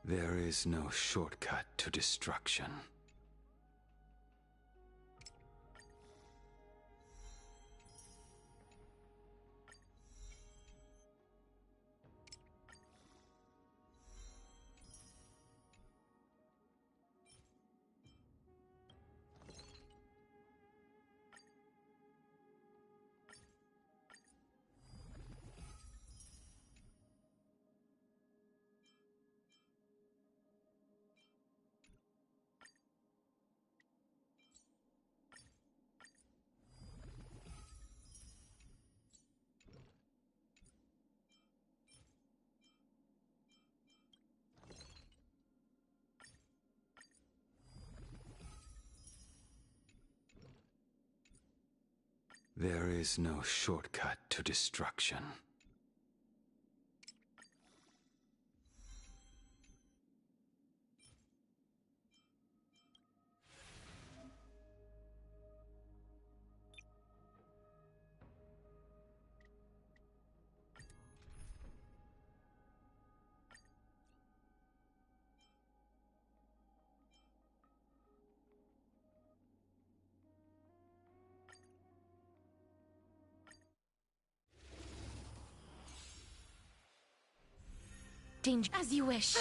There is no shortcut to destruction. There is no shortcut to destruction. Danger. As you wish.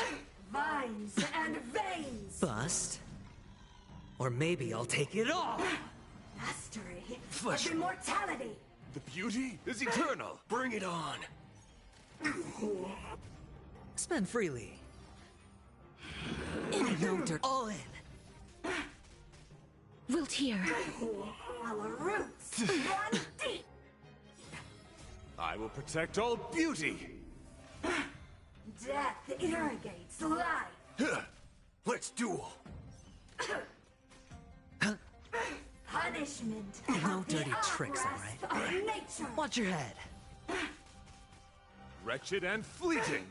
Vines and veins! Bust? Or maybe I'll take it all! Mastery Flesh. of immortality! The beauty is eternal. Bring it on. Spend freely. No dirt. All in. Wilt hear. Our roots run deep! I will protect all beauty. Death irrigates life! Let's duel. Punishment No of the dirty tricks, outgrasp all right? of nature! Watch your head. Wretched and fleeting.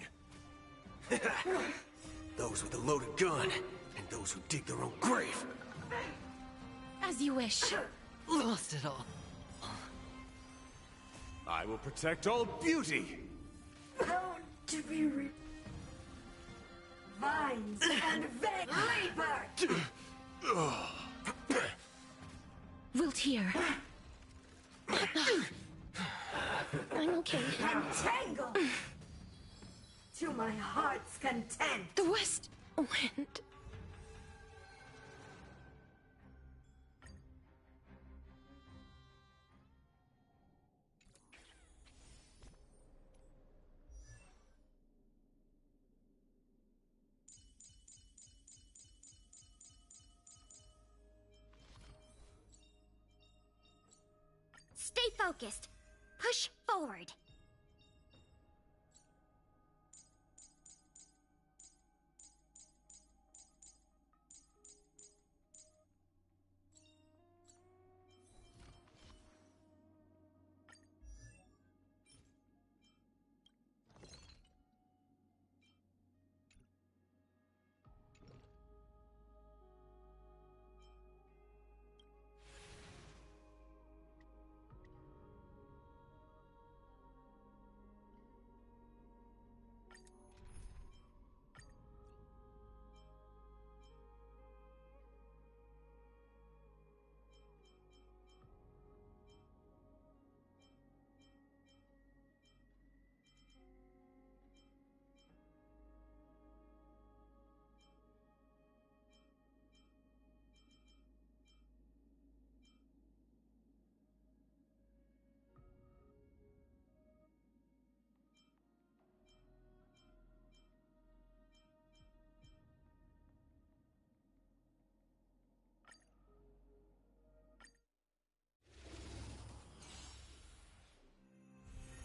Those with a loaded gun, and those who dig their own grave. As you wish. Lost it all. I will protect all beauty. Bound to be vines and veins! Rebirth! Wilt hear. I'm okay. Entangle! To my heart's content! The west wind. Stay focused. Push forward.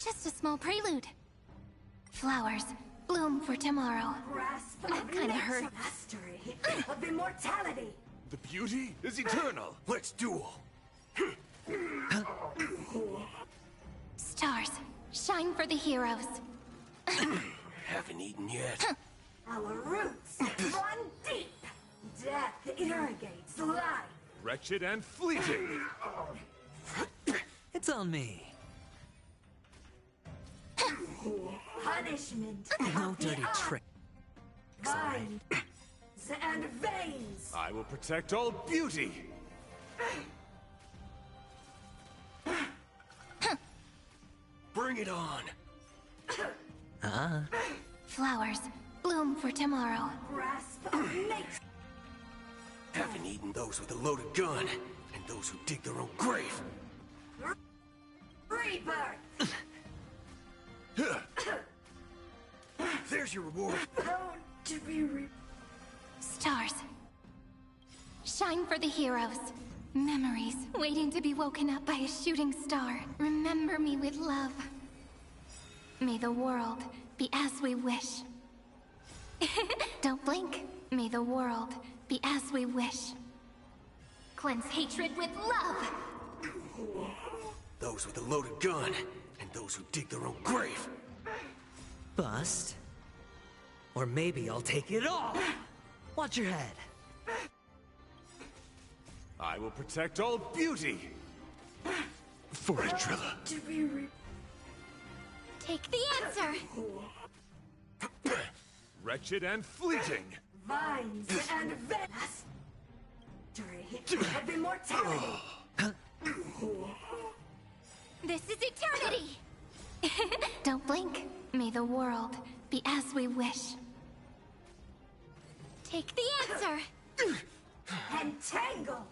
Just a small prelude. Flowers bloom for tomorrow. Grasp That of kinda nature. hurt. Mastery of immortality! The beauty is eternal. Let's duel. Stars, shine for the heroes. Haven't eaten yet. Our roots run deep! Death irrigates life! Wretched and fleeting. It's on me. Punishment No of the dirty trick. Vines and veins. I will protect all beauty. Bring it on. Flowers bloom for tomorrow. Grasp of nature. Haven't eaten those with a loaded gun, and those who dig their own grave. Rebirth. There's your reward. Prone to be Stars shine for the heroes. Memories waiting to be woken up by a shooting star. Remember me with love. May the world be as we wish. Don't blink. May the world be as we wish. Cleanse hatred with love. Those with a loaded gun, and those who dig their own grave. Bust. Or maybe I'll take it all. Watch your head. I will protect all beauty. For Trilla. to be Take the answer. Wretched and fleeting. Vines and veins. Of immortality. This is eternity. Don't blink. May the world be as we wish. Take the answer. Entangle.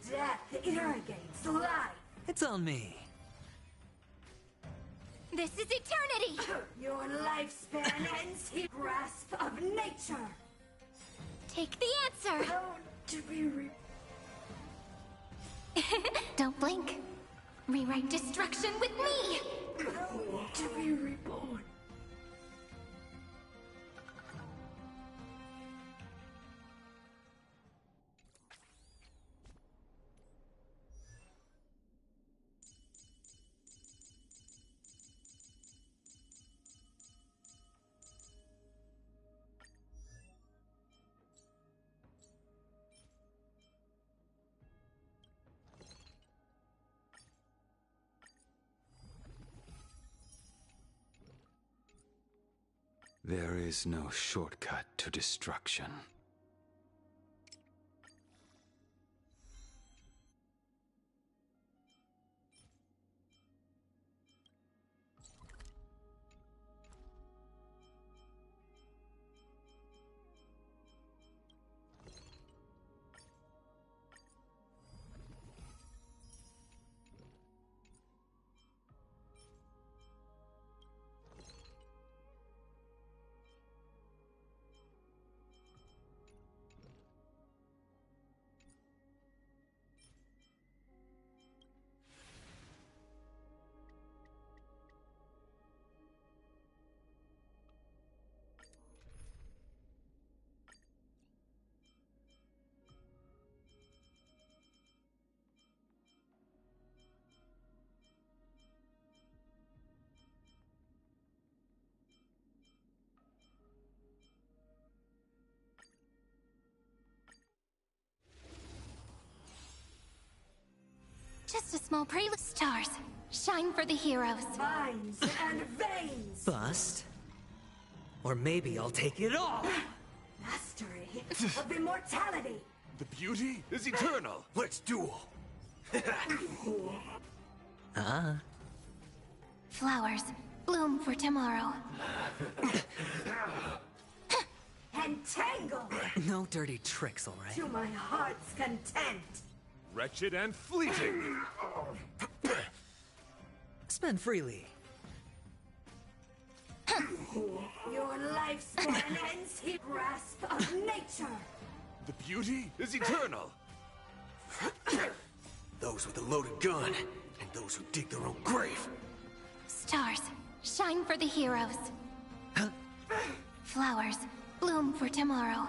Death irrigates life. It's on me. This is eternity. Your lifespan ends here. Grasp of nature. Take the answer. Prone to be Don't blink. Rewrite destruction with me. prone to be reborn. There is no shortcut to destruction. Just a small prelude. Stars shine for the heroes. Vines and veins. Bust. Or maybe I'll take it all. Mastery of immortality. The beauty is eternal. Let's duel. Flowers bloom for tomorrow. Entangle No dirty tricks, all right? to my heart's content. Wretched and fleeting. Spend freely. Your lifespan ends here. Grasp of nature. The beauty is eternal. Those with a loaded gun, and those who dig their own grave. Stars shine for the heroes. Flowers bloom for tomorrow.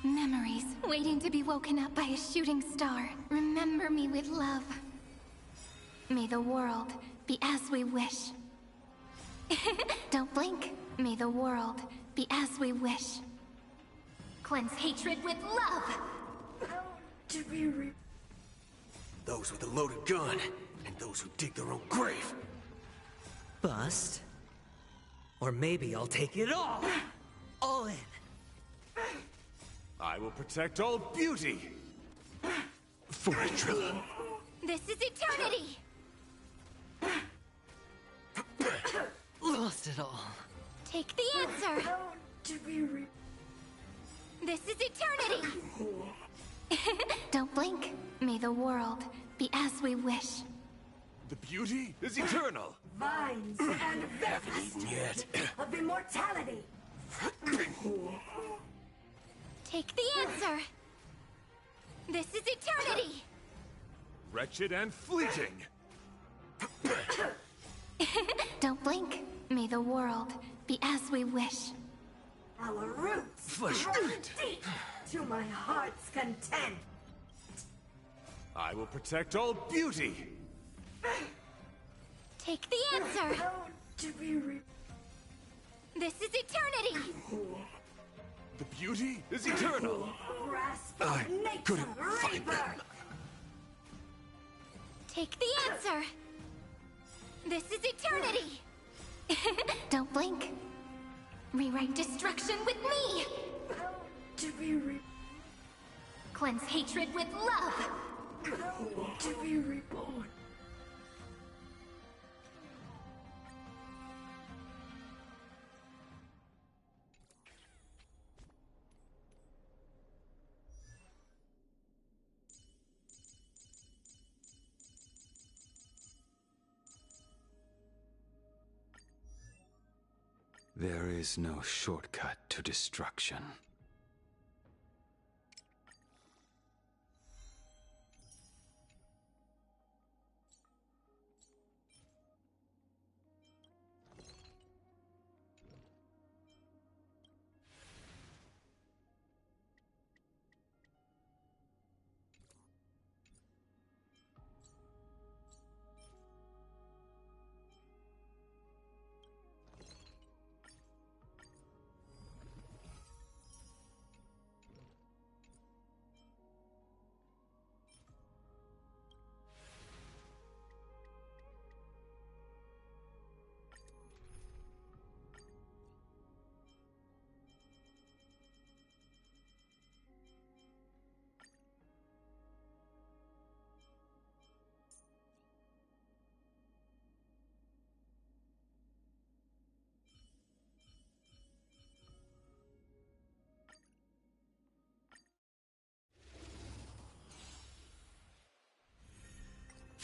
Memories waiting to be woken up by a shooting star. Remember me with love. May the world be as we wish. Don't blink. May the world be as we wish. Cleanse hatred with love. To be Those with a loaded gun, and those who dig their own grave. Bust. Or maybe I'll take it all! All in! I will protect all beauty! For a trillion. This is eternity! Lost it all. Take the answer! This is eternity! Don't blink. May the world be as we wish. The beauty is eternal! Vines and Haven't eaten yet. of immortality. Take the answer! This is eternity! Wretched and fleeting! Don't blink. May the world be as we wish. Our roots Flesh run eat. deep to my heart's content. I will protect all beauty! Take the answer! This is eternity! The beauty is eternal! Grasp I of nature. couldn't find them. Rebirth. Take the answer! This is eternity! Don't blink. Rewrite destruction with me! Cleanse hatred with love! To be reborn. There is no shortcut to destruction.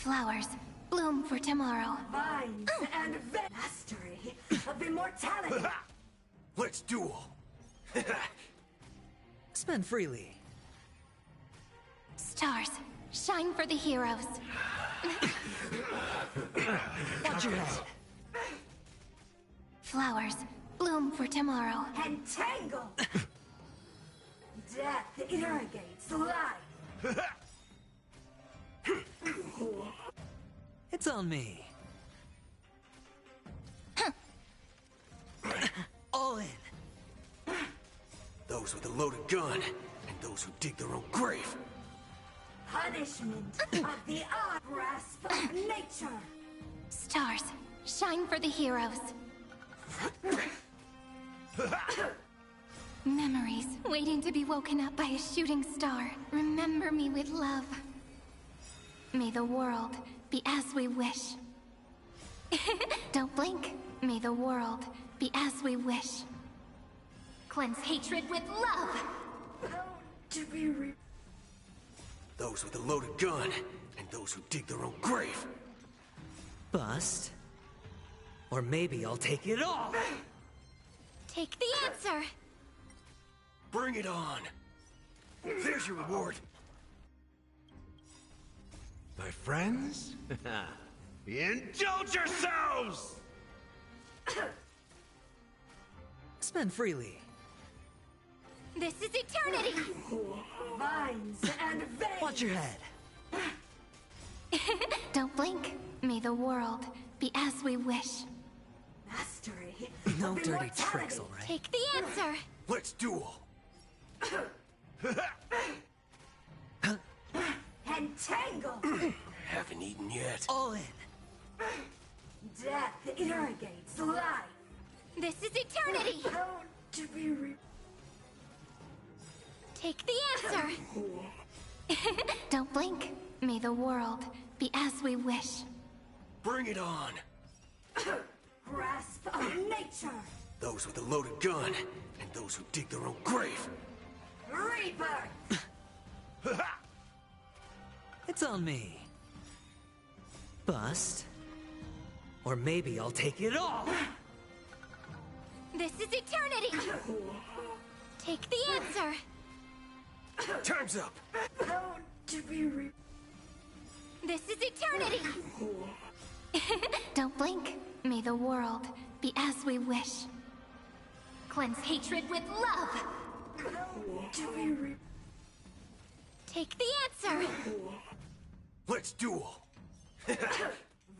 Flowers, bloom for tomorrow. Vines and mastery of immortality. Let's duel! Spend freely. Stars, shine for the heroes. Watch your head. Flowers, bloom for tomorrow. Entangle. Death irrigates life. It's on me. All in. Those with a loaded gun, and those who dig their own grave. Punishment of the grasp of nature. Stars, shine for the heroes. Memories waiting to be woken up by a shooting star. Remember me with love. May the world be as we wish. Don't blink. May the world be as we wish. Cleanse hatred with love. To be Those with a loaded gun, and those who dig their own grave. Bust. Or maybe I'll take it all! Take the answer. Bring it on! There's your reward! My friends? Indulge yourselves! Spend freely. This is eternity. vines and veins. Watch your head. Don't blink. May the world be as we wish. Mastery. No of dirty immortality. tricks, all right? Take the answer. Let's duel! Entangle. Haven't eaten yet. All in. Death irrigates life. This is eternity! How to be Take the answer! Don't blink. May the world be as we wish. Bring it on! grasp of nature! Those with a loaded gun, and those who dig their own grave. Rebirth! It's on me. Bust. Or maybe I'll take it all! This is eternity! Take the answer! Time's up! How to be This is eternity! Don't blink. May the world be as we wish. Cleanse hatred with love! to be Take the answer! Let's duel!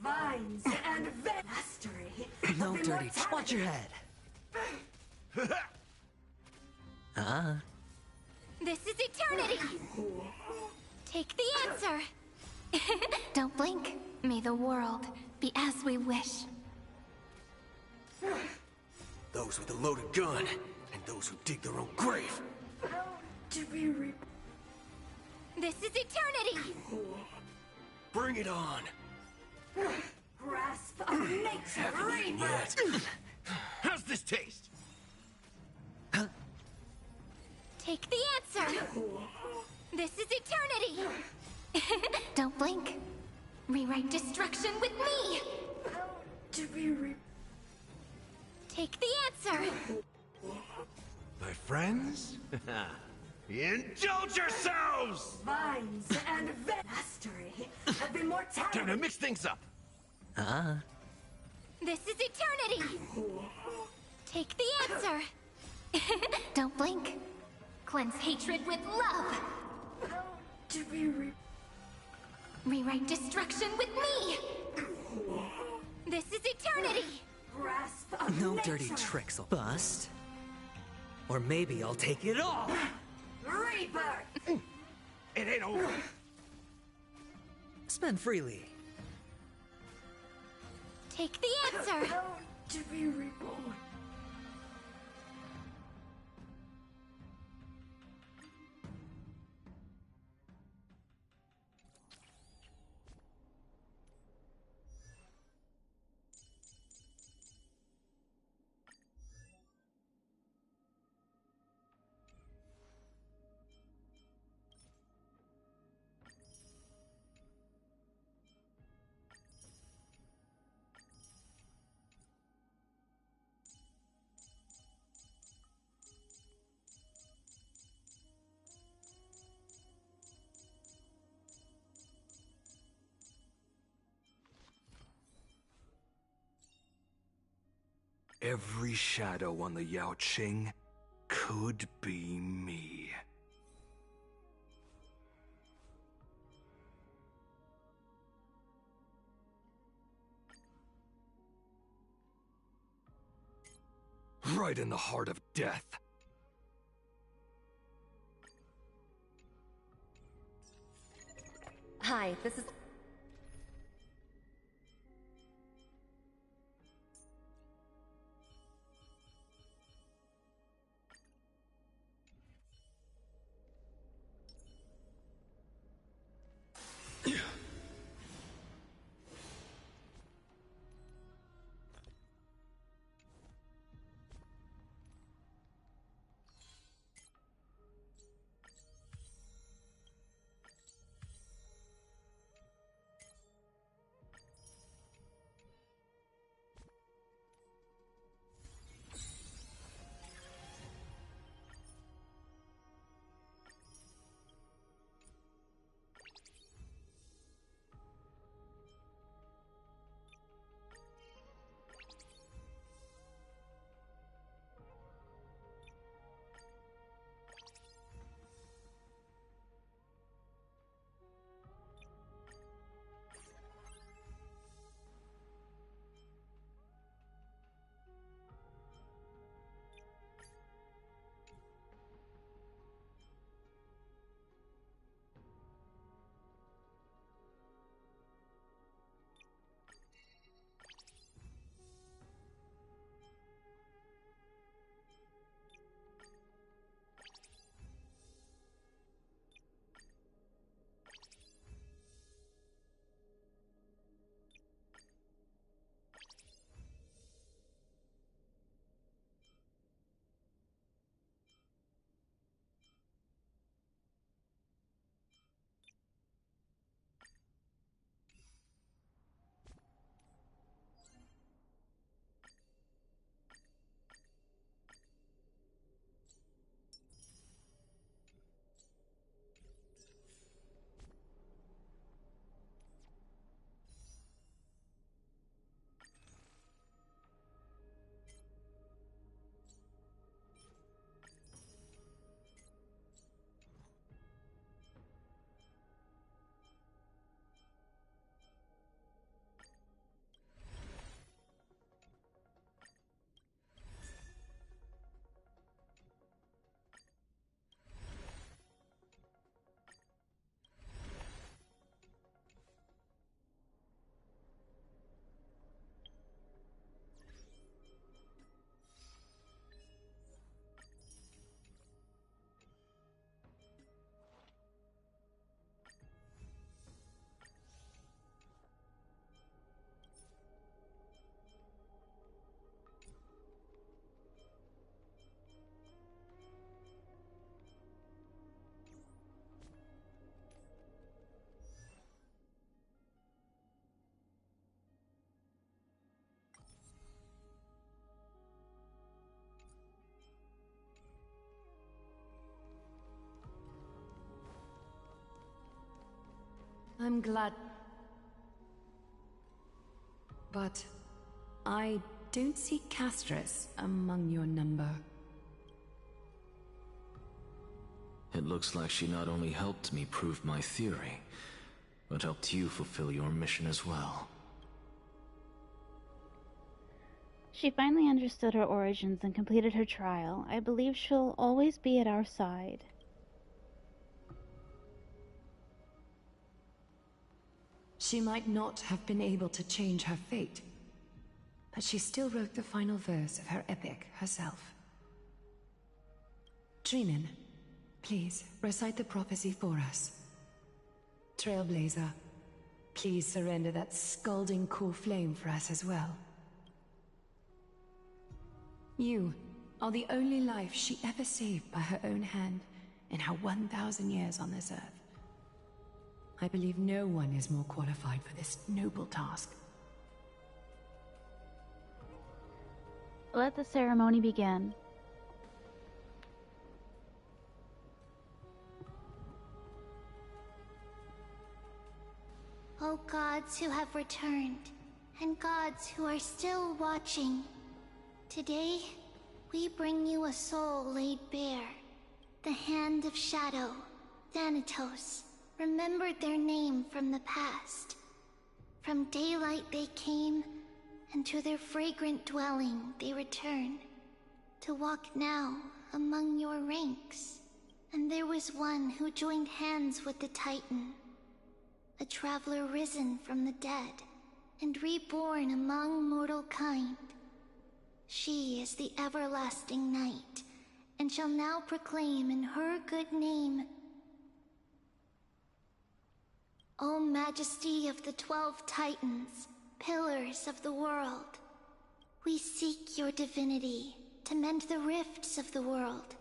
vines and mastery. No of dirty. immortality. Watch your head. This is eternity! Take the answer! Don't blink. May the world be as we wish. Those with a loaded gun, and those who dig their own grave. How to be This is eternity! Bring it on! grasp of nature. Haven't eaten Rebirth! yet. How's this taste? Take the answer! This is eternity! Don't blink. Rewrite destruction with me! How to be Take the answer! My friends? Indulge yourselves! vines and mastery of immortality. Time to mix things up. This is eternity! Take the answer! Don't blink. Cleanse hatred with love! How to be Rewrite destruction with me! This is eternity! grasp of No nature. dirty tricks. Bust. Or maybe I'll take it all! Rebirth! It ain't over. Spend freely. Take the answer! How to be reborn. Every shadow on the Yao Qing could be me. Right in the heart of death. Hi, this is... I'm glad. But I don't see Castris among your number. It looks like she not only helped me prove my theory, but helped you fulfill your mission as well. She finally understood her origins and completed her trial. I believe she'll always be at our side. She might not have been able to change her fate, but she still wrote the final verse of her epic herself. Dreamin, please recite the prophecy for us. Trailblazer, please surrender that scalding core flame for us as well. You are the only life she ever saved by her own hand in her 1,000 years on this earth. I believe no one is more qualified for this noble task. Let the ceremony begin. O gods who have returned, and gods who are still watching, today we bring you a soul laid bare. The Hand of Shadow, Thanatos, remembered their name from the past. From daylight they came, and to their fragrant dwelling they return, to walk now among your ranks. And there was one who joined hands with the Titan, a traveler risen from the dead, and reborn among mortal kind. She is the everlasting night, and shall now proclaim in her good name, O Majesty of the 12 Titans, pillars of the world, we seek your divinity to mend the rifts of the world.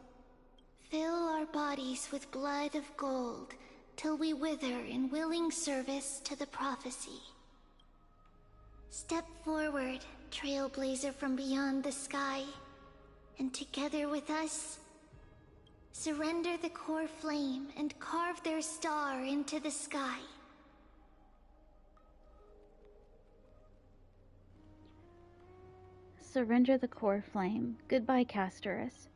Fill our bodies with blood of gold, till we wither in willing service to the prophecy. Step forward, trailblazer from beyond the sky, and together with us, surrender the core flame and carve their star into the sky. Surrender the core flame. Goodbye, Casterus.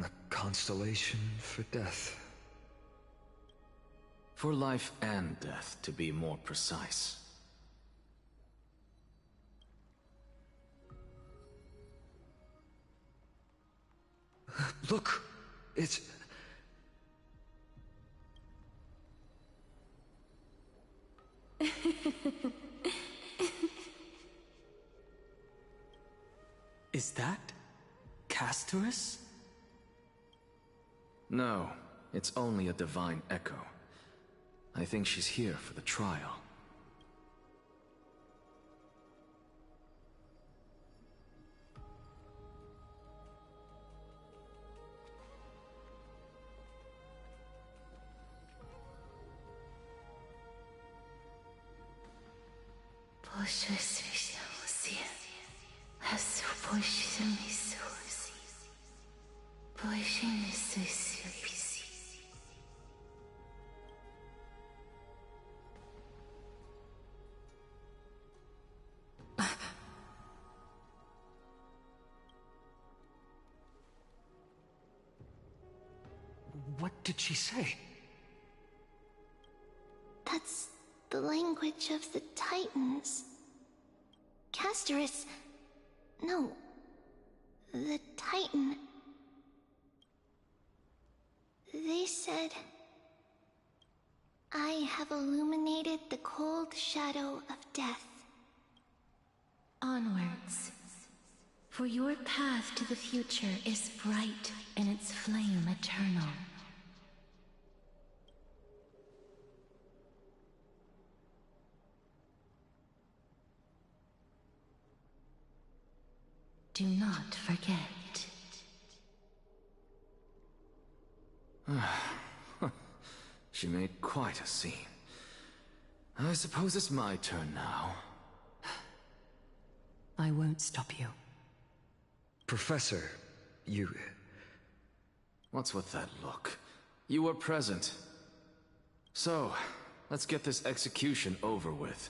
A constellation for death. For life and death, to be more precise. Look! It's... Is that Casterus? No, it's only a divine echo. I think she's here for the trial. What did she say? That's the language of the Titans. Casterus... No. The Titan... They said... I have illuminated the cold shadow of death. Onwards. For your path to the future is bright and its flame eternal. Do not forget. She made quite a scene. I suppose it's my turn now. I won't stop you. Professor, you... What's with that look? You were present. So, let's get this execution over with.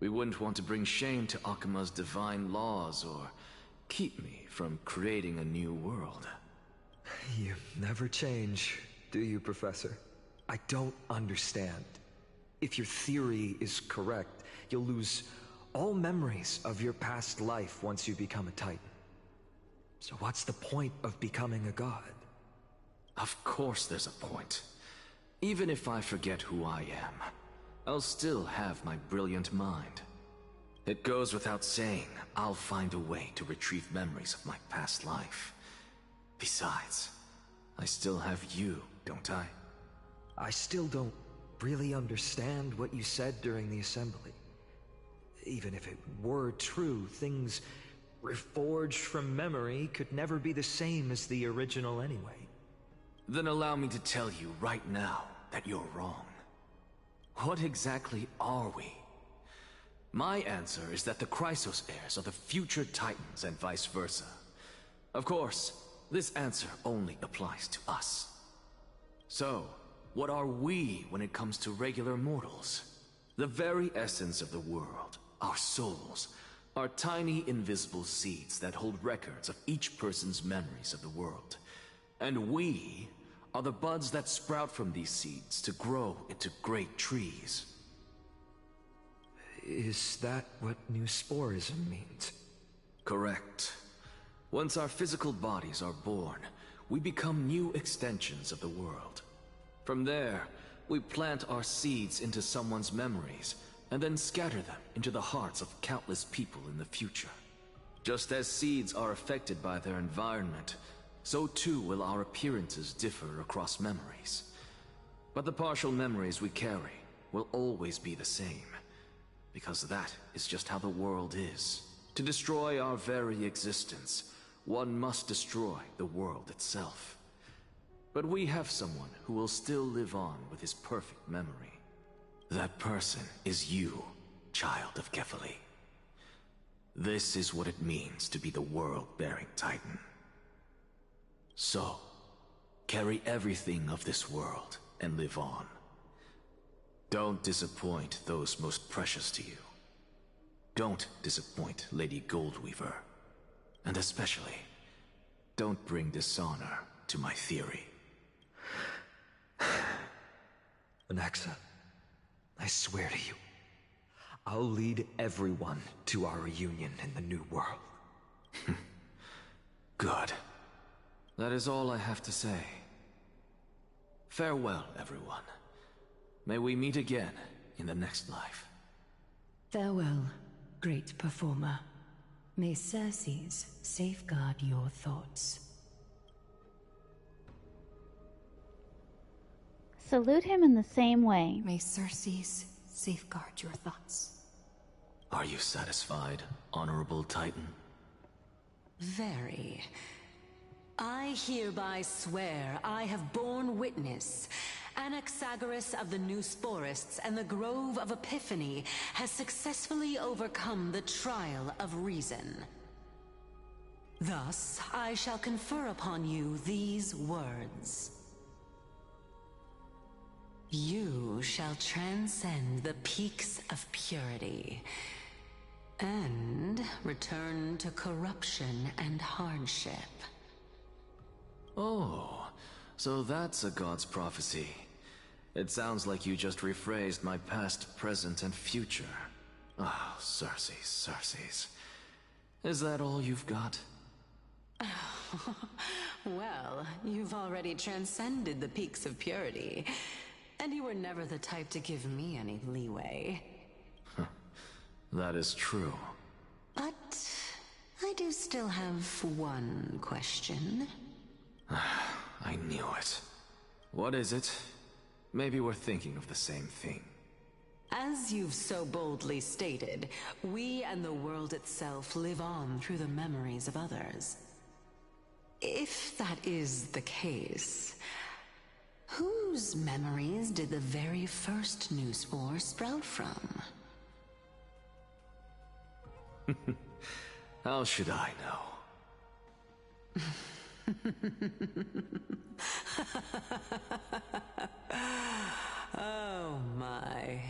We wouldn't want to bring shame to Akuma's divine laws or keep me from creating a new world. You never change, do you, Professor? I don't understand. If your theory is correct, you'll lose all memories of your past life once you become a Titan. So what's the point of becoming a god? Of course there's a point. Even if I forget who I am, I'll still have my brilliant mind. It goes without saying, I'll find a way to retrieve memories of my past life. Besides, I still have you, don't I? I still don't really understand what you said during the assembly. Even if it were true, things reforged from memory could never be the same as the original anyway. Then allow me to tell you right now that you're wrong. What exactly are we? My answer is that the Chrysos heirs are the future Titans and vice versa. Of course, this answer only applies to us. So, what are we when it comes to regular mortals? The very essence of the world, our souls, are tiny invisible seeds that hold records of each person's memories of the world. And we are the buds that sprout from these seeds to grow into great trees. Is that what new sporism means? Correct. Once our physical bodies are born, we become new extensions of the world. From there, we plant our seeds into someone's memories, and then scatter them into the hearts of countless people in the future. Just as seeds are affected by their environment, so too will our appearances differ across memories. But the partial memories we carry will always be the same, because that is just how the world is. To destroy our very existence, one must destroy the world itself. But we have someone who will still live on with his perfect memory. That person is you, child of Kefali. This is what it means to be the world-bearing Titan. So, carry everything of this world and live on. Don't disappoint those most precious to you. Don't disappoint Lady Goldweaver. And especially, don't bring dishonor to my theory. Anaxa, I swear to you, I'll lead everyone to our reunion in the new world. Good. That is all I have to say. Farewell, everyone. May we meet again in the next life. Farewell, great performer. May Circes safeguard your thoughts. Salute him in the same way. May Circes safeguard your thoughts. Are you satisfied, Honorable Titan? Very. I hereby swear I have borne witness. Anaxagoras of the New Sporists and the Grove of Epiphany has successfully overcome the trial of reason. Thus, I shall confer upon you these words. You shall transcend the peaks of purity and return to corruption and hardship. Oh, so that's a god's prophecy. It sounds like you just rephrased my past, present, and future. Oh, Circes. Is that all you've got? Well, you've already transcended the peaks of purity, and you were never the type to give me any leeway. That is true. But I do still have one question. I knew it. What is it? Maybe we're thinking of the same thing. As you've so boldly stated, we and the world itself live on through the memories of others. If that is the case, whose memories did the very first new spore sprout from? How should I know? Oh my.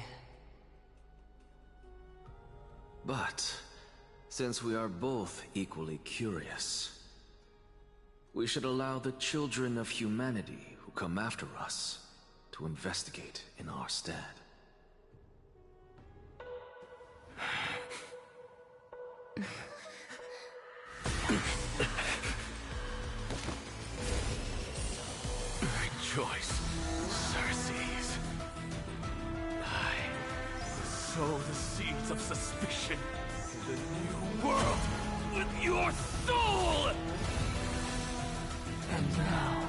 But, since we are both equally curious, we should allow the children of humanity who come after us to investigate in our stead. Rejoice, Circes. I sow the seeds of suspicion in the new world with your soul! And now,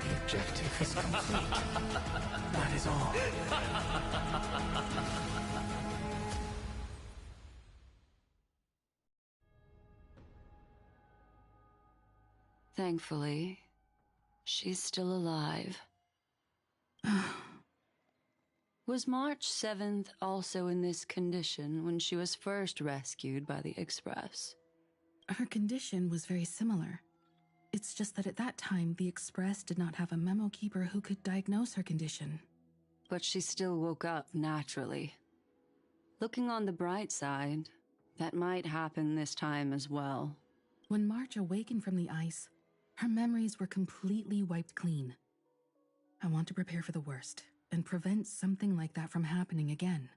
the objective is complete. That is all. Thankfully, she's still alive. Was March 7th also in this condition when she was first rescued by the Express? Her condition was very similar. It's just that at that time, the Express did not have a memo keeper who could diagnose her condition. But she still woke up naturally. Looking on the bright side, that might happen this time as well. When March awakened from the ice, her memories were completely wiped clean. I want to prepare for the worst and prevent something like that from happening again.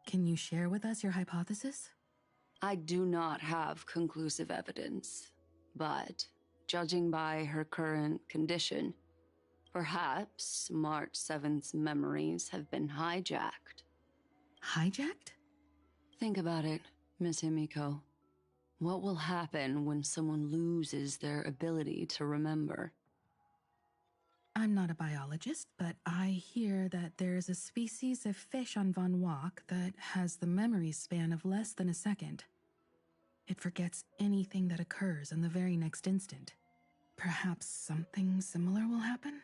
Can you share with us your hypothesis? I do not have conclusive evidence, but judging by her current condition, perhaps March 7th's memories have been hijacked. Hijacked? Think about it, Miss Himiko. What will happen when someone loses their ability to remember? I'm not a biologist, but I hear that there's a species of fish on Von Walk that has the memory span of less than a second. It forgets anything that occurs in the very next instant. Perhaps something similar will happen?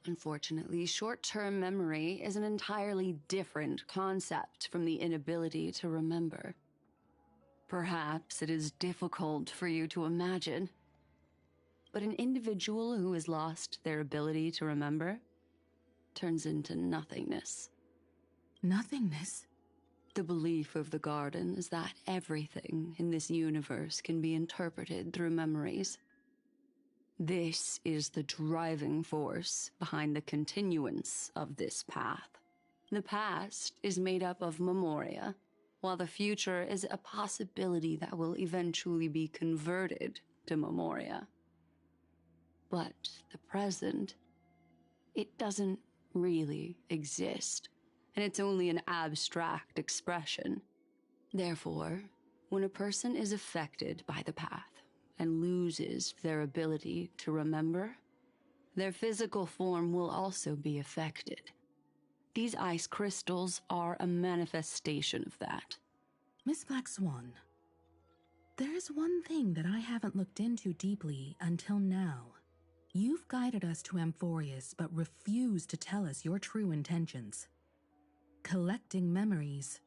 Unfortunately, short-term memory is an entirely different concept from the inability to remember. Perhaps it is difficult for you to imagine, but an individual who has lost their ability to remember turns into nothingness. Nothingness? The belief of the Garden is that everything in this universe can be interpreted through memories. This is the driving force behind the continuance of this path. The past is made up of memoria, while the future is a possibility that will eventually be converted to memoria. But the present, it doesn't really exist, and it's only an abstract expression. Therefore, when a person is affected by the path and loses their ability to remember, their physical form will also be affected. These ice crystals are a manifestation of that. Miss Black Swan, there's one thing that I haven't looked into deeply until now. You've guided us to Amphorius, but refused to tell us your true intentions. Collecting memories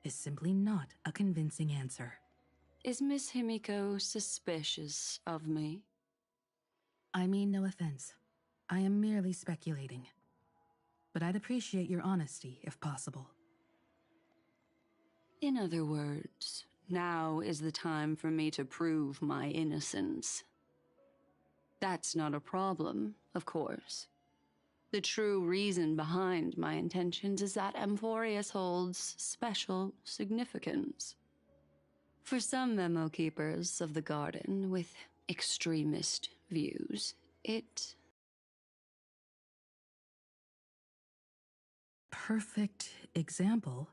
is simply not a convincing answer. Is Miss Himiko suspicious of me? I mean no offense. I am merely speculating. But I'd appreciate your honesty, if possible. In other words, now is the time for me to prove my innocence. That's not a problem, of course. The true reason behind my intentions is that Amphorius holds special significance. For some memo keepers of the Garden with extremist views, it... Perfect example?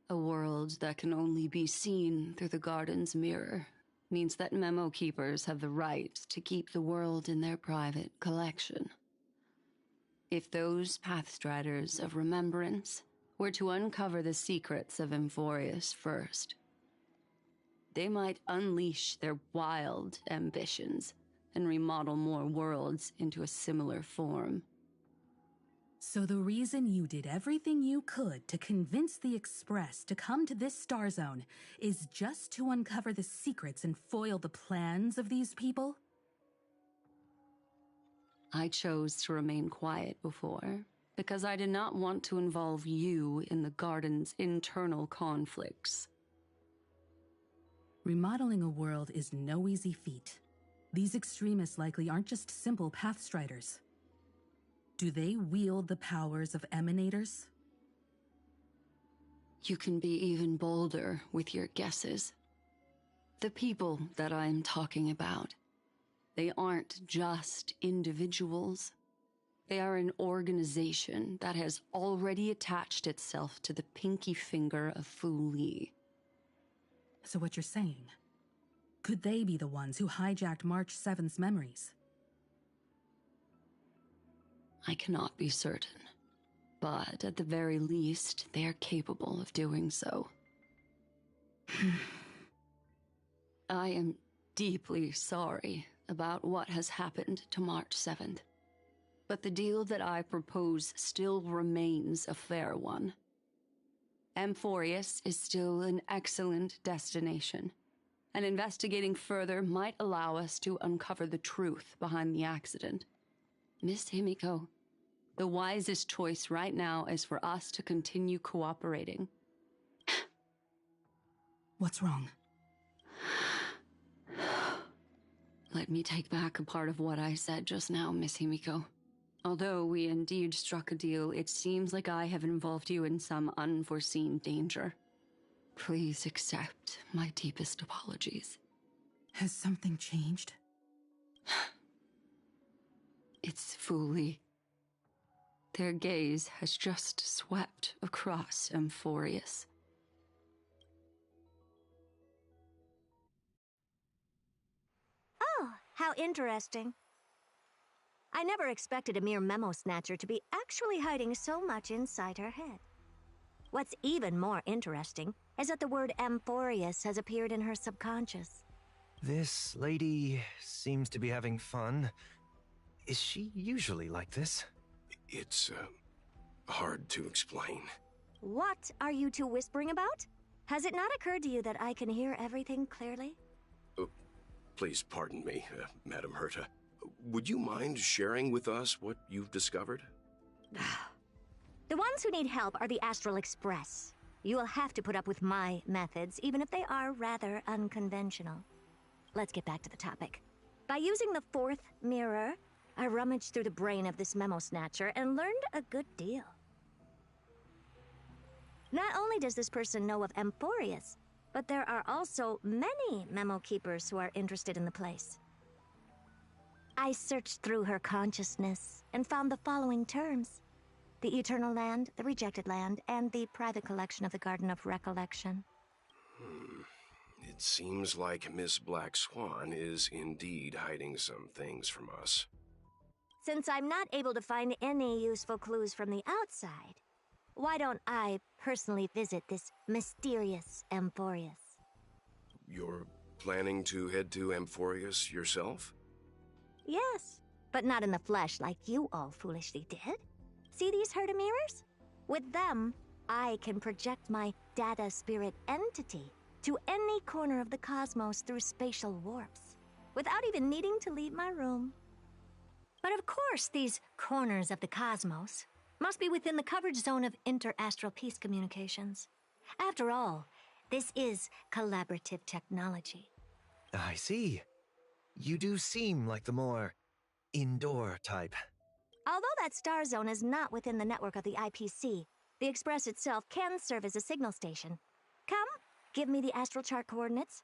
A world that can only be seen through the Garden's mirror means that memo keepers have the right to keep the world in their private collection. If those Pathstriders of Remembrance were to uncover the secrets of Emphorius first, they might unleash their wild ambitions and remodel more worlds into a similar form. So the reason you did everything you could to convince the Express to come to this star zone is just to uncover the secrets and foil the plans of these people? I chose to remain quiet before, because I did not want to involve you in the Garden's internal conflicts. Remodeling a world is no easy feat. These extremists likely aren't just simple Pathstriders. Do they wield the powers of Emanators? You can be even bolder with your guesses. The people that I'm talking about, they aren't just individuals. They are an organization that has already attached itself to the pinky finger of Fu Li. So what you're saying, could they be the ones who hijacked March 7th's memories? I cannot be certain, but at the very least, they are capable of doing so. I am deeply sorry about what has happened to March 7th, but the deal that I propose still remains a fair one. Emphorius is still an excellent destination, and investigating further might allow us to uncover the truth behind the accident. Miss Himiko, the wisest choice right now is for us to continue cooperating. What's wrong? Let me take back a part of what I said just now, Miss Himiko. Although we indeed struck a deal, it seems like I have involved you in some unforeseen danger. Please accept my deepest apologies. Has something changed? It's Fu Li. Their gaze has just swept across Emphorius. Oh, how interesting. I never expected a mere memo snatcher to be actually hiding so much inside her head. What's even more interesting is that the word Emphorius has appeared in her subconscious. This lady seems to be having fun. Is she usually like this? It's, hard to explain. What are you two whispering about? Has it not occurred to you that I can hear everything clearly? Please pardon me, Madam Herta. Would you mind sharing with us what you've discovered? The ones who need help are the Astral Express. You will have to put up with my methods, even if they are rather unconventional. Let's get back to the topic. By using the fourth mirror, I rummaged through the brain of this memo snatcher and learned a good deal. Not only does this person know of Emphorius, but there are also many memo keepers who are interested in the place. I searched through her consciousness and found the following terms: the Eternal Land, the Rejected Land, and the private collection of the Garden of Recollection. It seems like Miss Black Swan is indeed hiding some things from us. Since I'm not able to find any useful clues from the outside, why don't I personally visit this mysterious Emphorius? You're planning to head to Emphorius yourself? Yes, but not in the flesh like you all foolishly did. See these Herta mirrors? With them, I can project my data spirit entity to any corner of the cosmos through spatial warps, without even needing to leave my room. But of course, these corners of the cosmos must be within the coverage zone of inter-astral peace communications. After all, this is collaborative technology. I see. You do seem like the more indoor type. Although that star zone is not within the network of the IPC, the Express itself can serve as a signal station. Come, give me the astral chart coordinates.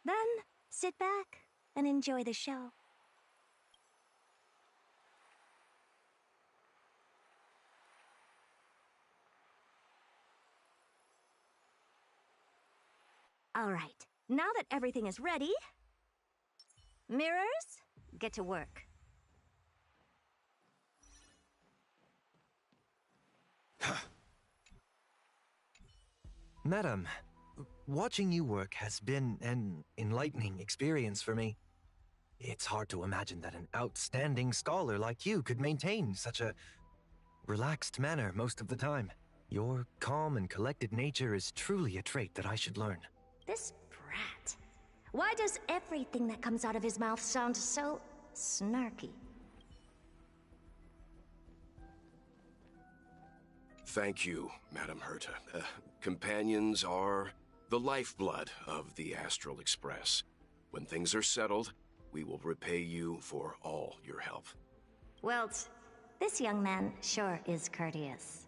Then, sit back and enjoy the show. All right, now that everything is ready, mirrors, get to work. Madam, watching you work has been an enlightening experience for me. It's hard to imagine that an outstanding scholar like you could maintain such a relaxed manner most of the time. Your calm and collected nature is truly a trait that I should learn. This brat. Why does everything that comes out of his mouth sound so snarky? Thank you, Madam Herta. Companions are the lifeblood of the Astral Express. When things are settled, we will repay you for all your help. Well, this young man sure is courteous.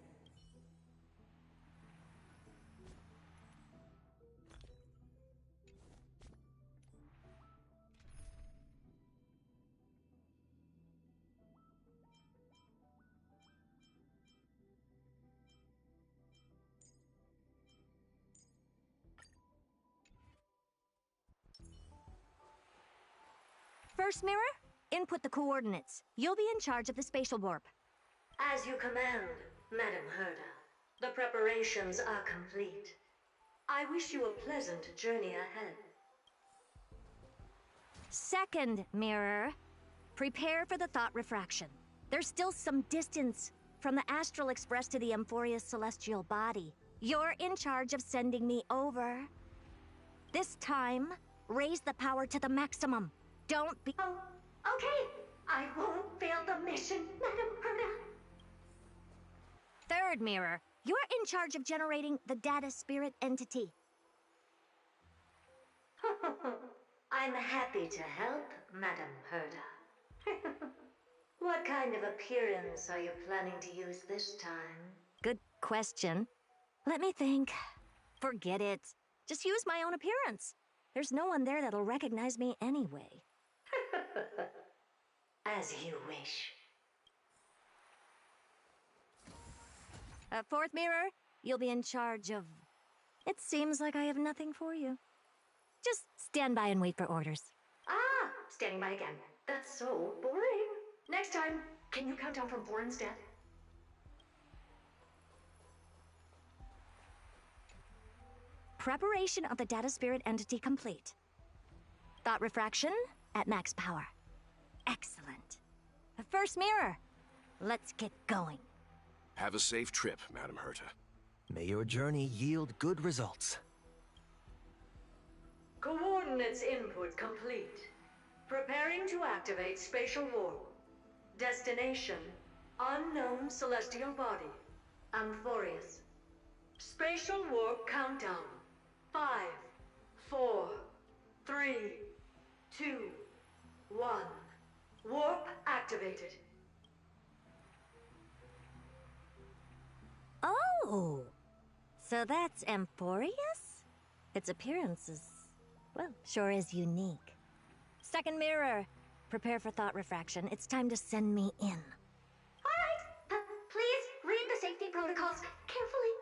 First mirror, input the coordinates. You'll be in charge of the spatial warp. As you command, Madam Herta. The preparations are complete. I wish you a pleasant journey ahead. Second mirror, prepare for the thought refraction. There's still some distance from the Astral Express to the Amphoria's celestial body. You're in charge of sending me over. This time, raise the power to the maximum. Don't be— Oh, okay. I won't fail the mission, Madam Herta. Third mirror, you're in charge of generating the data spirit entity. I'm happy to help, Madam Herta. What kind of appearance are you planning to use this time? Good question. Let me think. Forget it. Just use my own appearance. There's no one there that'll recognize me anyway. As you wish. Fourth mirror, you'll be in charge of— It seems like I have nothing for you. Just stand by and wait for orders. Ah, standing by again. That's so boring. Next time, can you count down from 4 instead? Preparation of the data spirit entity complete. Thought refraction at max power. Excellent. First mirror, let's get going. Have a safe trip, Madam Herta. May your journey yield good results. Coordinates input complete. Preparing to activate spatial warp. Destination, unknown celestial body. Amphorius. Spatial warp countdown. 5, 4, 3, 2, 1. Warp activated. Oh! So that's Amphorius? Its appearance is, well, sure is unique. Second mirror, prepare for thought refraction. It's time to send me in. Alright, please read the safety protocols carefully.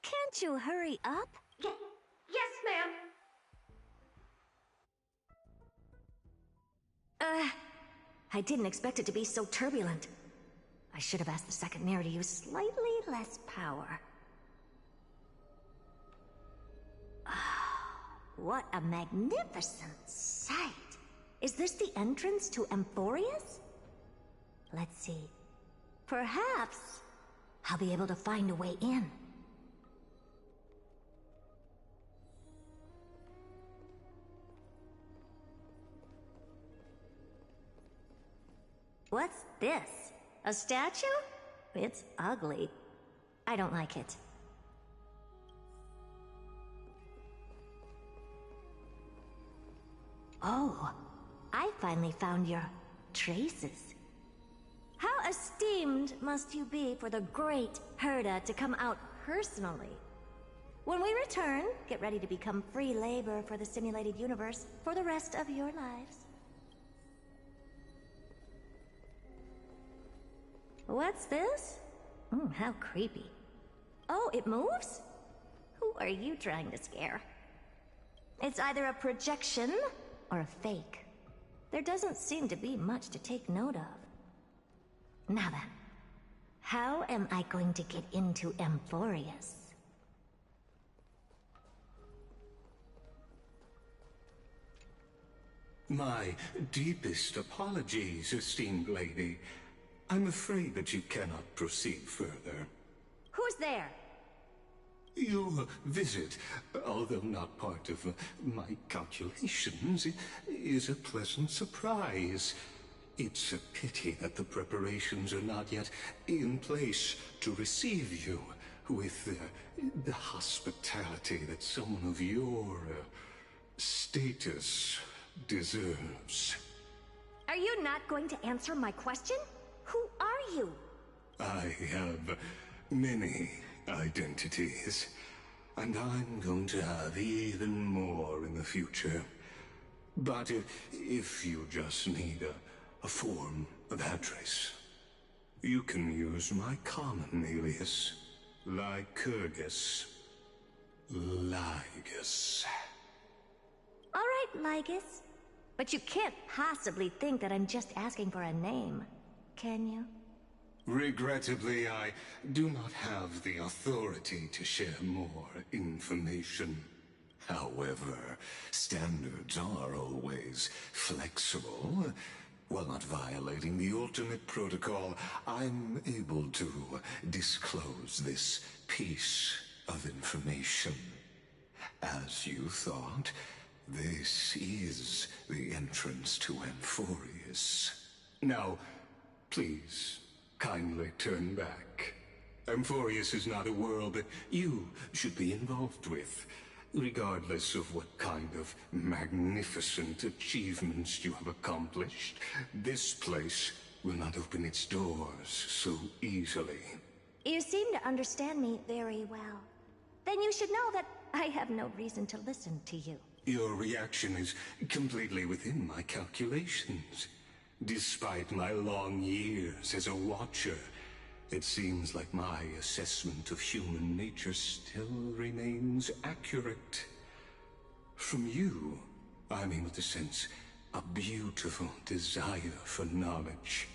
Can't you hurry up? Yes, ma'am. I didn't expect it to be so turbulent. I should have asked the second mirror to use slightly less power. What a magnificent sight! Is this the entrance to Amphorius? Let's see. Perhaps I'll be able to find a way in. What's this? A statue? It's ugly. I don't like it. Oh, I finally found your traces. How esteemed must you be for the great Herta to come out personally? When we return, get ready to become free labor for the simulated universe for the rest of your lives. What's this? How creepy. Oh, it moves? Who are you trying to scare? It's either a projection or a fake. There doesn't seem to be much to take note of. Now then, How am I going to get into Amphorius? My deepest apologies, esteemed lady. I'm afraid that you cannot proceed further. Who's there? Your visit, although not part of my calculations, is a pleasant surprise. It's a pity that the preparations are not yet in place to receive you with the hospitality that someone of your status deserves. Are you not going to answer my question? Who are you? I have many identities, and I'm going to have even more in the future. But if you just need a form of address, you can use my common alias, Lycurgus. Lygus. All right, Lygus. But you can't possibly think that I'm just asking for a name, can you? Regrettably, I do not have the authority to share more information. However, standards are always flexible. While not violating the ultimate protocol, I'm able to disclose this piece of information. As you thought, this is the entrance to Amphorius. Now, please, kindly turn back. Amphorius is not a world that you should be involved with, regardless of what kind of magnificent achievements you have accomplished. This place will not open its doors so easily. You seem to understand me very well. Then you should know that I have no reason to listen to you. Your reaction is completely within my calculations. Despite my long years as a watcher, it seems like my assessment of human nature still remains accurate. From you, I'm able to sense a beautiful desire for knowledge.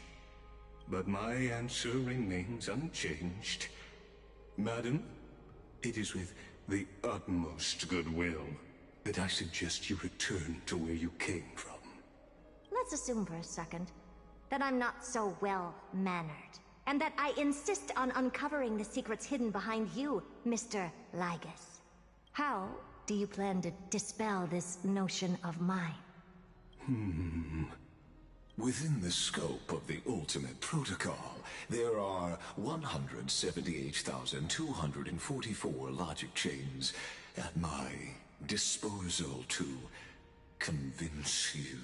But my answer remains unchanged. Madam, it is with the utmost goodwill that I suggest you return to where you came from. Let's assume for a second that I'm not so well-mannered, and that I insist on uncovering the secrets hidden behind you, Mr. Lygus. How do you plan to dispel this notion of mine? Within the scope of the ultimate protocol, there are 178,244 logic chains at my disposal to convince you.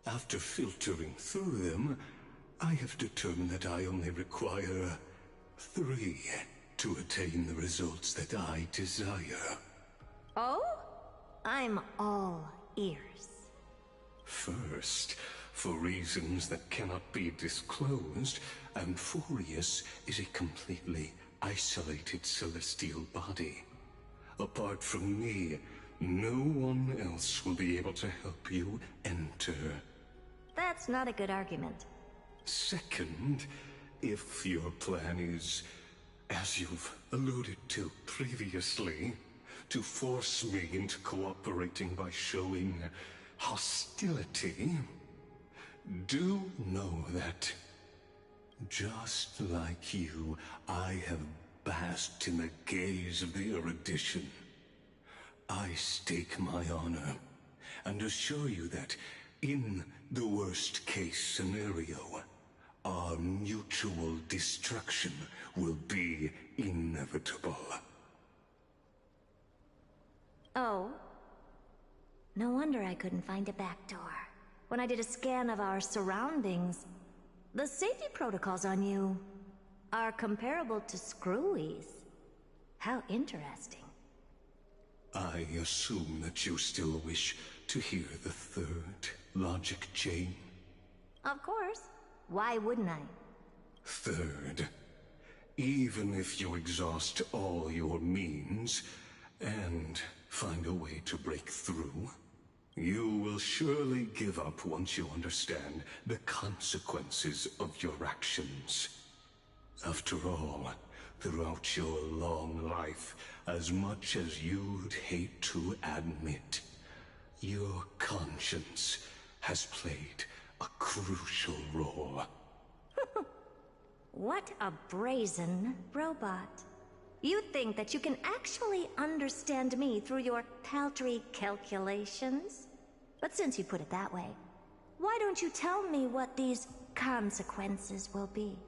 After filtering through them, I have determined that I only require 3 to attain the results that I desire. Oh? I'm all ears. First, for reasons that cannot be disclosed, Amphorius is a completely isolated celestial body. Apart from me, no one else will be able to help you enter. That's not a good argument. Second, if your plan is, as you've alluded to previously, to force me into cooperating by showing hostility, do know that, just like you, I have basked in the gaze of the erudition. I stake my honor and assure you that, in the worst-case scenario, our mutual destruction will be inevitable. Oh? No wonder I couldn't find a back door. When I did a scan of our surroundings, the safety protocols on you are comparable to Screwy's. How interesting. I assume that you still wish to hear the third logic chain? Of course. Why wouldn't I? Third, even if you exhaust all your means and find a way to break through, you will surely give up once you understand the consequences of your actions. After all, throughout your long life, as much as you'd hate to admit, your conscience has played a crucial role. What a brazen robot. You think that you can actually understand me through your paltry calculations? But since you put it that way, why don't you tell me what these consequences will be?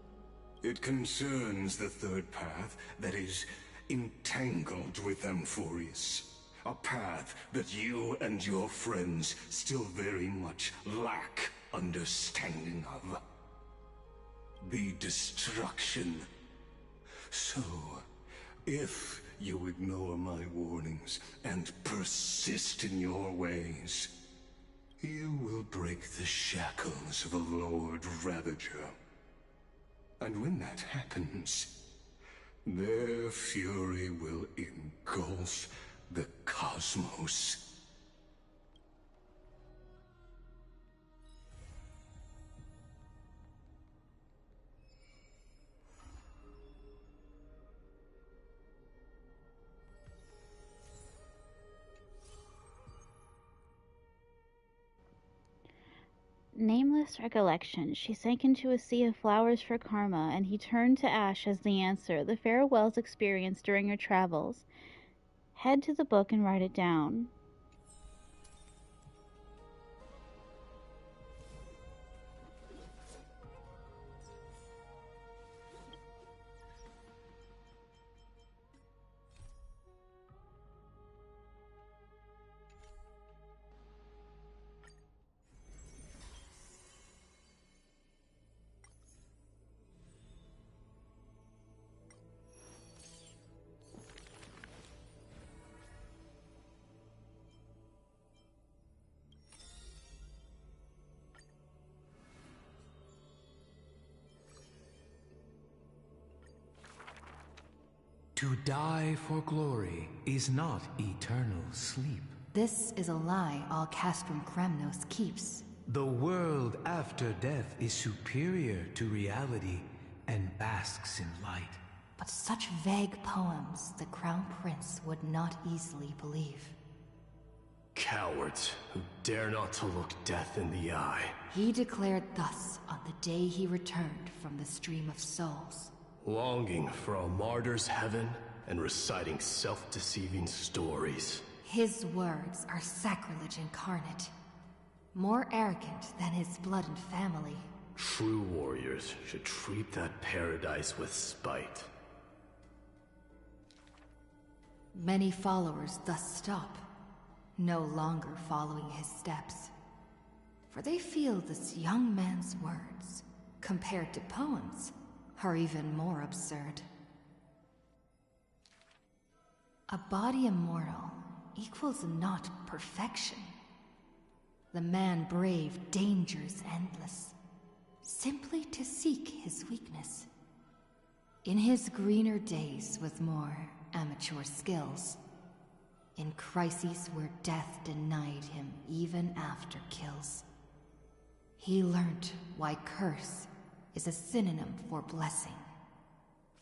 It concerns the third path that is entangled with Amphorius. A path that you and your friends still very much lack understanding of. The destruction. So, if you ignore my warnings and persist in your ways, you will break the shackles of a Lord Ravager. And when that happens, their fury will engulf the cosmos. Nameless recollection. She sank into a sea of flowers for karma, and he turned to ash as the answer. The farewells experienced during her travels. Head to the book and write it down. To die for glory is not eternal sleep. This is a lie all Castrum Kremnos keeps. The world after death is superior to reality and basks in light. But such vague poems the Crown Prince would not easily believe. Cowards who dare not to look death in the eye. He declared thus on the day he returned from the Stream of Souls. Longing for a martyr's heaven and reciting self-deceiving stories. His words are sacrilege incarnate. More arrogant than his blood and family. True warriors should treat that paradise with spite. Many followers thus stop, no longer following his steps. For they feel this young man's words, compared to poems, are even more absurd. A body immortal equals not perfection. The man braved dangers endless, simply to seek his weakness. In his greener days with more amateur skills, in crises where death denied him even after kills, he learnt why curse is a synonym for blessing,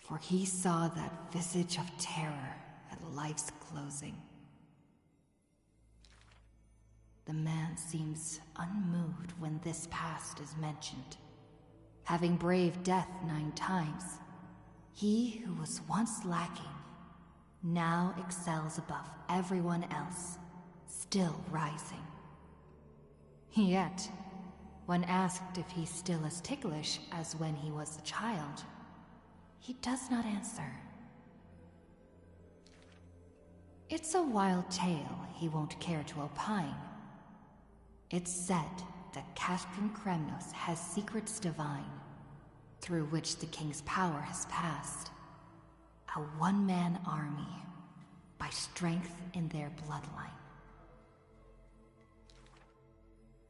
for he saw that visage of terror at life's closing. The man seems unmoved when this past is mentioned. Having braved death 9 times, he who was once lacking now excels above everyone else, still rising. Yet, when asked if he's still as ticklish as when he was a child, he does not answer. It's a wild tale he won't care to opine. It's said that Castrum Kremnos has secrets divine, through which the king's power has passed. A one-man army, by strength in their bloodline.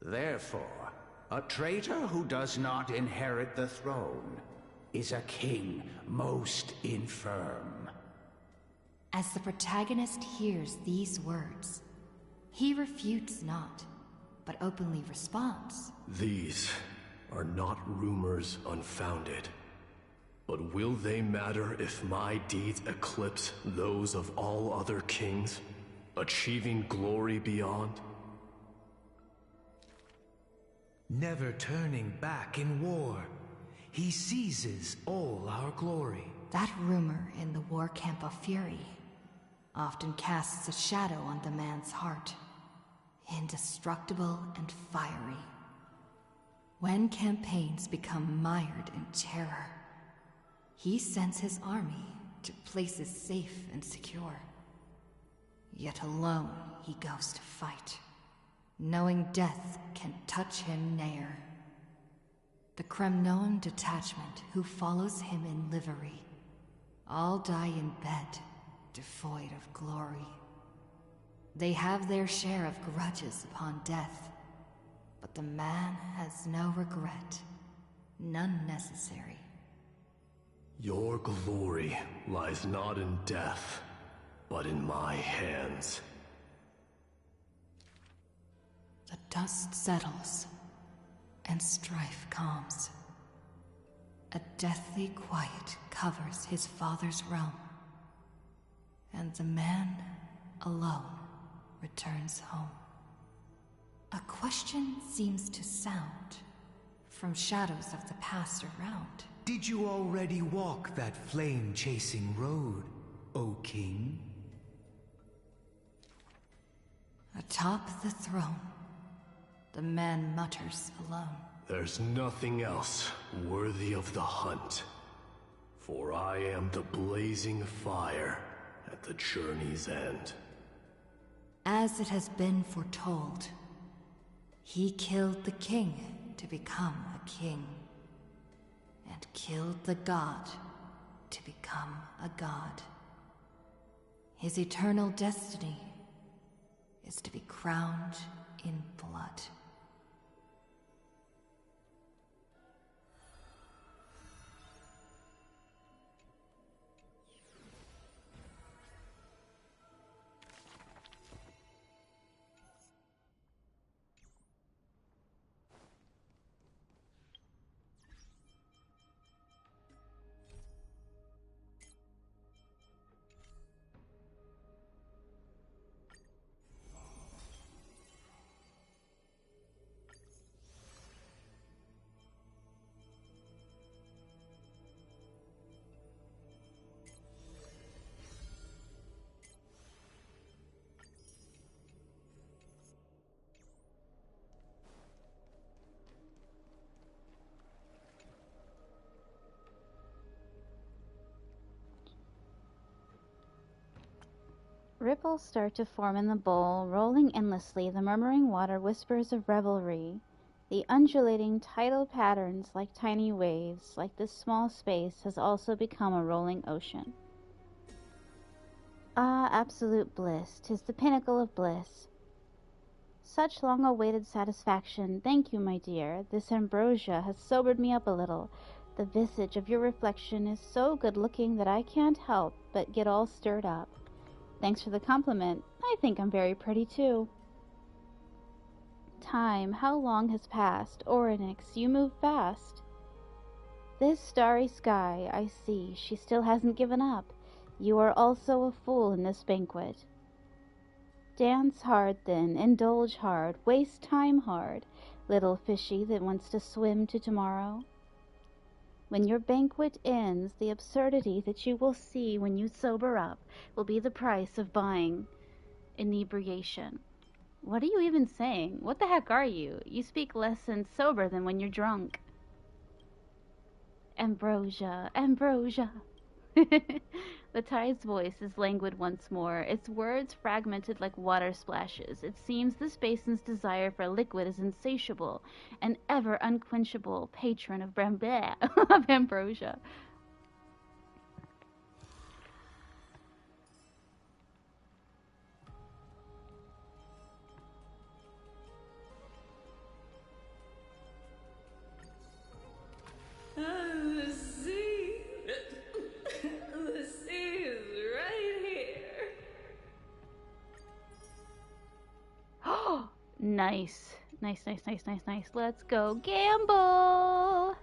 Therefore, a traitor who does not inherit the throne is a king most infirm. As the protagonist hears these words, he refutes not, but openly responds. These are not rumors unfounded. But will they matter if my deeds eclipse those of all other kings, achieving glory beyond? Never turning back in war, he seizes all our glory. That rumor in the war camp of fury often casts a shadow on the man's heart, indestructible and fiery. When campaigns become mired in terror, he sends his army to places safe and secure. Yet alone he goes to fight, knowing death can touch him ne'er. The Kremnoan detachment who follows him in livery all die in bed, devoid of glory. They have their share of grudges upon death, but the man has no regret, none necessary. Your glory lies not in death, but in my hands. The dust settles, and strife calms. A deathly quiet covers his father's realm, and the man alone returns home. A question seems to sound from shadows of the past around. Did you already walk that flame-chasing road, O King? Atop the throne, the man mutters alone. There's nothing else worthy of the hunt, for I am the blazing fire at the journey's end. As it has been foretold, he killed the king to become a king, and killed the god to become a god. His eternal destiny is to be crowned in blood. Ripples start to form in the bowl, rolling endlessly. The murmuring water whispers of revelry. The undulating tidal patterns like tiny waves, like this small space, has also become a rolling ocean. Ah, absolute bliss, 'tis the pinnacle of bliss. Such long-awaited satisfaction. Thank you, my dear. This ambrosia has sobered me up a little. The visage of your reflection is so good-looking that I can't help but get all stirred up. Thanks for the compliment. I think I'm very pretty, too. Time, how long has passed? Orynyx, you move fast. This starry sky, I see, she still hasn't given up. You are also a fool in this banquet. Dance hard, then, indulge hard, waste time hard, little fishy that wants to swim to tomorrow. When your banquet ends, the absurdity that you will see when you sober up will be the price of buying inebriation. What are you even saying? What the heck are you? You speak less and sober than when you're drunk. Ambrosia, ambrosia. The tide's voice is languid once more, its words fragmented like water splashes. It seems this basin's desire for liquid is insatiable, an ever unquenchable patron of of ambrosia. The sea. The sea is right here. Oh, nice. Nice. Let's go gamble.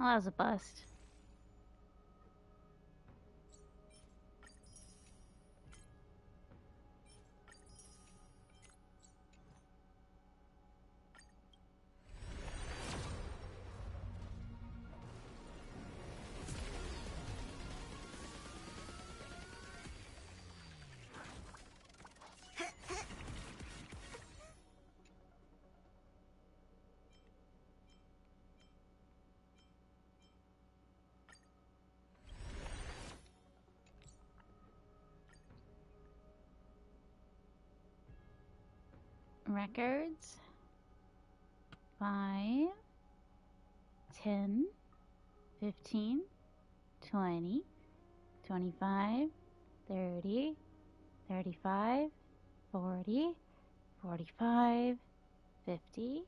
Oh, that was a bust. Records. 5, 10, 15, 20, 25, 30, 35, 40, 45, 50,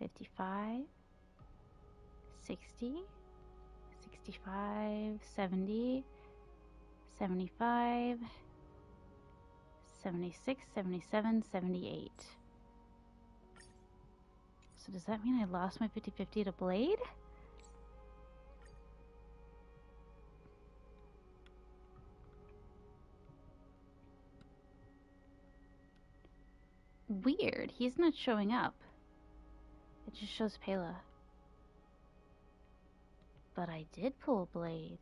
55, 60, 65, 70, 75, 76, 77, 78. So does that mean I lost my 50-50 to Blade? Weird. He's not showing up. It just shows Pela. But I did pull Blade.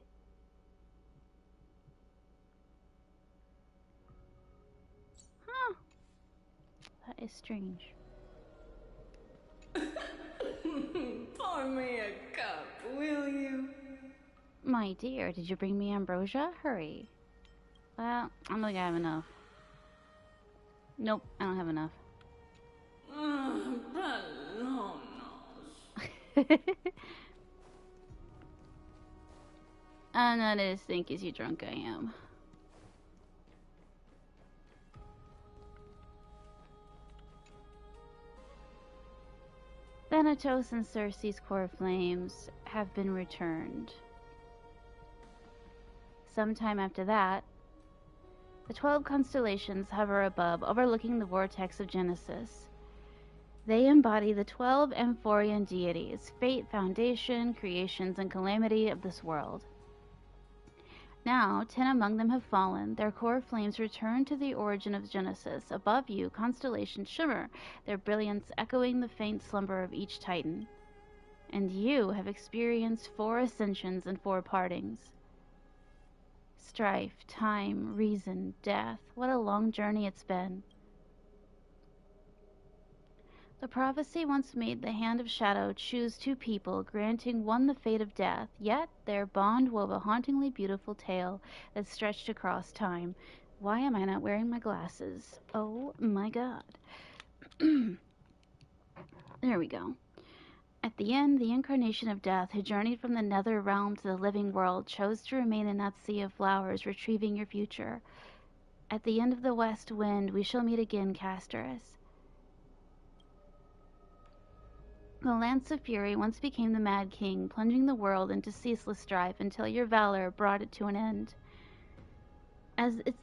Huh. That is strange. Pour me a cup, will you? My dear, did you bring me ambrosia? Hurry. Well, I don't think I have enough. Nope, I don't have enough. I'm not as think as you drunk I am. Thanatos and Circe's core flames have been returned. Sometime after that, the 12 constellations hover above, overlooking the vortex of Genesis. They embody the 12 Amphorian deities, fate, foundation, creations, and calamity of this world. Now, 10 among them have fallen. Their core flames return to the origin of Genesis. Above you, constellations shimmer, their brilliance echoing the faint slumber of each titan. And you have experienced 4 ascensions and 4 partings. Strife, time, reason, death. What a long journey it's been. The prophecy once made the Hand of Shadow choose 2 people, granting one the fate of death, yet their bond wove a hauntingly beautiful tale that stretched across time. Why am I not wearing my glasses? Oh my god. There we go. At the end, the incarnation of death, who journeyed from the nether realm to the living world, chose to remain in that sea of flowers, retrieving your future. At the end of the west wind, we shall meet again, Casterus. The Lance of Fury once became the Mad King, plunging the world into ceaseless strife until your valor brought it to an end. As its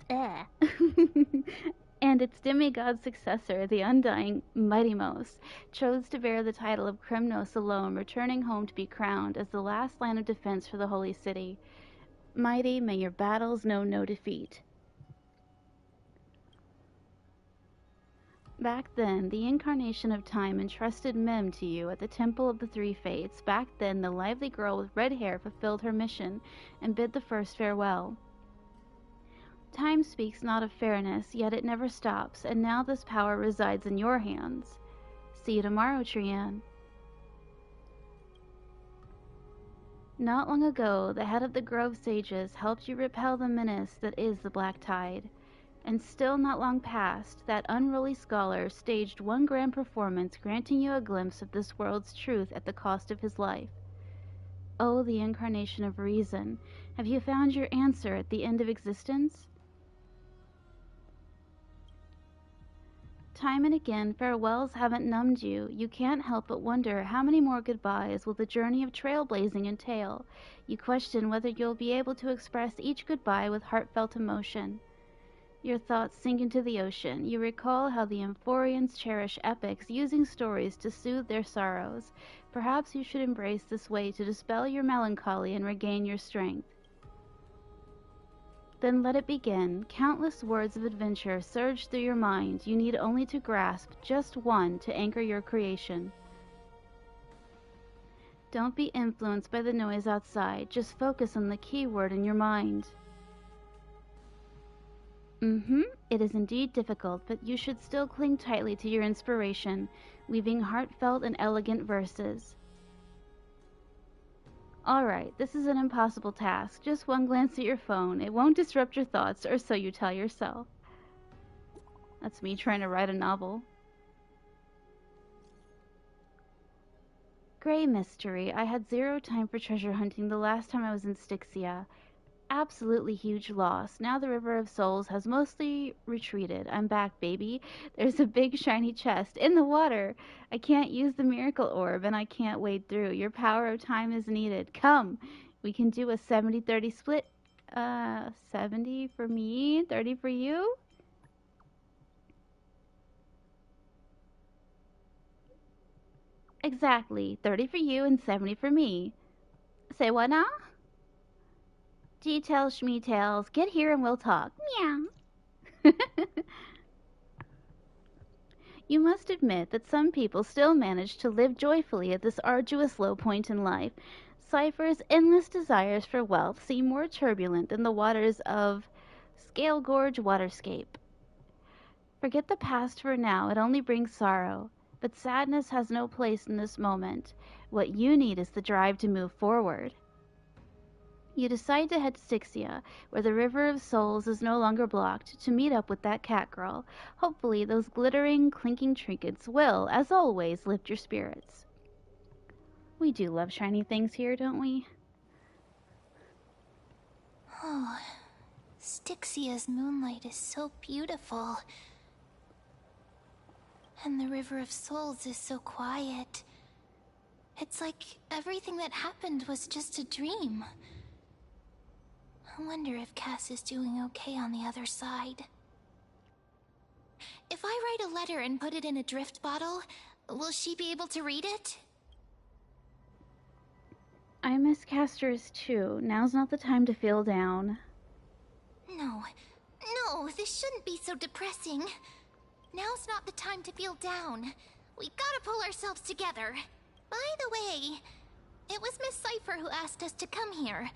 and its demigod successor, the undying Mightymos, chose to bear the title of Kremnos alone, returning home to be crowned as the last line of defense for the Holy City. Mighty, may your battles know no defeat. Back then, the incarnation of time entrusted Mem to you at the Temple of the Three Fates. Back then, the lively girl with red hair fulfilled her mission and bid the first farewell. Time speaks not of fairness, yet it never stops, and now this power resides in your hands. See you tomorrow, Trian. Not long ago, the head of the Grove Sages helped you repel the menace that is the Black Tide. And still not long past, that unruly scholar staged one grand performance, granting you a glimpse of this world's truth at the cost of his life. Oh, the incarnation of reason, have you found your answer at the end of existence? Time and again, farewells haven't numbed you. You can't help but wonder how many more goodbyes will the journey of trailblazing entail. You question whether you'll be able to express each goodbye with heartfelt emotion. Your thoughts sink into the ocean. You recall how the Amphorians cherish epics, using stories to soothe their sorrows. Perhaps you should embrace this way to dispel your melancholy and regain your strength. Then let it begin. Countless words of adventure surge through your mind. You need only to grasp just one to anchor your creation. Don't be influenced by the noise outside. Just focus on the key word in your mind. It is indeed difficult, but you should still cling tightly to your inspiration, weaving heartfelt and elegant verses. Alright, this is an impossible task. Just one glance at your phone. It won't disrupt your thoughts, or so you tell yourself. That's me trying to write a novel. Gray mystery. I had zero time for treasure hunting the last time I was in Styxia. Absolutely huge loss. Now the River of Souls has mostly retreated. I'm back, baby. There's a big shiny chest in the water. I can't use the miracle orb, and I can't wade through. Your power of time is needed. Come, we can do a 70-30 split. 70 for me, 30 for you. Exactly. 30 for you and 70 for me. Say what now? Details, schmeetails. Get here and we'll talk. Meow. You must admit that some people still manage to live joyfully at this arduous low point in life. Cypher's endless desires for wealth seem more turbulent than the waters of Scale Gorge Waterscape. Forget the past for now. It only brings sorrow. But sadness has no place in this moment. What you need is the drive to move forward. You decide to head to Styxia, where the River of Souls is no longer blocked, to meet up with that cat girl. Hopefully those glittering, clinking trinkets will, as always, lift your spirits. We do love shiny things here, don't we? Oh, Styxia's moonlight is so beautiful. And the River of Souls is so quiet. It's like everything that happened was just a dream. I wonder if Cass is doing okay on the other side. If I write a letter and put it in a drift bottle, will she be able to read it? I miss Casters too. Now's not the time to feel down. No, this shouldn't be so depressing. Now's not the time to feel down. We gotta pull ourselves together. By the way, it was Miss Cypher who asked us to come here.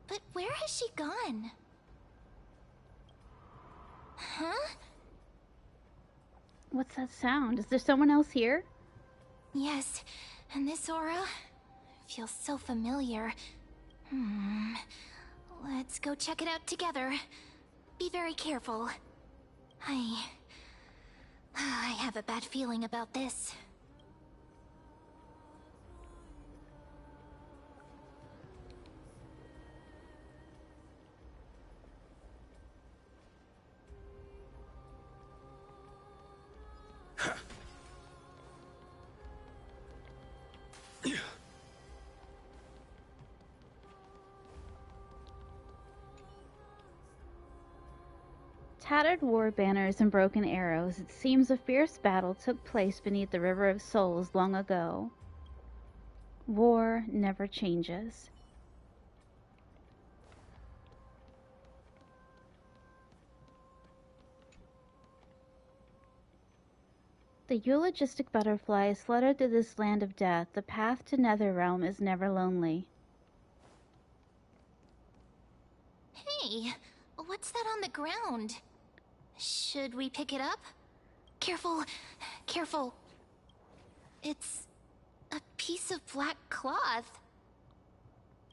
But where has she gone? Huh? What's that sound? Is there someone else here? Yes, and this aura feels so familiar. Let's go check it out together. Be very careful. I have a bad feeling about this. Tattered war banners and broken arrows, it seems a fierce battle took place beneath the River of Souls long ago. War never changes. The eulogistic butterflies flutter through this land of death. The path to Netherrealm is never lonely. Hey, what's that on the ground? Should we pick it up? Careful, careful. It's a piece of black cloth.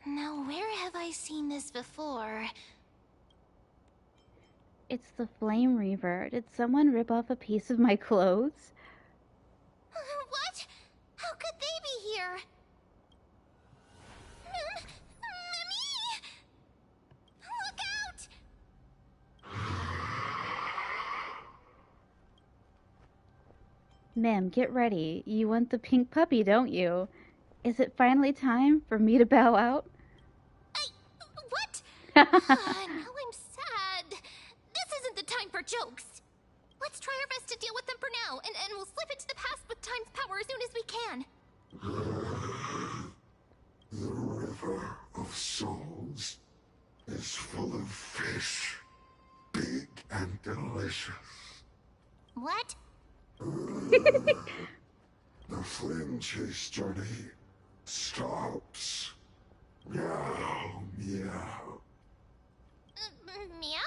Now, where have I seen this before? It's the Flame Reaver. Did someone rip off a piece of my clothes? What? How could they be here? Mem! Look out! Mem, get ready. You want the pink puppy, don't you? Is it finally time for me to bow out? What? Now I'm sad. This isn't the time for jokes. Let's try our best to deal with them for now, and we'll slip into the past with time's power as soon as we can. delicious. What? The flame chase journey stops. Meow, meow. Meow?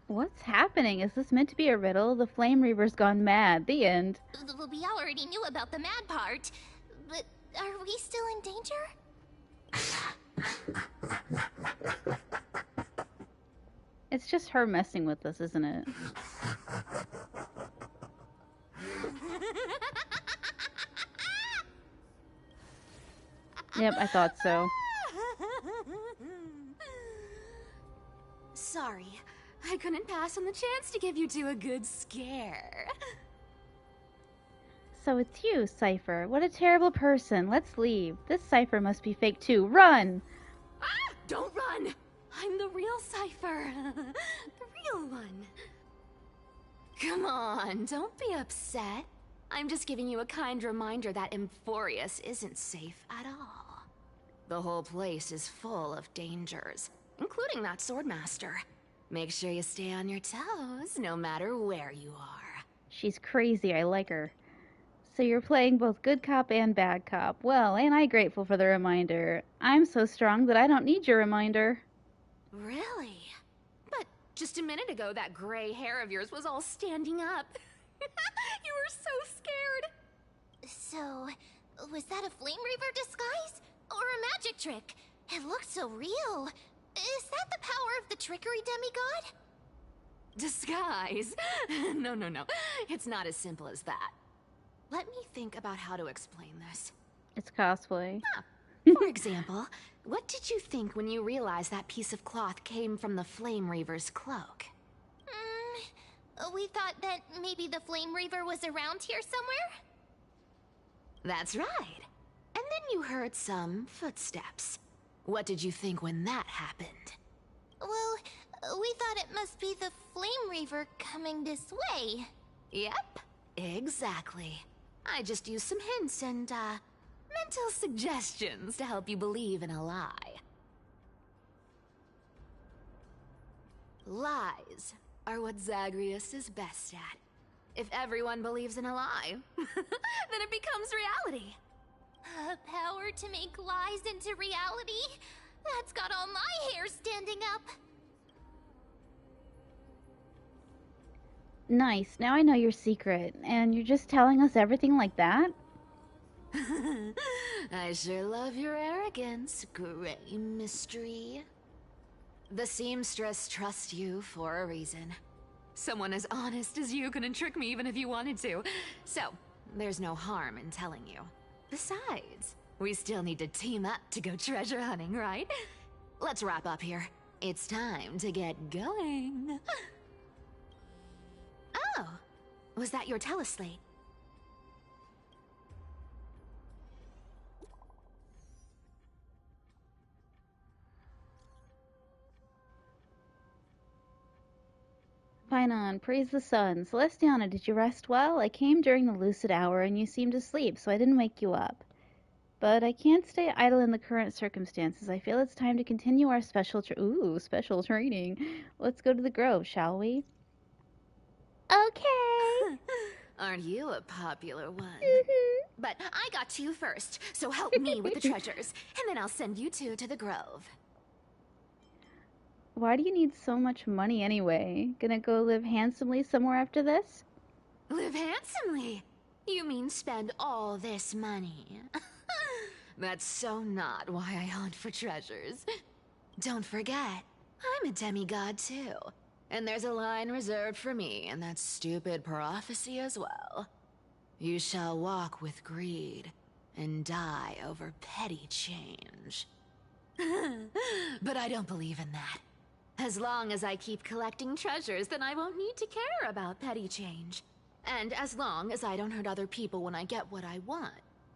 What's happening? Is this meant to be a riddle? The Flame Reaver's gone mad. The end. We already knew about the mad part, but are we still in danger? It's just her messing with us, isn't it? Yep, I thought so. Sorry, I couldn't pass on the chance to give you two a good scare. So it's you, Cypher. What a terrible person. Let's leave. This Cypher must be fake too. Run! Ah! Don't run! I'm the real Cypher. The real one. Come on, don't be upset. I'm just giving you a kind reminder that Emphorius isn't safe at all. The whole place is full of dangers, including that Swordmaster. Make sure you stay on your toes, no matter where you are. She's crazy. I like her. So you're playing both good cop and bad cop. Well, ain't I grateful for the reminder. I'm so strong that I don't need your reminder. Really? But just a minute ago, that gray hair of yours was all standing up. You were so scared. So, was that a Flame Reaver disguise? Or a magic trick? It looked so real. Is that the power of the trickery demigod? Disguise? No. It's not as simple as that. Let me think about how to explain this. It's cosplay. For example, what did you think when you realized that piece of cloth came from the Flame Reaver's cloak? We thought that maybe the Flame Reaver was around here somewhere? That's right. And then you heard some footsteps. What did you think when that happened? Well, we thought it must be the Flame Reaver coming this way. Yep, exactly. I just used some hints and, mental suggestions to help you believe in a lie. Lies are what Zagreus is best at. If everyone believes in a lie, then it becomes reality. A power to make lies into reality? That's got all my hair standing up. Nice. Now I know your secret. And you're just telling us everything like that? I sure love your arrogance, Gray Mystery. The seamstress trusts you for a reason. Someone as honest as you couldn't trick me even if you wanted to. So, there's no harm in telling you. Besides, we still need to team up to go treasure hunting, right? Let's wrap up here. It's time to get going. Oh, was that your teleslate? Painon, praise the sun. Celestiana, did you rest well? I came during the lucid hour and you seemed asleep, so I didn't wake you up. But I can't stay idle in the current circumstances. I feel it's time to continue our special training. Let's go to the grove, shall we? Okay. Aren't you a popular one? But I got to you first, so help me with the treasures, and then I'll send you two to the grove. Why do you need so much money anyway? Gonna go live handsomely somewhere after this? Live handsomely? You mean spend all this money? That's so not why I hunt for treasures. Don't forget, I'm a demigod too. And there's a line reserved for me in that stupid prophecy as well. You shall walk with greed and die over petty change. But I don't believe in that. As long as I keep collecting treasures, then I won't need to care about petty change. And as long as I don't hurt other people when I get what I want,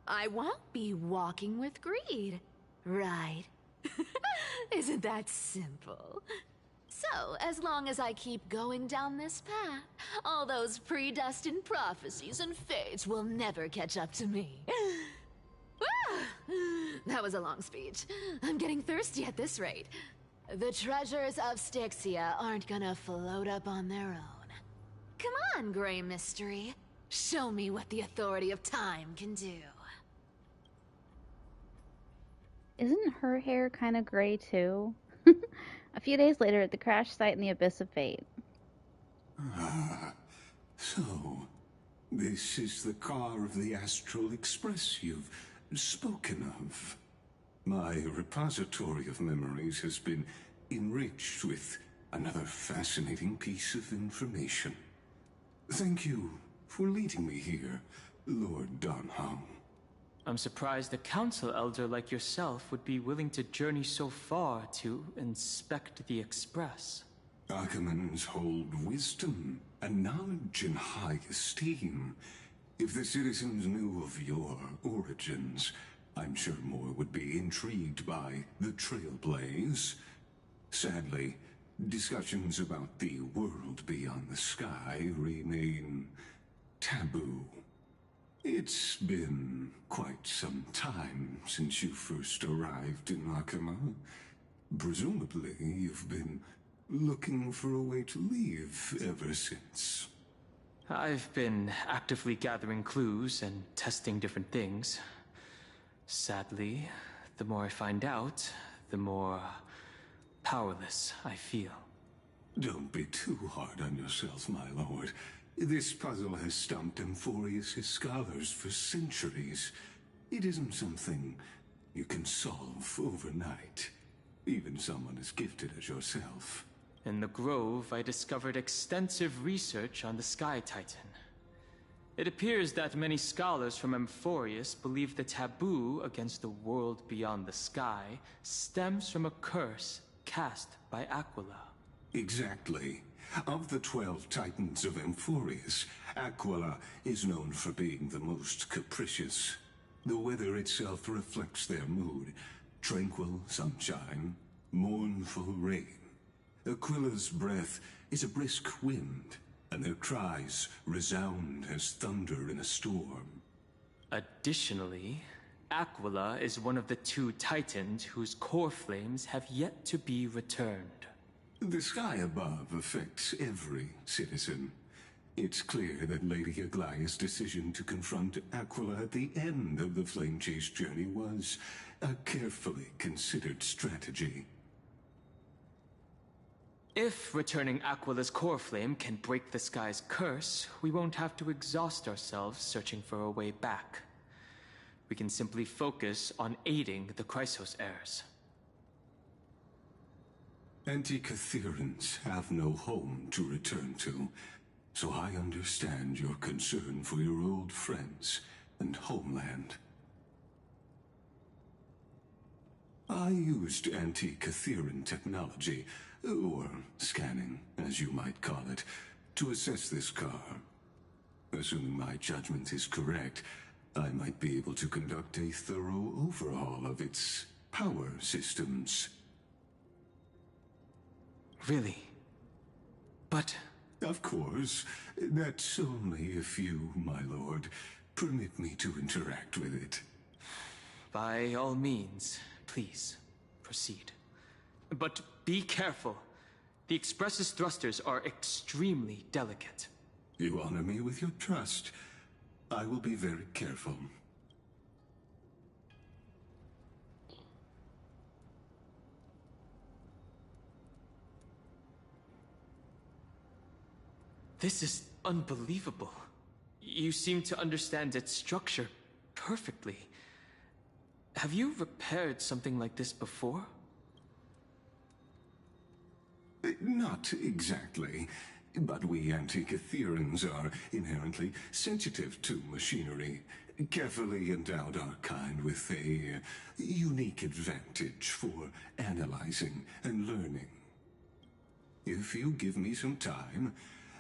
I won't be walking with greed. Right? Isn't that simple? So, as long as I keep going down this path, all those predestined prophecies and fates will never catch up to me. That was a long speech. I'm getting thirsty at this rate. The treasures of Styxia aren't gonna float up on their own. Come on, Grey Mystery. Show me what the authority of time can do. Isn't her hair kind of gray too? A few days later at the crash site in the Abyss of Fate. Ah, so this is the car of the Astral Express you've spoken of. My repository of memories has been enriched with another fascinating piece of information. Thank you for leading me here, Lord Donhong. I'm surprised a council elder like yourself would be willing to journey so far to inspect the Express. Achaemons hold wisdom and knowledge in high esteem. If the citizens knew of your origins, I'm sure more would be intrigued by the Trailblaze. Sadly, discussions about the world beyond the sky remain taboo. It's been quite some time since you first arrived in Achaema. Presumably, you've been looking for a way to leave ever since. I've been actively gathering clues and testing different things. Sadly, the more I find out, the more powerless I feel. Don't be too hard on yourself, my lord. This puzzle has stumped Amphorius' scholars for centuries. It isn't something you can solve overnight, even someone as gifted as yourself. In the Grove, I discovered extensive research on the Sky Titan. It appears that many scholars from Amphorius believe the taboo against the world beyond the sky stems from a curse cast by Aquila. Exactly. Of the 12 Titans of Amphorius, Aquila is known for being the most capricious. The weather itself reflects their mood. Tranquil sunshine, mournful rain. Aquila's breath is a brisk wind, and their cries resound as thunder in a storm. Additionally, Aquila is one of the 2 Titans whose core flames have yet to be returned. The sky above affects every citizen. It's clear that Lady Aglaya's decision to confront Aquila at the end of the Flame Chase journey was a carefully considered strategy. If returning Aquila's core flame can break the sky's curse, we won't have to exhaust ourselves searching for a way back. We can simply focus on aiding the Chrysos heirs. Anti-Catherians have no home to return to, so I understand your concern for your old friends and homeland. I used anti-Catherian technology, or scanning, as you might call it, to assess this car. Assuming my judgment is correct, I might be able to conduct a thorough overhaul of its power systems. Really? But... Of course. That's only if you, my lord, permit me to interact with it. By all means, please, proceed. But be careful. The Express's thrusters are extremely delicate. You honor me with your trust. I will be very careful. This is unbelievable. You seem to understand its structure perfectly. Have you repaired something like this before? Not exactly, but we Anti-Catherians are inherently sensitive to machinery. Carefully endowed our kind with a unique advantage for analyzing and learning. If you give me some time,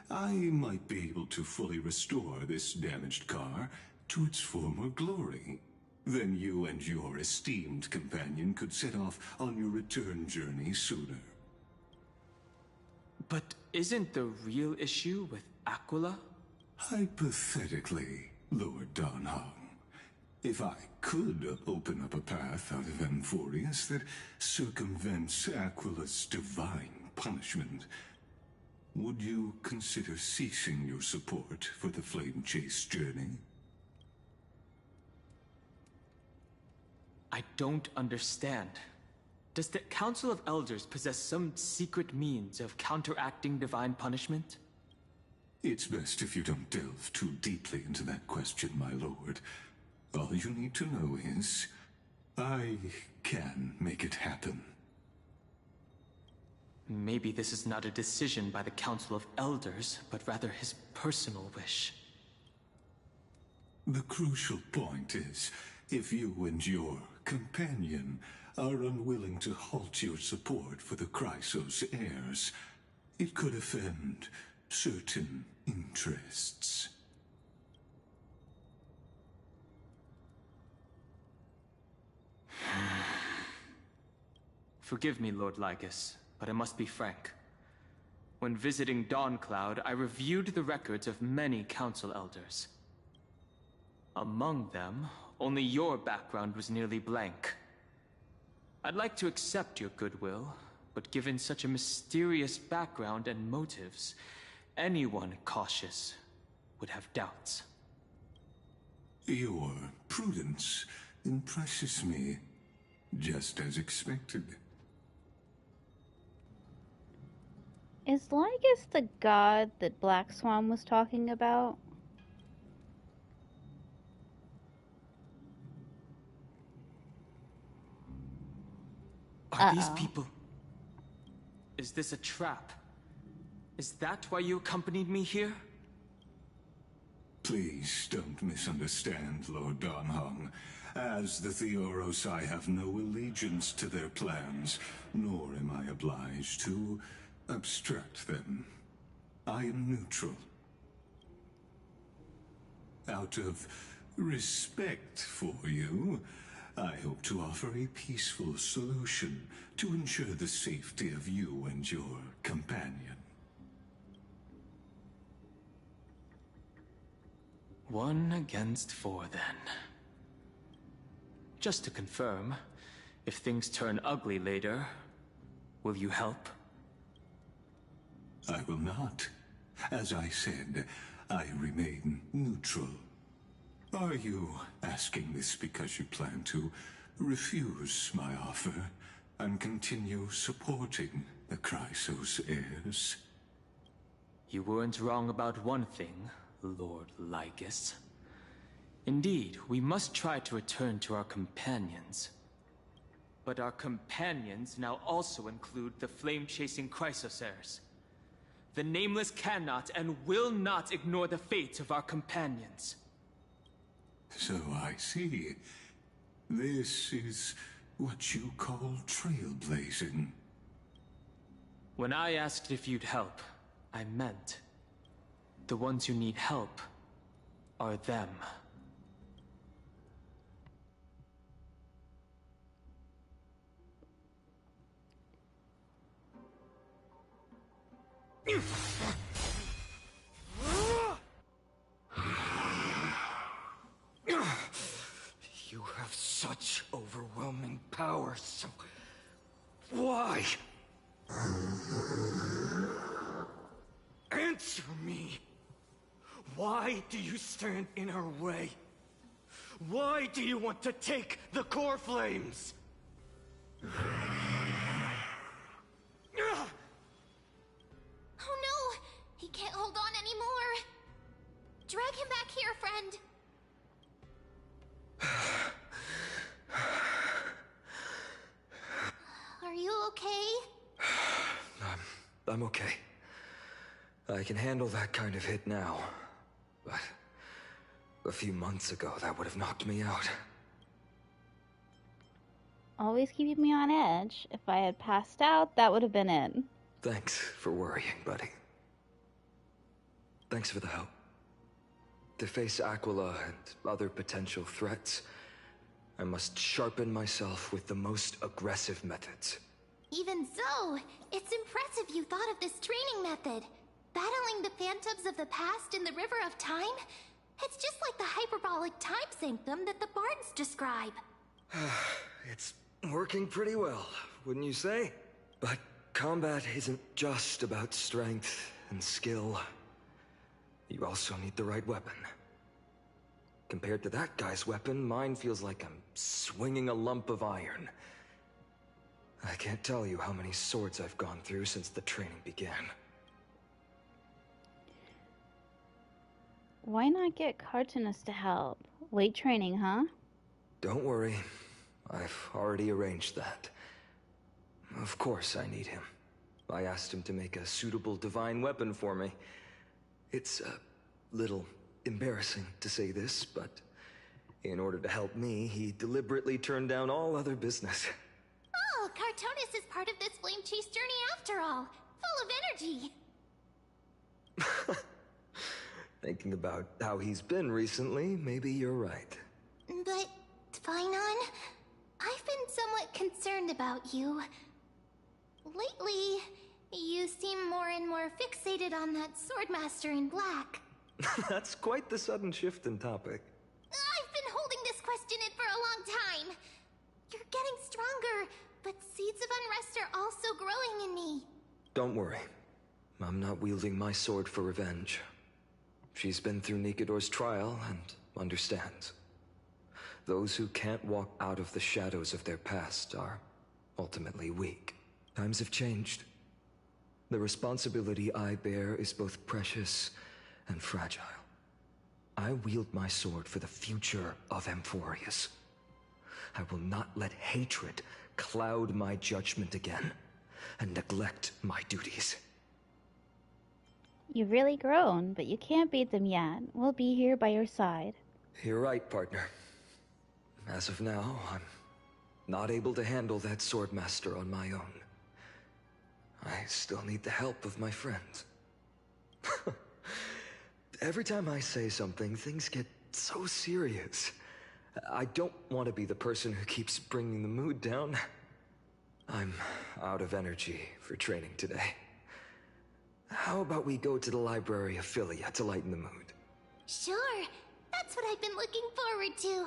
I might be able to fully restore this damaged car to its former glory. Then you and your esteemed companion could set off on your return journey sooner. But isn't the real issue with Aquila? Hypothetically, Lord Donhong. If I could open up a path out of Amphorius that circumvents Aquila's divine punishment, would you consider ceasing your support for the Flame Chase journey? I don't understand. Does the Council of Elders possess some secret means of counteracting divine punishment? It's best if you don't delve too deeply into that question, my lord. All you need to know is, I can make it happen. Maybe this is not a decision by the Council of Elders, but rather his personal wish. The crucial point is, if you and your companion are unwilling to halt your support for the Chrysos heirs, it could offend certain interests. Forgive me, Lord Lygus, but I must be frank. When visiting Dawncloud, I reviewed the records of many council elders. Among them, only your background was nearly blank. I'd like to accept your goodwill, but given such a mysterious background and motives, anyone cautious would have doubts. Your prudence impresses me, just as expected. Is Lygus the god that Black Swan was talking about? Are these people... Is this a trap? Is that why you accompanied me here? Please don't misunderstand, Lord Donhong. As the Theoros, I have no allegiance to their plans, nor am I obliged to obstruct them. I am neutral. Out of respect for you, I hope to offer a peaceful solution to ensure the safety of you and your companion. 1 against 4, then. Just to confirm, if things turn ugly later, will you help? I will not. As I said, I remain neutral. Are you asking this because you plan to refuse my offer and continue supporting the Chrysos heirs? You weren't wrong about one thing, Lord Lygus. Indeed, we must try to return to our companions. But our companions now also include the flame-chasing Chrysos heirs. The Nameless cannot and will not ignore the fate of our companions. So I see. This is what you call trailblazing. When I asked if you'd help, I meant the ones who need help are them. You have such overwhelming power, so... why? Answer me! Why do you stand in our way? Why do you want to take the core flames? Oh no! He can't hold on anymore! Drag him back here, friend! Are you okay? I'm okay. I can handle that kind of hit now. But a few months ago, that would have knocked me out. Always keeping me on edge. If I had passed out, that would have been it. Thanks for worrying, buddy. Thanks for the help. To face Aquila and other potential threats, I must sharpen myself with the most aggressive methods. Even so, it's impressive you thought of this training method. Battling the phantoms of the past in the River of Time? It's just like the hyperbolic time sanctum that the bards describe. It's working pretty well, wouldn't you say? But combat isn't just about strength and skill. You also need the right weapon. Compared to that guy's weapon, mine feels like I'm swinging a lump of iron. I can't tell you how many swords I've gone through since the training began. Why not get Cartoonist to help? Weight training, huh? Don't worry. I've already arranged that. Of course I need him. I asked him to make a suitable divine weapon for me. It's a little embarrassing to say this, but in order to help me, he deliberately turned down all other business. Oh, Cartoonist is part of this flame chase journey after all. Full of energy. Thinking about how he's been recently, maybe you're right. But, Finon, I've been somewhat concerned about you. Lately, you seem more and more fixated on that Swordmaster in black. That's quite the sudden shift in topic. I've been holding this question in for a long time. You're getting stronger, but seeds of unrest are also growing in me. Don't worry. I'm not wielding my sword for revenge. She's been through Nikador's trial and understands. Those who can't walk out of the shadows of their past are ultimately weak. Times have changed. The responsibility I bear is both precious and fragile. I wield my sword for the future of Amphorius. I will not let hatred cloud my judgment again and neglect my duties. You've really grown, but you can't beat them yet. We'll be here by your side. You're right, partner. As of now, I'm not able to handle that Swordmaster on my own. I still need the help of my friends. Every time I say something, things get so serious. I don't want to be the person who keeps bringing the mood down. I'm out of energy for training today. How about we go to the Library of Philia to lighten the mood? Sure, that's what I've been looking forward to.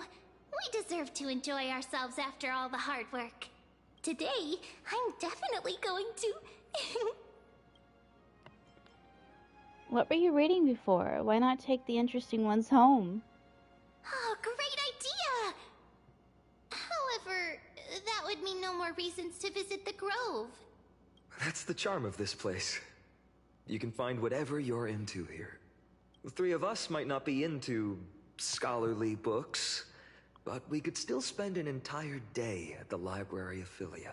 We deserve to enjoy ourselves after all the hard work. Today, I'm definitely going to... What were you reading before? Why not take the interesting ones home? Oh, great idea! However, that would mean no more reasons to visit the Grove. That's the charm of this place. You can find whatever you're into here. The three of us might not be into scholarly books, but we could still spend an entire day at the Library of Philia.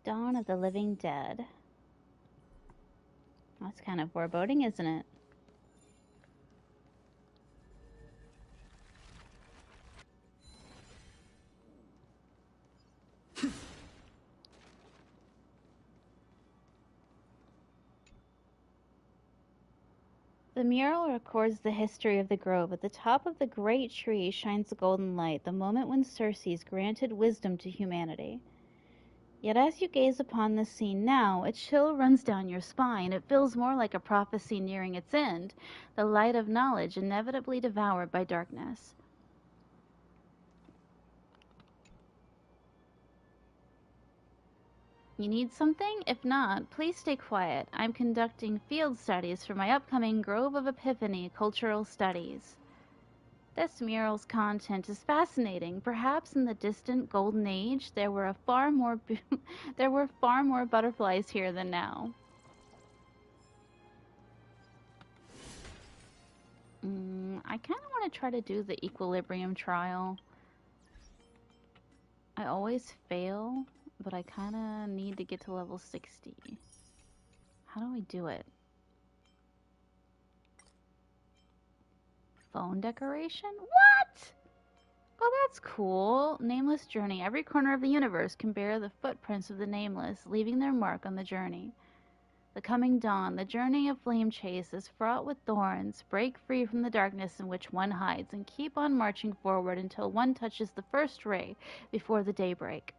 Dawn of the Living Dead. That's kind of foreboding, isn't it? The mural records the history of the grove. At the top of the great tree shines a golden light, the moment when Circes granted wisdom to humanity. Yet as you gaze upon this scene now, a chill runs down your spine. It feels more like a prophecy nearing its end, the light of knowledge inevitably devoured by darkness. You need something? If not, please stay quiet. I'm conducting field studies for my upcoming Grove of Epiphany Cultural Studies. This mural's content is fascinating. Perhaps in the distant Golden Age, there were far more butterflies here than now. I kind of want to try to do the equilibrium trial. I always fail, but I kind of need to get to level 60. How do I do it? Phone decoration? What? Oh, that's cool. Nameless journey. Every corner of the universe can bear the footprints of the nameless, leaving their mark on the journey. The coming dawn, the journey of flame chase is fraught with thorns. Break free from the darkness in which one hides and keep on marching forward until one touches the first ray before the daybreak.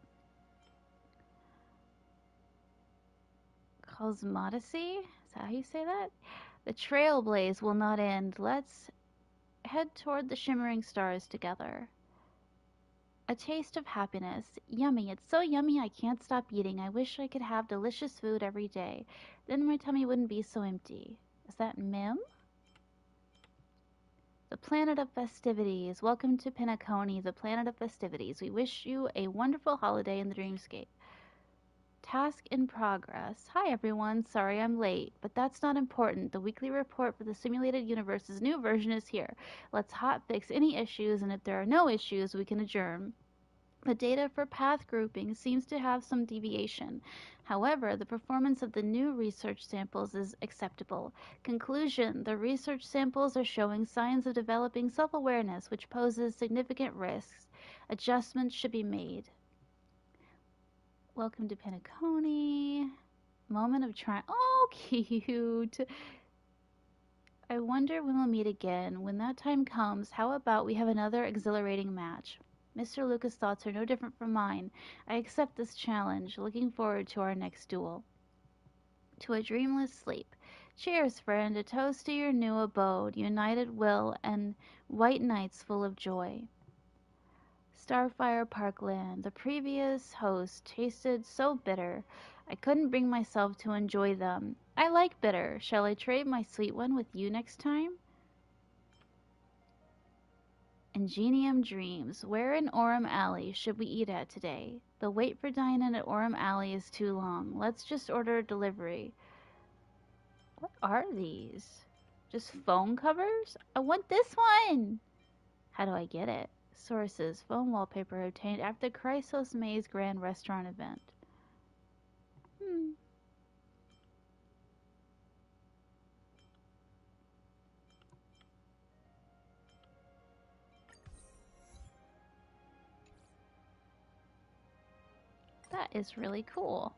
Cosmodicy? Is that how you say that? The trailblaze will not end. Let's head toward the shimmering stars together. A taste of happiness. Yummy. It's so yummy I can't stop eating. I wish I could have delicious food every day. Then my tummy wouldn't be so empty. Is that Mem? The planet of festivities. Welcome to Penacony, the planet of festivities. We wish you a wonderful holiday in the dreamscape. Task in progress. Hi everyone, sorry I'm late, but that's not important. The weekly report for the simulated universe's new version is here. Let's hotfix any issues, and if there are no issues, we can adjourn. The data for path grouping seems to have some deviation. However, the performance of the new research samples is acceptable. Conclusion: the research samples are showing signs of developing self-awareness, which poses significant risks. Adjustments should be made. Welcome to Penacony. Moment of triumph. Oh, cute. I wonder when we'll meet again. When that time comes, how about we have another exhilarating match? Mr. Lucas' thoughts are no different from mine. I accept this challenge, looking forward to our next duel. To a dreamless sleep. Cheers, friend. A toast to your new abode, united will, and white nights full of joy. Starfire Parkland. The previous host tasted so bitter. I couldn't bring myself to enjoy them. I like bitter. Shall I trade my sweet one with you next time? Ingenium Dreams. Where in Orem Alley should we eat at today? The wait for dine-in at Orem Alley is too long. Let's just order a delivery. What are these? Just phone covers? I want this one! How do I get it? Sources. Phone wallpaper obtained after the Chrysos Maze Grand Restaurant event. That is really cool.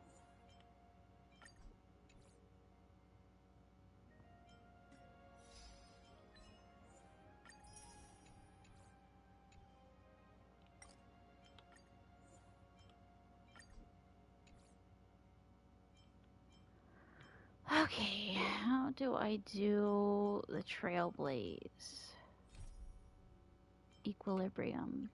Okay, how do I do the Trailblaze? Equilibrium.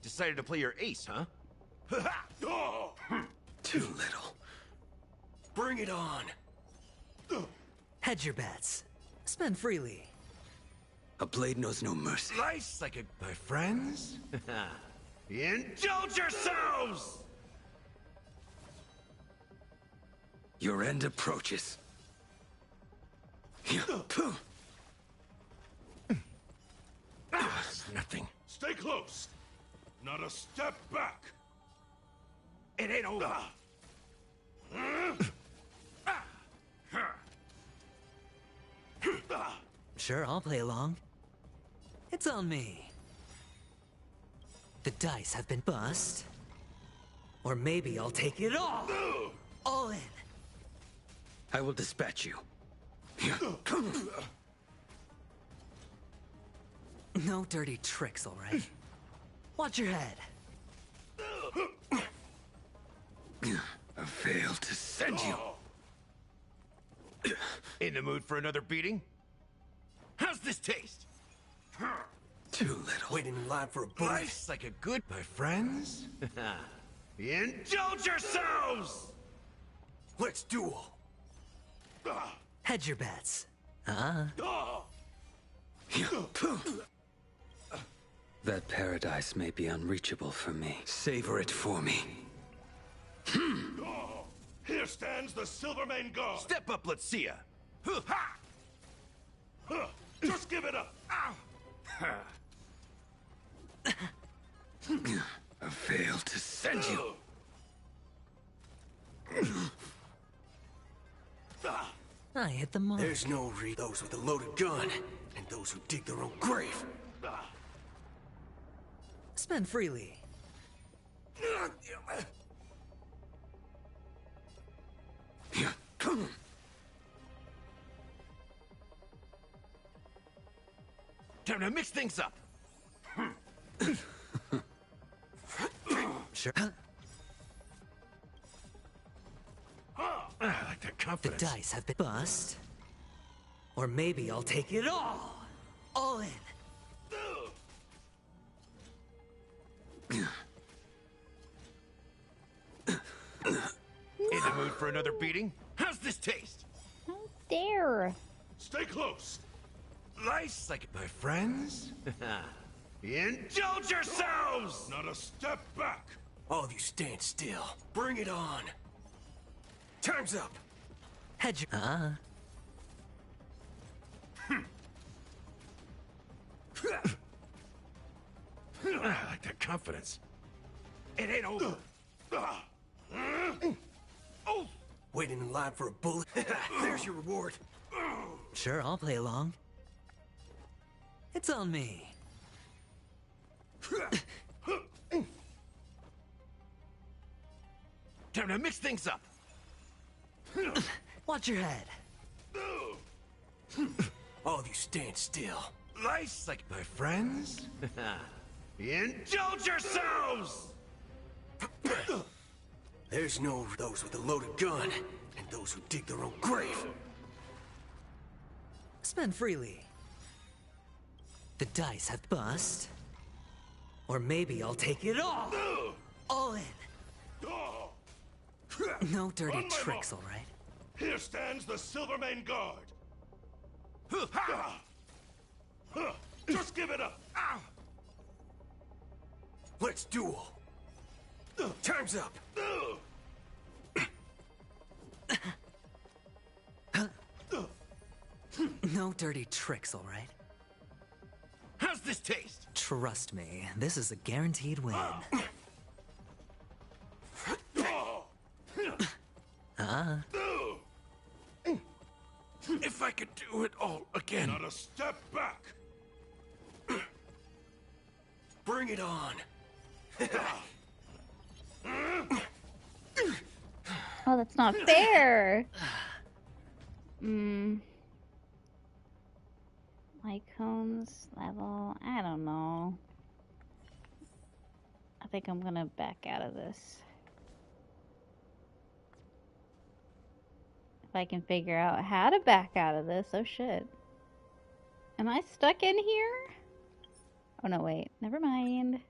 Decided to play your ace, huh? Too little. Bring it on. Hedge your bets. Spend freely. A blade knows no mercy. Slice like a... My friends? Indulge yourselves! Your end approaches. Nothing. Stay close. Not a step back. It ain't over. Sure, I'll play along. It's on me. The dice have been bust. Or maybe I'll take it all. All in. I will dispatch you. No dirty tricks, all right? Watch your head. I failed to send you. In the mood for another beating? How's this taste? Too little. Waiting in line for a bullet. Nice like a good... My friends? Indulge yourselves! Let's duel. Hedge your bets. Uh-huh. That paradise may be unreachable for me. Savor it for me. Here stands the Silvermane God. Step up, let's see ya. Just give it up. I failed to send you. get the mark. There's no those with a loaded gun, and those who dig their own grave. Spend freely. Time to mix things up. Sure. I like that The confidence. dice have been bust. Or maybe I'll take it all. All in. In the mood for another beating? How's this taste? How dare. Stay close. Nice, like my friends. Indulge yourselves! Not a step back. All of you stand still. Bring it on. Time's up. Head your... I like that confidence. It ain't over. Oh! Waiting in line for a bullet. There's your reward. Sure, I'll play along. It's on me. Time to mix things up. Watch your head. All of you stand still. Nice, like my friends. Indulge yourselves! There's no those with a loaded gun, and those who dig their own grave. Spend freely. The dice have bust. Or maybe I'll take it all. All in. No dirty tricks, all right? Here stands the Silvermane Guard. Just give it up. Let's duel. Time's up. No dirty tricks, all right? How's this taste? Trust me, this is a guaranteed win. If I could do it all again. Not a step back. Bring it on. Oh, that's not fair. Lycone's level. I don't know. I think I'm gonna back out of this. If I can figure out how to back out of this. Oh shit. Am I stuck in here? Oh no, wait. Never mind.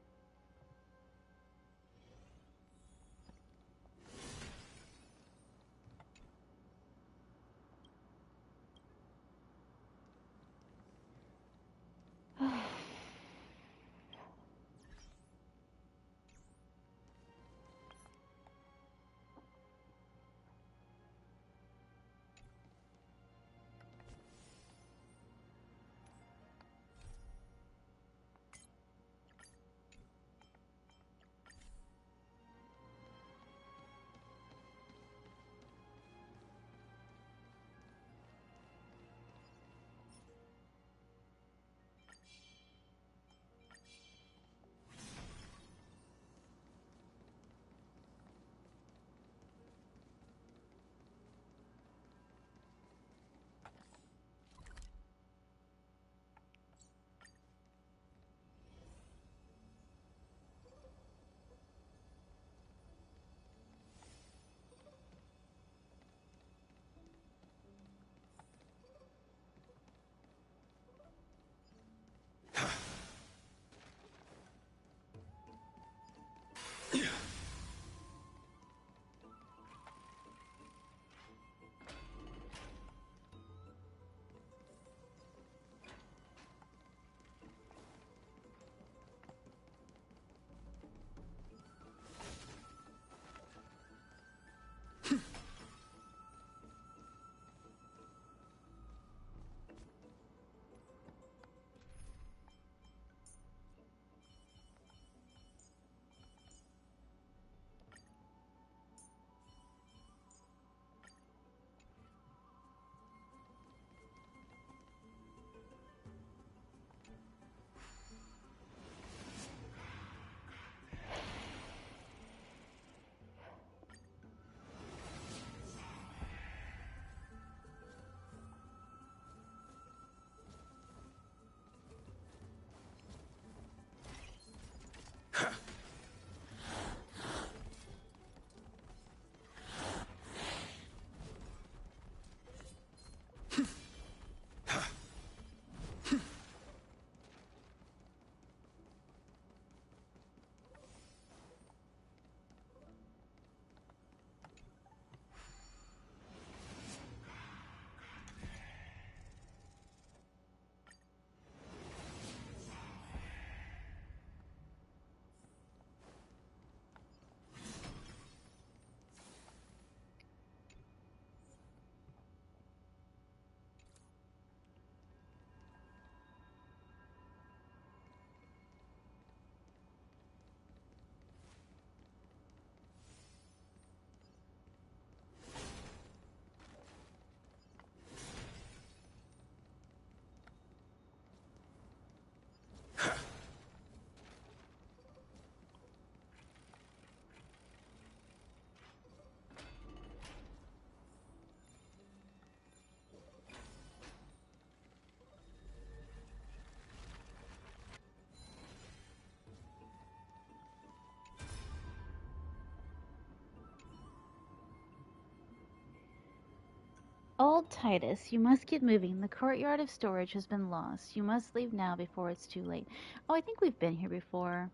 Old Titus, you must get moving. The courtyard of storage has been lost. You must leave now before it's too late. Oh, I think we've been here before.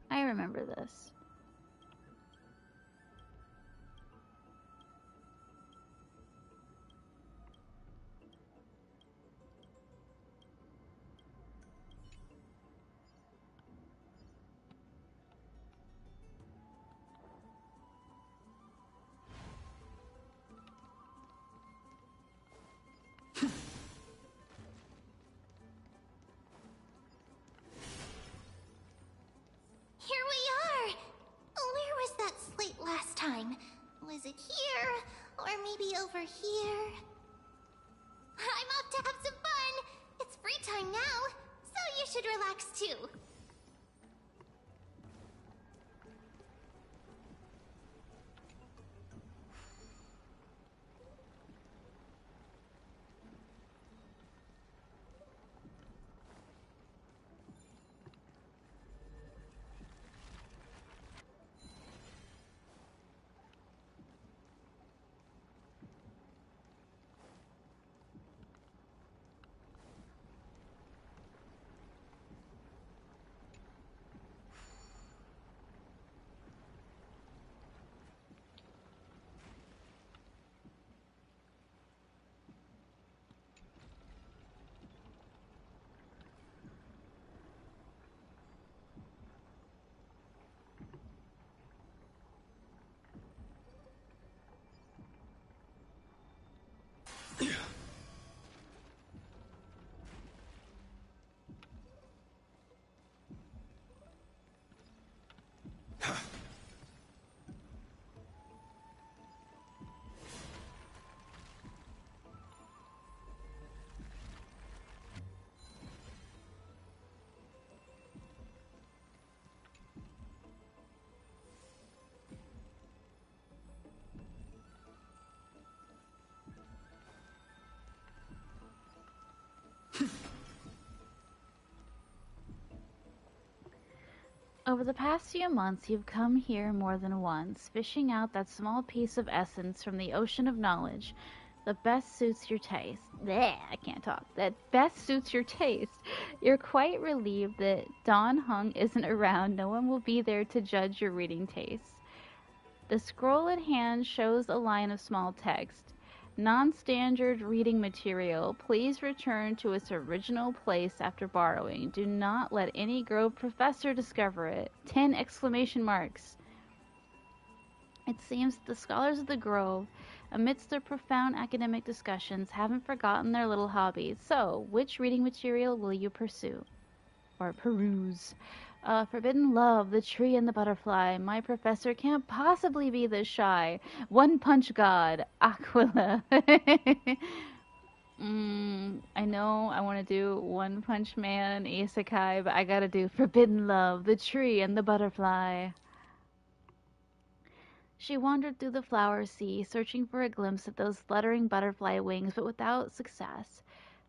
I remember this. Here we are! Where was that slate last time? Was it here? Or maybe over here? I'm off to have some fun! It's free time now, so you should relax too. Over the past few months, you've come here more than once, fishing out that small piece of essence from the ocean of knowledge that best suits your taste. Bleh, I can't talk. That best suits your taste. You're quite relieved that Don Hung isn't around. No one will be there to judge your reading tastes. The scroll in hand shows a line of small text. Non-standard reading material. Please return to its original place after borrowing. Do not let any Grove professor discover it. 10 exclamation marks. It seems the scholars of the Grove, amidst their profound academic discussions, haven't forgotten their little hobbies. So, which reading material will you pursue? Or peruse? Forbidden Love, The Tree and the Butterfly. My professor can't possibly be this shy. One Punch God, Aquila. I know I want to do One Punch Man, Isekai, but I gotta do Forbidden Love, The Tree and the Butterfly. She wandered through the flower sea, searching for a glimpse of those fluttering butterfly wings, but without success.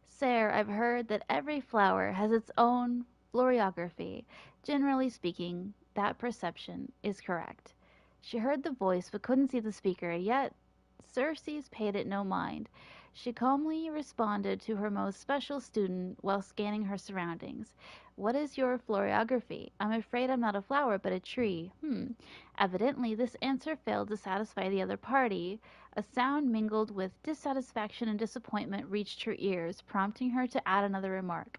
Sir, I've heard that every flower has its own florography. Generally speaking, that perception is correct. She heard the voice but couldn't see the speaker, yet Circes paid it no mind. She calmly responded to her most special student while scanning her surroundings. What is your florography? I'm afraid I'm not a flower, but a tree. Evidently, this answer failed to satisfy the other party. A sound mingled with dissatisfaction and disappointment reached her ears, prompting her to add another remark.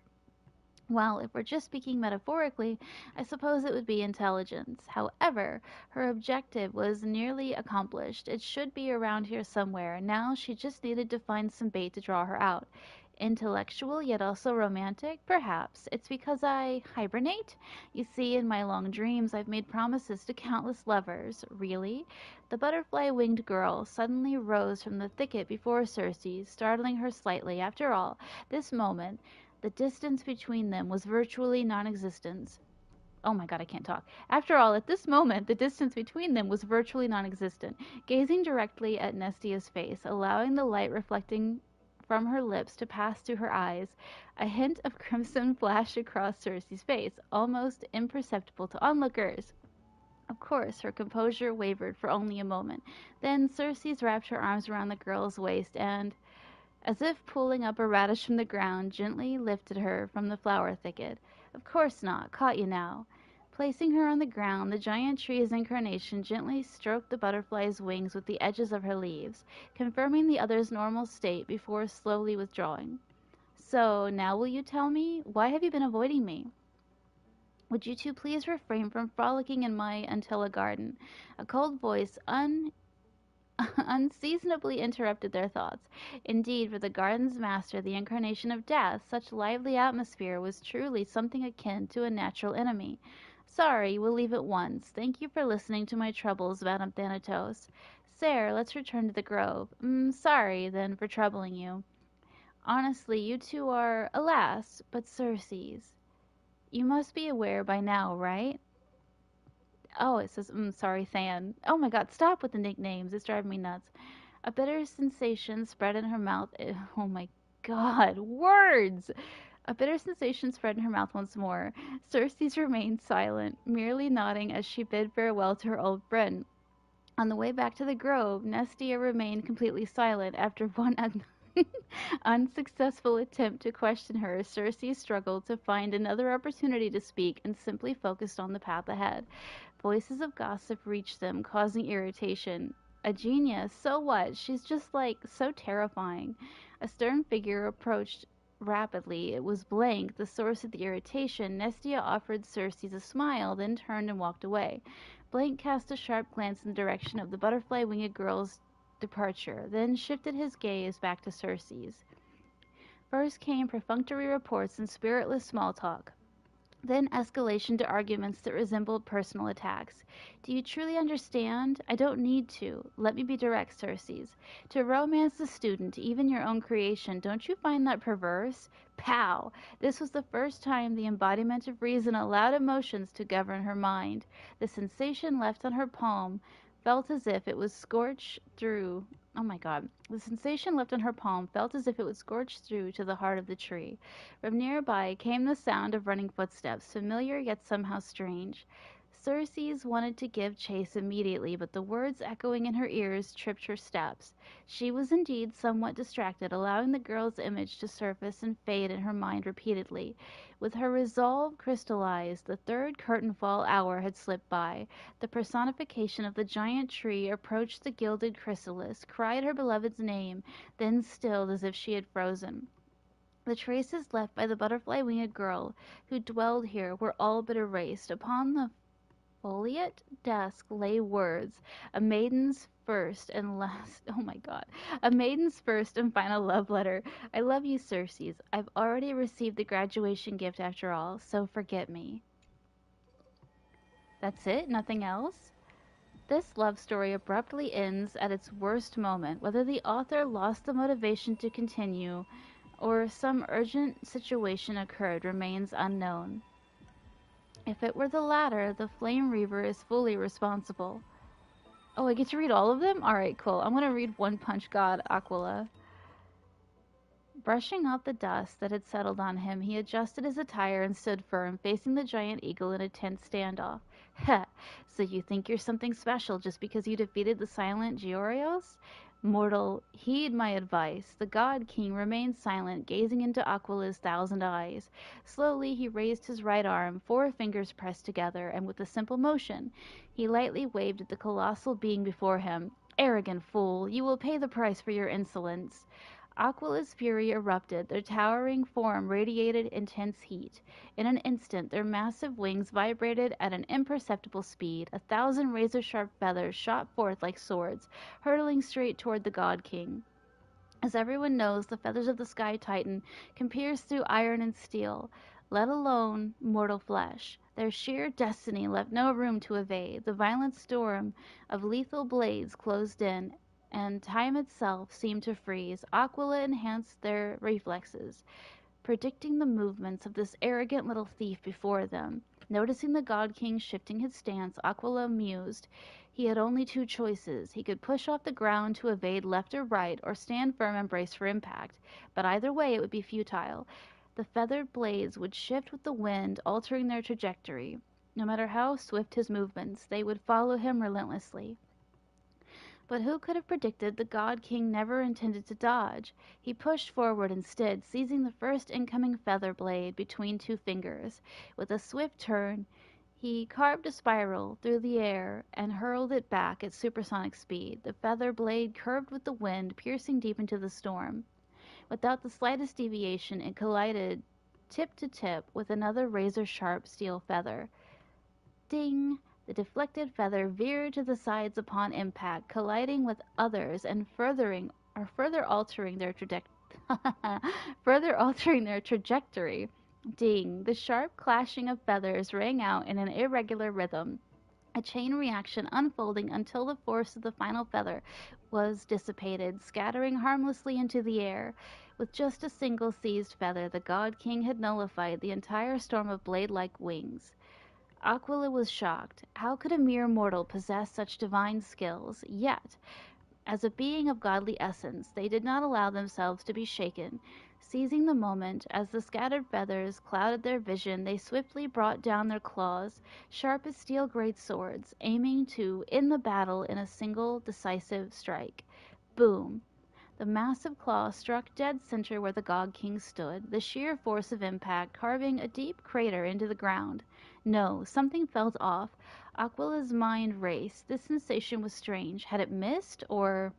Well, if we're just speaking metaphorically, I suppose it would be intelligence. However, her objective was nearly accomplished. It should be around here somewhere. Now she just needed to find some bait to draw her out. Intellectual, yet also romantic? Perhaps. It's because I hibernate? You see, in my long dreams, I've made promises to countless lovers. Really? The butterfly-winged girl suddenly rose from the thicket before Circe, startling her slightly. After all, this moment, the distance between them was virtually non-existent. Oh my god, I can't talk. After all, at this moment, the distance between them was virtually non-existent. Gazing directly at Nestia's face, allowing the light reflecting from her lips to pass to her eyes, a hint of crimson flashed across Circe's face, almost imperceptible to onlookers. Of course, her composure wavered for only a moment. Then Circes wrapped her arms around the girl's waist and, as if pulling up a radish from the ground, gently lifted her from the flower thicket. Of course not. Caught you now. Placing her on the ground, the giant tree's incarnation gently stroked the butterfly's wings with the edges of her leaves, confirming the other's normal state before slowly withdrawing. So, now will you tell me? Why have you been avoiding me? Would you two please refrain from frolicking in my Antilla garden? A cold voice unseasonably interrupted their thoughts. Indeed, for the garden's master, the incarnation of death, such lively atmosphere was truly something akin to a natural enemy. Sorry, we'll leave at once. Thank you for listening to my troubles, Madame Thanatos. Sire, let's return to the grove. Sorry, then, for troubling you. Honestly, you two are, alas, but Circes. You must be aware by now, right? Oh, it says, sorry, Than. Oh my god, stop with the nicknames. It's driving me nuts. A bitter sensation spread in her mouth. Oh my god, words! A bitter sensation spread in her mouth once more. Circes remained silent, merely nodding as she bid farewell to her old friend. On the way back to the grove, Nestia remained completely silent. After one unsuccessful attempt to question her, Circe struggled to find another opportunity to speak and simply focused on the path ahead. Voices of gossip reached them, causing irritation. A genius, so what? She's just like so terrifying. A stern figure approached rapidly. It was Blank, the source of the irritation. Nestia offered Circe a smile, then turned and walked away. Blank cast a sharp glance in the direction of the butterfly-winged girl's departure, then shifted his gaze back to Circe's. First came perfunctory reports and spiritless small talk. Then escalation to arguments that resembled personal attacks. Do you truly understand? I don't need to. Let me be direct, Circes. To romance the student, even your own creation, don't you find that perverse? Pow! This was the first time the embodiment of reason allowed emotions to govern her mind. The sensation left on her palm felt as if it was scorched through. Oh my god. The sensation left on her palm felt as if it would scorch through to the heart of the tree. From nearby came the sound of running footsteps, familiar yet somehow strange. Circes wanted to give chase immediately, but the words echoing in her ears tripped her steps. She was indeed somewhat distracted, allowing the girl's image to surface and fade in her mind repeatedly. With her resolve crystallized, the third curtain-fall hour had slipped by. The personification of the giant tree approached the gilded chrysalis, cried her beloved's name, then stilled as if she had frozen. The traces left by the butterfly-winged girl who dwelled here were all but erased. Upon the foliate desk lay words, a maiden's first and last, oh my god, a maiden's first and final love letter. I love you, Circes. I've already received the graduation gift after all, so forget me. That's it? Nothing else? This love story abruptly ends at its worst moment. Whether the author lost the motivation to continue or some urgent situation occurred remains unknown. If it were the latter, the Flame Reaver is fully responsible. Oh, I get to read all of them? Alright, cool. I'm gonna read One Punch God, Aquila. Brushing off the dust that had settled on him, he adjusted his attire and stood firm, facing the giant eagle in a tense standoff. Heh, so you think you're something special just because you defeated the silent Georios? Mortal, heed my advice. The God King remained silent, gazing into Aquila's 1,000 eyes. Slowly he raised his right arm, 4 fingers pressed together, and with a simple motion, he lightly waved at the colossal being before him. Arrogant fool, you will pay the price for your insolence. Aquila's fury erupted. Their towering form radiated intense heat. In an instant, their massive wings vibrated at an imperceptible speed. 1,000 razor-sharp feathers shot forth like swords, hurtling straight toward the God King. As everyone knows, the feathers of the Sky Titan can pierce through iron and steel, let alone mortal flesh. Their sheer destiny left no room to evade. The violent storm of lethal blades closed in, and time itself seemed to freeze. Aquila enhanced their reflexes, predicting the movements of this arrogant little thief before them. Noticing the God King shifting his stance, Aquila mused. He had only 2 choices. He could push off the ground to evade left or right, or stand firm and brace for impact. But either way, it would be futile. The feathered blades would shift with the wind, altering their trajectory. No matter how swift his movements, they would follow him relentlessly. But who could have predicted the God King never intended to dodge? He pushed forward instead, seizing the first incoming feather blade between two fingers. With a swift turn, he carved a spiral through the air and hurled it back at supersonic speed. The feather blade curved with the wind, piercing deep into the storm. Without the slightest deviation, it collided tip to tip with another razor-sharp steel feather. Ding! The deflected feather veered to the sides upon impact, colliding with others and further altering their trajectory. Ding! The sharp clashing of feathers rang out in an irregular rhythm, a chain reaction unfolding until the force of the final feather was dissipated, scattering harmlessly into the air. With just a single seized feather, the God King had nullified the entire storm of blade-like wings. Aquila was shocked. How could a mere mortal possess such divine skills? Yet, as a being of godly essence, they did not allow themselves to be shaken. Seizing the moment, as the scattered feathers clouded their vision, they swiftly brought down their claws, sharp as steel great swords, aiming to end the battle in a single decisive strike. Boom! The massive claw struck dead center where the God King stood, the sheer force of impact carving a deep crater into the ground. No, something felt off. Aquila's mind raced. This sensation was strange. Had it missed, or...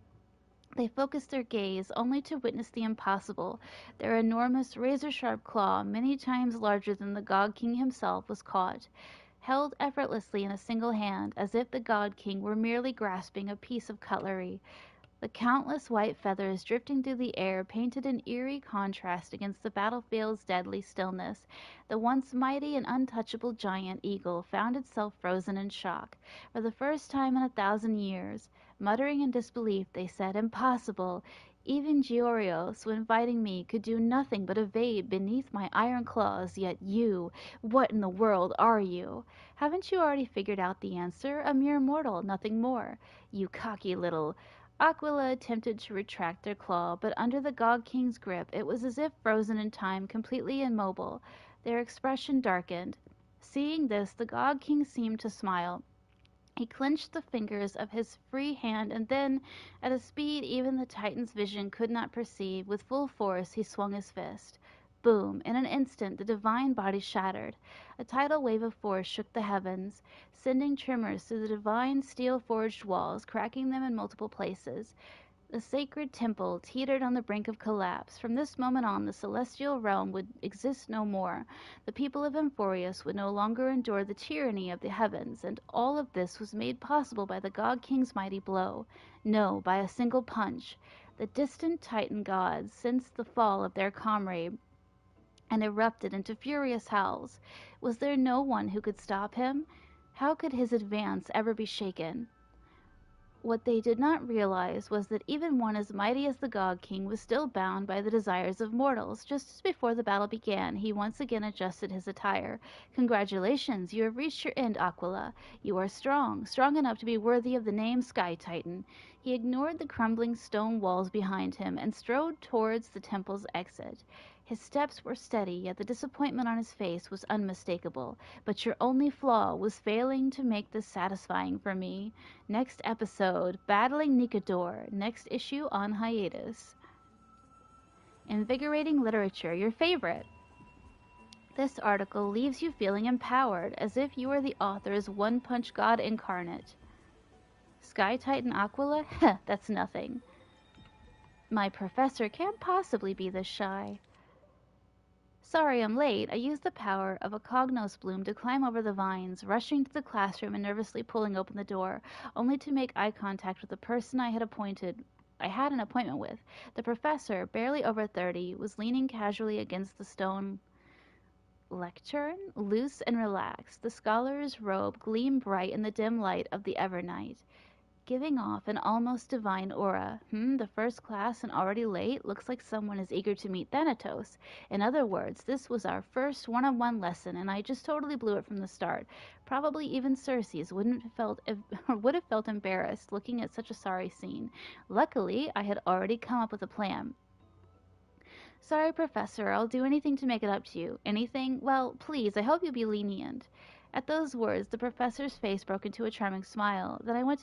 They focused their gaze only to witness the impossible. Their enormous, razor-sharp claw, many times larger than the God King himself, was caught, held effortlessly in a single hand, as if the God King were merely grasping a piece of cutlery. The countless white feathers drifting through the air painted an eerie contrast against the battlefield's deadly stillness. The once mighty and untouchable giant eagle found itself frozen in shock. For the first time in 1,000 years, muttering in disbelief, they said, "Impossible! Even Georios, when fighting me, could do nothing but evade beneath my iron claws, yet you, what in the world are you? Haven't you already figured out the answer? A mere mortal, nothing more. You cocky little..." Aquila attempted to retract their claw, but under the God King's grip it was as if frozen in time, completely immobile. Their expression darkened. Seeing this, the God King seemed to smile. He clenched the fingers of his free hand, and then, at a speed even the Titan's vision could not perceive, with full force he swung his fist. Boom! In an instant the divine body shattered. A tidal wave of force shook the heavens, sending tremors through the divine steel-forged walls, cracking them in multiple places. The sacred temple teetered on the brink of collapse. From this moment on, the celestial realm would exist no more. The people of Emphorius would no longer endure the tyranny of the heavens, and all of this was made possible by the God King's mighty blow. No, by a single punch. The distant Titan gods sensed the fall of their comrade and erupted into furious howls. Was there no one who could stop him? How could his advance ever be shaken? What they did not realize was that even one as mighty as the God King was still bound by the desires of mortals. Just as before the battle began, he once again adjusted his attire. "Congratulations, you have reached your end, Aquila. You are strong, strong enough to be worthy of the name Sky Titan." He ignored the crumbling stone walls behind him and strode towards the temple's exit. His steps were steady, yet the disappointment on his face was unmistakable. "But your only flaw was failing to make this satisfying for me." Next episode, Battling Nikador. Next issue on hiatus. Invigorating literature, your favorite. This article leaves you feeling empowered, as if you were the author's one-punch god incarnate. Sky Titan Aquila? Heh, that's nothing. My professor can't possibly be this shy. Sorry I'm late. I used the power of a cognos bloom to climb over the vines, rushing to the classroom and nervously pulling open the door, only to make eye contact with the person I had an appointment with. The professor, barely over 30, was leaning casually against the stone lectern, loose and relaxed. The scholar's robe gleamed bright in the dim light of the Evernight, giving off an almost divine aura. The first class and already late? Looks like someone is eager to meet Thanatos. In other words, this was our first one-on-one lesson, and I just totally blew it from the start. Probably even Circes would have felt embarrassed looking at such a sorry scene. Luckily, I had already come up with a plan. "Sorry, Professor, I'll do anything to make it up to you." "Anything? Well, please, I hope you'll be lenient." At those words, the professor's face broke into a charming smile. Then I want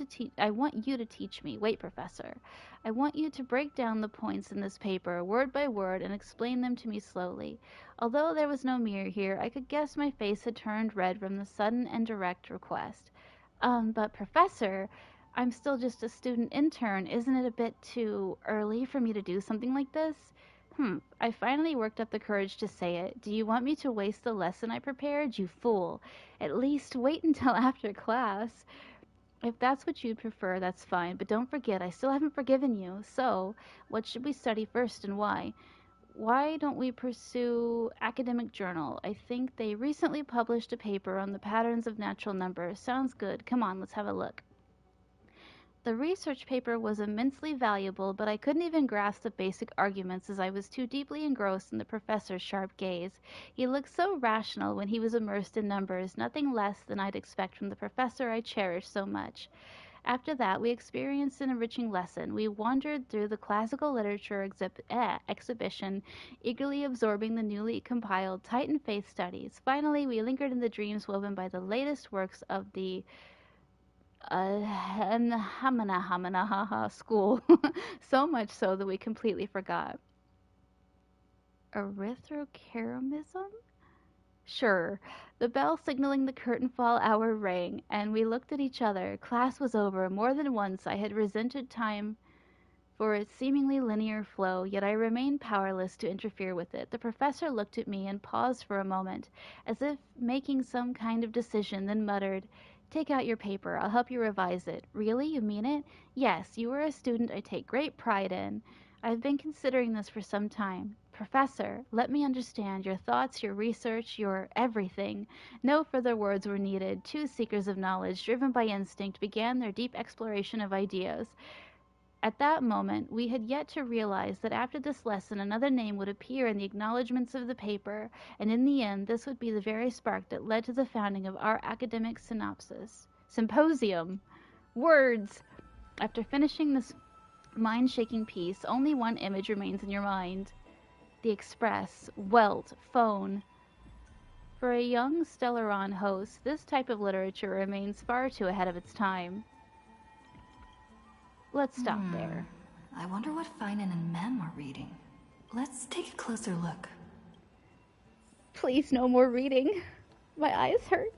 you to teach me. Wait, Professor. I want you to break down the points in this paper, word by word, and explain them to me slowly. Although there was no mirror here, I could guess my face had turned red from the sudden and direct request. But Professor, I'm still just a student intern. Isn't it a bit too early for me to do something like this? I finally worked up the courage to say it. Do you want me to waste the lesson I prepared? You fool. At least wait until after class. If that's what you'd prefer, that's fine. But don't forget, I still haven't forgiven you. So, what should we study first and why? Why don't we pursue Academic Journal? I think they recently published a paper on the patterns of natural numbers. Sounds good. Come on, let's have a look. The research paper was immensely valuable, but I couldn't even grasp the basic arguments as I was too deeply engrossed in the professor's sharp gaze. He looked so rational when he was immersed in numbers, nothing less than I'd expect from the professor I cherished so much. After that, we experienced an enriching lesson. We wandered through the classical literature exhibition, eagerly absorbing the newly compiled Titan Faith studies. Finally, we lingered in the dreams woven by the latest works of the school, so much so that we completely forgot. Erythrochromism? Sure. The bell signaling the curtain fall hour rang, and we looked at each other. Class was over. More than once I had resented time for its seemingly linear flow, yet I remained powerless to interfere with it. The professor looked at me and paused for a moment, as if making some kind of decision, then muttered, "Take out your paper. I'll help you revise it." "Really? You mean it?" "Yes, you are a student I take great pride in. I've been considering this for some time. Professor, let me understand your thoughts, your research, your everything." No further words were needed. Two seekers of knowledge, driven by instinct, began their deep exploration of ideas. At that moment, we had yet to realize that after this lesson another name would appear in the acknowledgments of the paper, and in the end this would be the very spark that led to the founding of our academic symposium. Words! After finishing this mind-shaking piece, only one image remains in your mind. The Express, Welt, phone. For a young Stellaron host, this type of literature remains far too ahead of its time. Let's stop there. I wonder what Finan and Mem are reading. Let's take a closer look. Please, no more reading. My eyes hurt.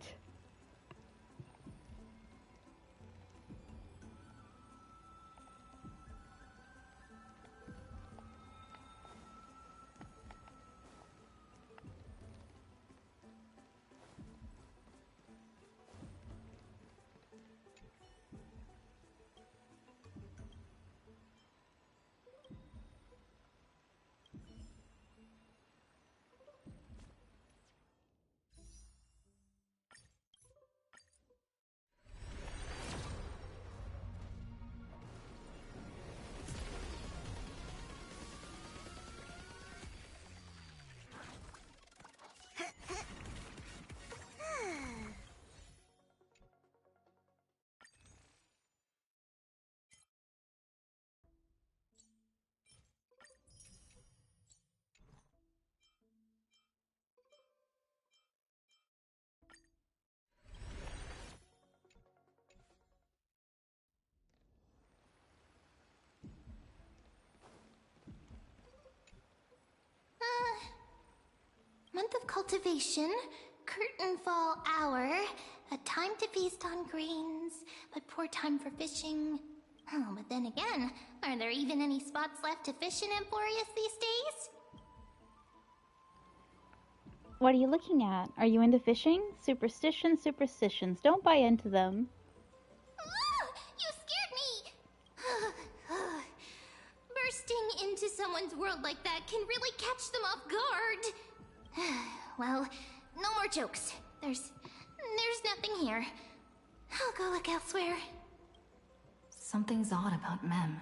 Month of cultivation, curtain fall hour, a time to feast on grains, but poor time for fishing. Oh, but then again, are there even any spots left to fish in Emporius these days? What are you looking at? Are you into fishing? Superstitions. Don't buy into them. You scared me! Bursting into someone's world like that can really catch them off guard. Well, no more jokes. There's nothing here. I'll go look elsewhere. Something's odd about Mem.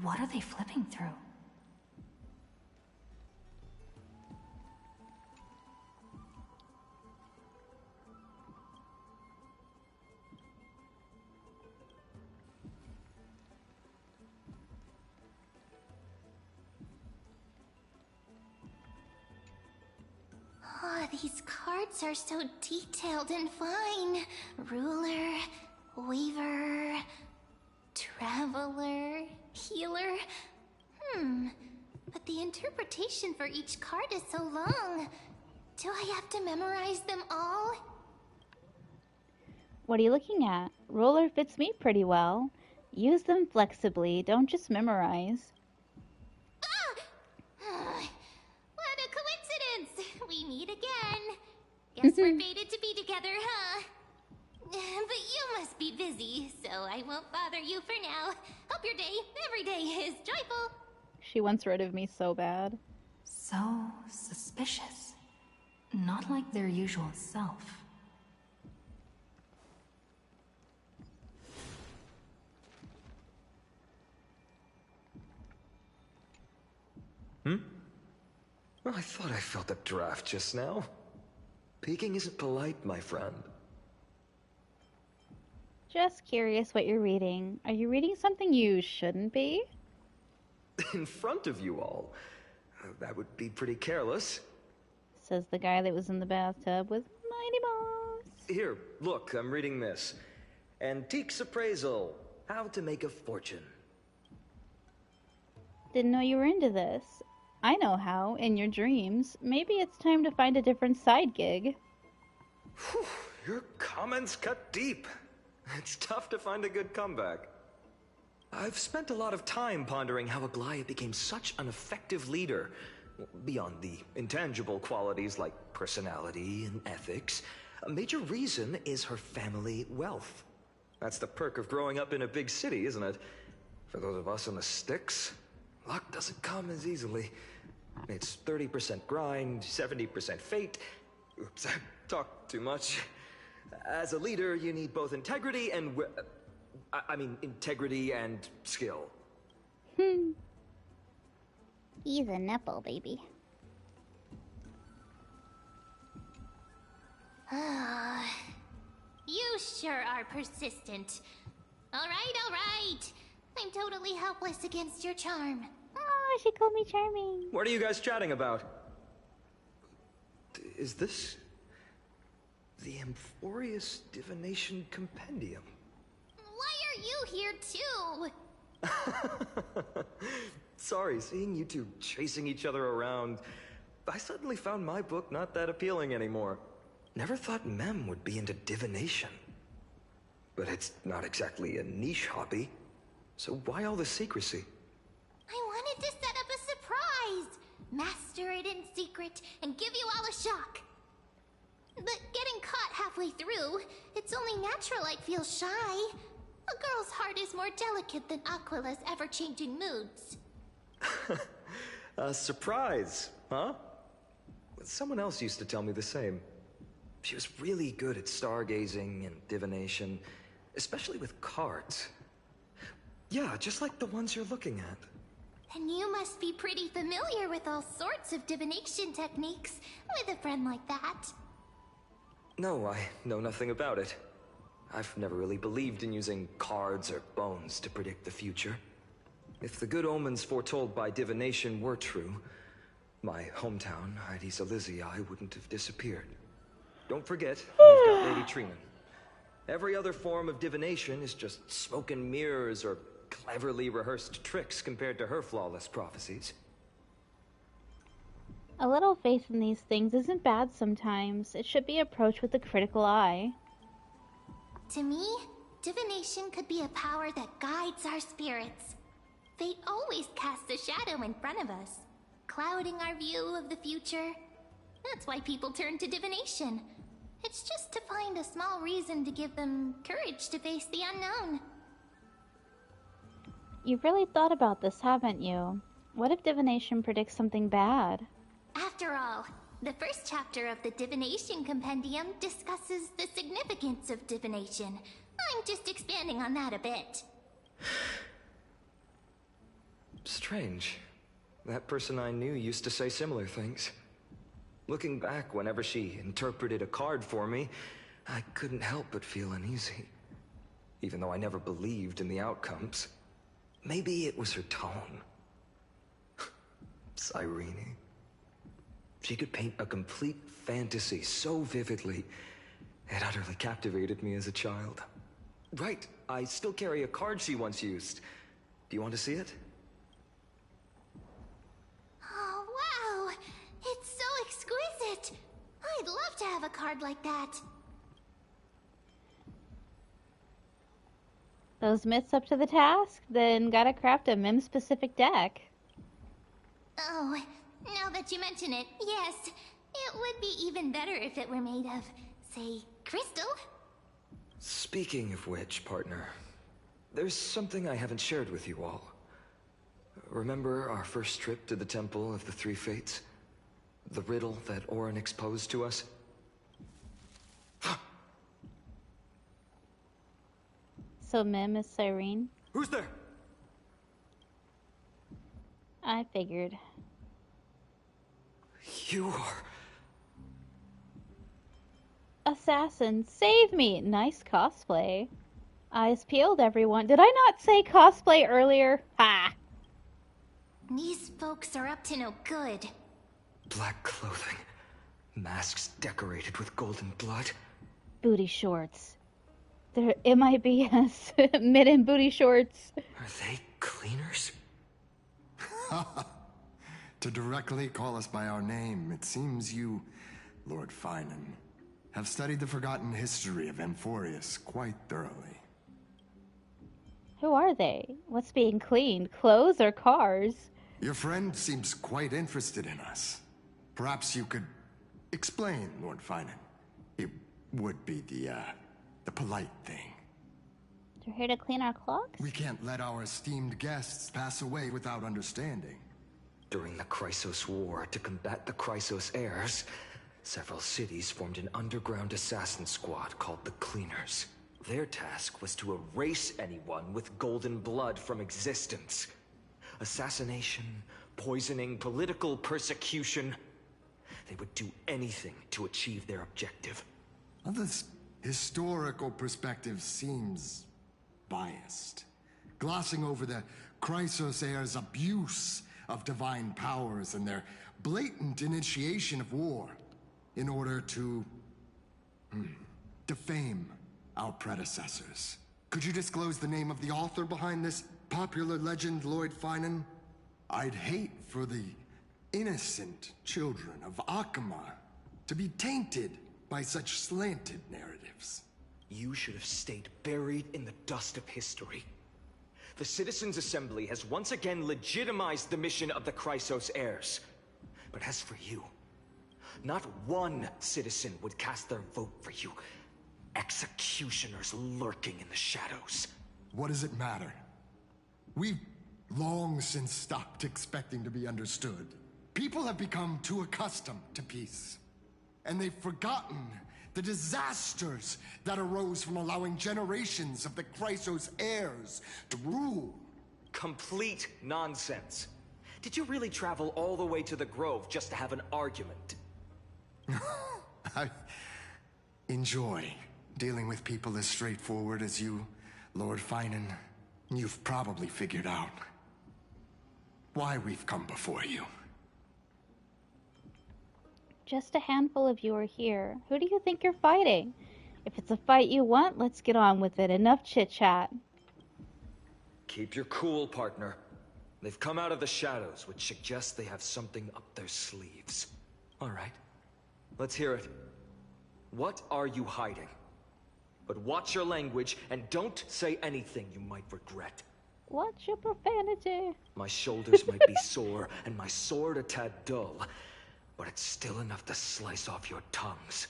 What are they flipping through? these cards are so detailed and fine. Ruler, Weaver, Traveler, Healer. But the interpretation for each card is so long. Do I have to memorize them all? What are you looking at? Ruler fits me pretty well. Use them flexibly, don't just memorize. What a coincidence! We meet again. Guess we're fated to be together, huh? But you must be busy, so I won't bother you for now. Hope your day, every day, is joyful. She wants rid of me so bad. So suspicious. Not like their usual self. Well, I thought I felt a draft just now. Peeking isn't polite, my friend. Just curious what you're reading. Are you reading something you shouldn't be? In front of you all? That would be pretty careless. Says the guy that was in the bathtub with Mighty Moss. Here, look, I'm reading this. Antiques Appraisal. How to Make a Fortune. Didn't know you were into this. I know how, in your dreams. Maybe it's time to find a different side gig. Whew, your comments cut deep. It's tough to find a good comeback. I've spent a lot of time pondering how Aglaia became such an effective leader. Beyond the intangible qualities like personality and ethics, a major reason is her family wealth. That's the perk of growing up in a big city, isn't it? For those of us in the sticks, luck doesn't come as easily. It's 30% grind, 70% fate. Oops, I talked too much. As a leader, you need both integrity and... integrity and skill. He's a nipple, baby. You sure are persistent. All right. I'm totally helpless against your charm. Oh, she called me charming. What are you guys chatting about? Is this... the Amphorius Divination Compendium? Why are you here too? Sorry, seeing you two chasing each other around, I suddenly found my book not that appealing anymore. Never thought Mem would be into divination. But it's not exactly a niche hobby, so why all the secrecy? I wanted to set up a surprise! Master it in secret and give you all a shock. But getting caught halfway through, it's only natural I'd feel shy. A girl's heart is more delicate than Aquila's ever-changing moods. A surprise, huh? Someone else used to tell me the same. She was really good at stargazing and divination, especially with cards. Yeah, just like the ones you're looking at. And you must be pretty familiar with all sorts of divination techniques, with a friend like that. No, I know nothing about it. I've never really believed in using cards or bones to predict the future. If the good omens foretold by divination were true, my hometown, Hydes Elysiae, wouldn't have disappeared. Don't forget, we've got Lady Trina. Every other form of divination is just smoke and mirrors or cleverly rehearsed tricks compared to her flawless prophecies. A little faith in these things isn't bad sometimes. It should be approached with a critical eye. To me, divination could be a power that guides our spirits. Fate always casts a shadow in front of us, clouding our view of the future. That's why people turn to divination. It's just to find a small reason to give them courage to face the unknown. You've really thought about this, haven't you? What if divination predicts something bad? After all, the first chapter of the Divination Compendium discusses the significance of divination. I'm just expanding on that a bit. Strange. That person I knew used to say similar things. Looking back, whenever she interpreted a card for me, I couldn't help but feel uneasy. Even though I never believed in the outcomes. Maybe it was her tone. Cyrene. She could paint a complete fantasy so vividly, it utterly captivated me as a child. Right, I still carry a card she once used. Do you want to see it? Oh, wow! It's so exquisite! I'd love to have a card like that. Those myths up to the task? Then gotta craft a Mem-specific deck. Oh, now that you mention it, yes. It would be even better if it were made of, say, crystal. Speaking of which, partner, there's something I haven't shared with you all. Remember our first trip to the Temple of the Three Fates? The riddle that Orynyx posed to us? So Mem is Cyrene? Who's there? I figured. You are... Assassin, save me! Nice cosplay. Eyes peeled, everyone. Did I not say cosplay earlier? Ha! These folks are up to no good. Black clothing. Masks decorated with golden blood. Booty shorts. They're MIBS. Mid and booty shorts. Are they cleaners? To directly call us by our name, it seems you, Lord Finan, have studied the forgotten history of Amphorius quite thoroughly. Who are they? What's being cleaned? Clothes or cars? Your friend seems quite interested in us. Perhaps you could explain, Lord Finan. It would be the polite thing. They're here to clean our clocks? We can't let our esteemed guests pass away without understanding. During the Chrysos War, to combat the Chrysos heirs, several cities formed an underground assassin squad called the Cleaners. Their task was to erase anyone with golden blood from existence. Assassination, poisoning, political persecution. They would do anything to achieve their objective. Well, this historical perspective seems biased, glossing over the Chrysos heirs' abuse of divine powers and their blatant initiation of war in order to defame our predecessors. Could you disclose the name of the author behind this popular legend, Lord Finan? I'd hate for the innocent children of Akama to be tainted by such slanted narratives. You should have stayed buried in the dust of history. The Citizens' Assembly has once again legitimized the mission of the Chrysos heirs. But as for you, not one citizen would cast their vote for you. Executioners lurking in the shadows. What does it matter? We've long since stopped expecting to be understood. People have become too accustomed to peace. And they've forgotten the disasters that arose from allowing generations of the Chrysos heirs to rule. Complete nonsense. Did you really travel all the way to the Grove just to have an argument? I enjoy dealing with people as straightforward as you, Lord Finan. You've probably figured out why we've come before you. Just a handful of you are here. Who do you think you're fighting? If it's a fight you want, let's get on with it. Enough chit-chat. Keep your cool, partner. They've come out of the shadows, which suggests they have something up their sleeves. All right, let's hear it. What are you hiding? But watch your language, and don't say anything you might regret. Watch your profanity. My shoulders might be sore, and my sword a tad dull, but it's still enough to slice off your tongues.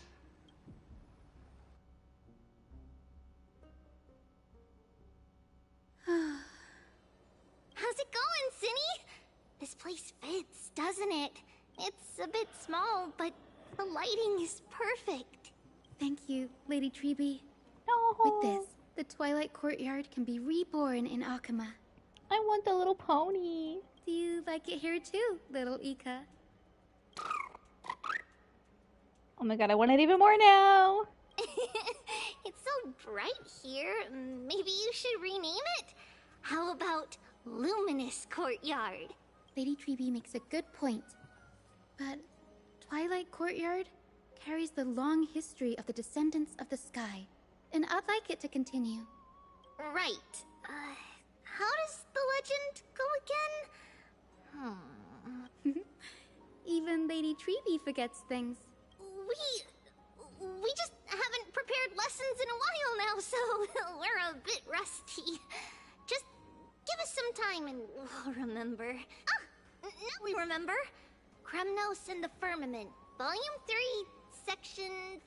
How's it going, Cinny? This place fits, doesn't it? It's a bit small, but the lighting is perfect. Thank you, Lady Treeby. No. With this, the Twilight Courtyard can be reborn in Akama. I want the little pony. Do you like it here too, little Ika? Oh my god, I want it even more now. It's so bright here. Maybe you should rename it? How about Luminous Courtyard? Lady Treeby makes a good point. But Twilight Courtyard carries the long history of the descendants of the sky, and I'd like it to continue. Right. How does the legend go again? Even Lady Treby forgets things. We just haven't prepared lessons in a while now, so we're a bit rusty. Just give us some time and we'll remember. Ah! Now we remember. Kremnos and the Firmament, Volume 3, Section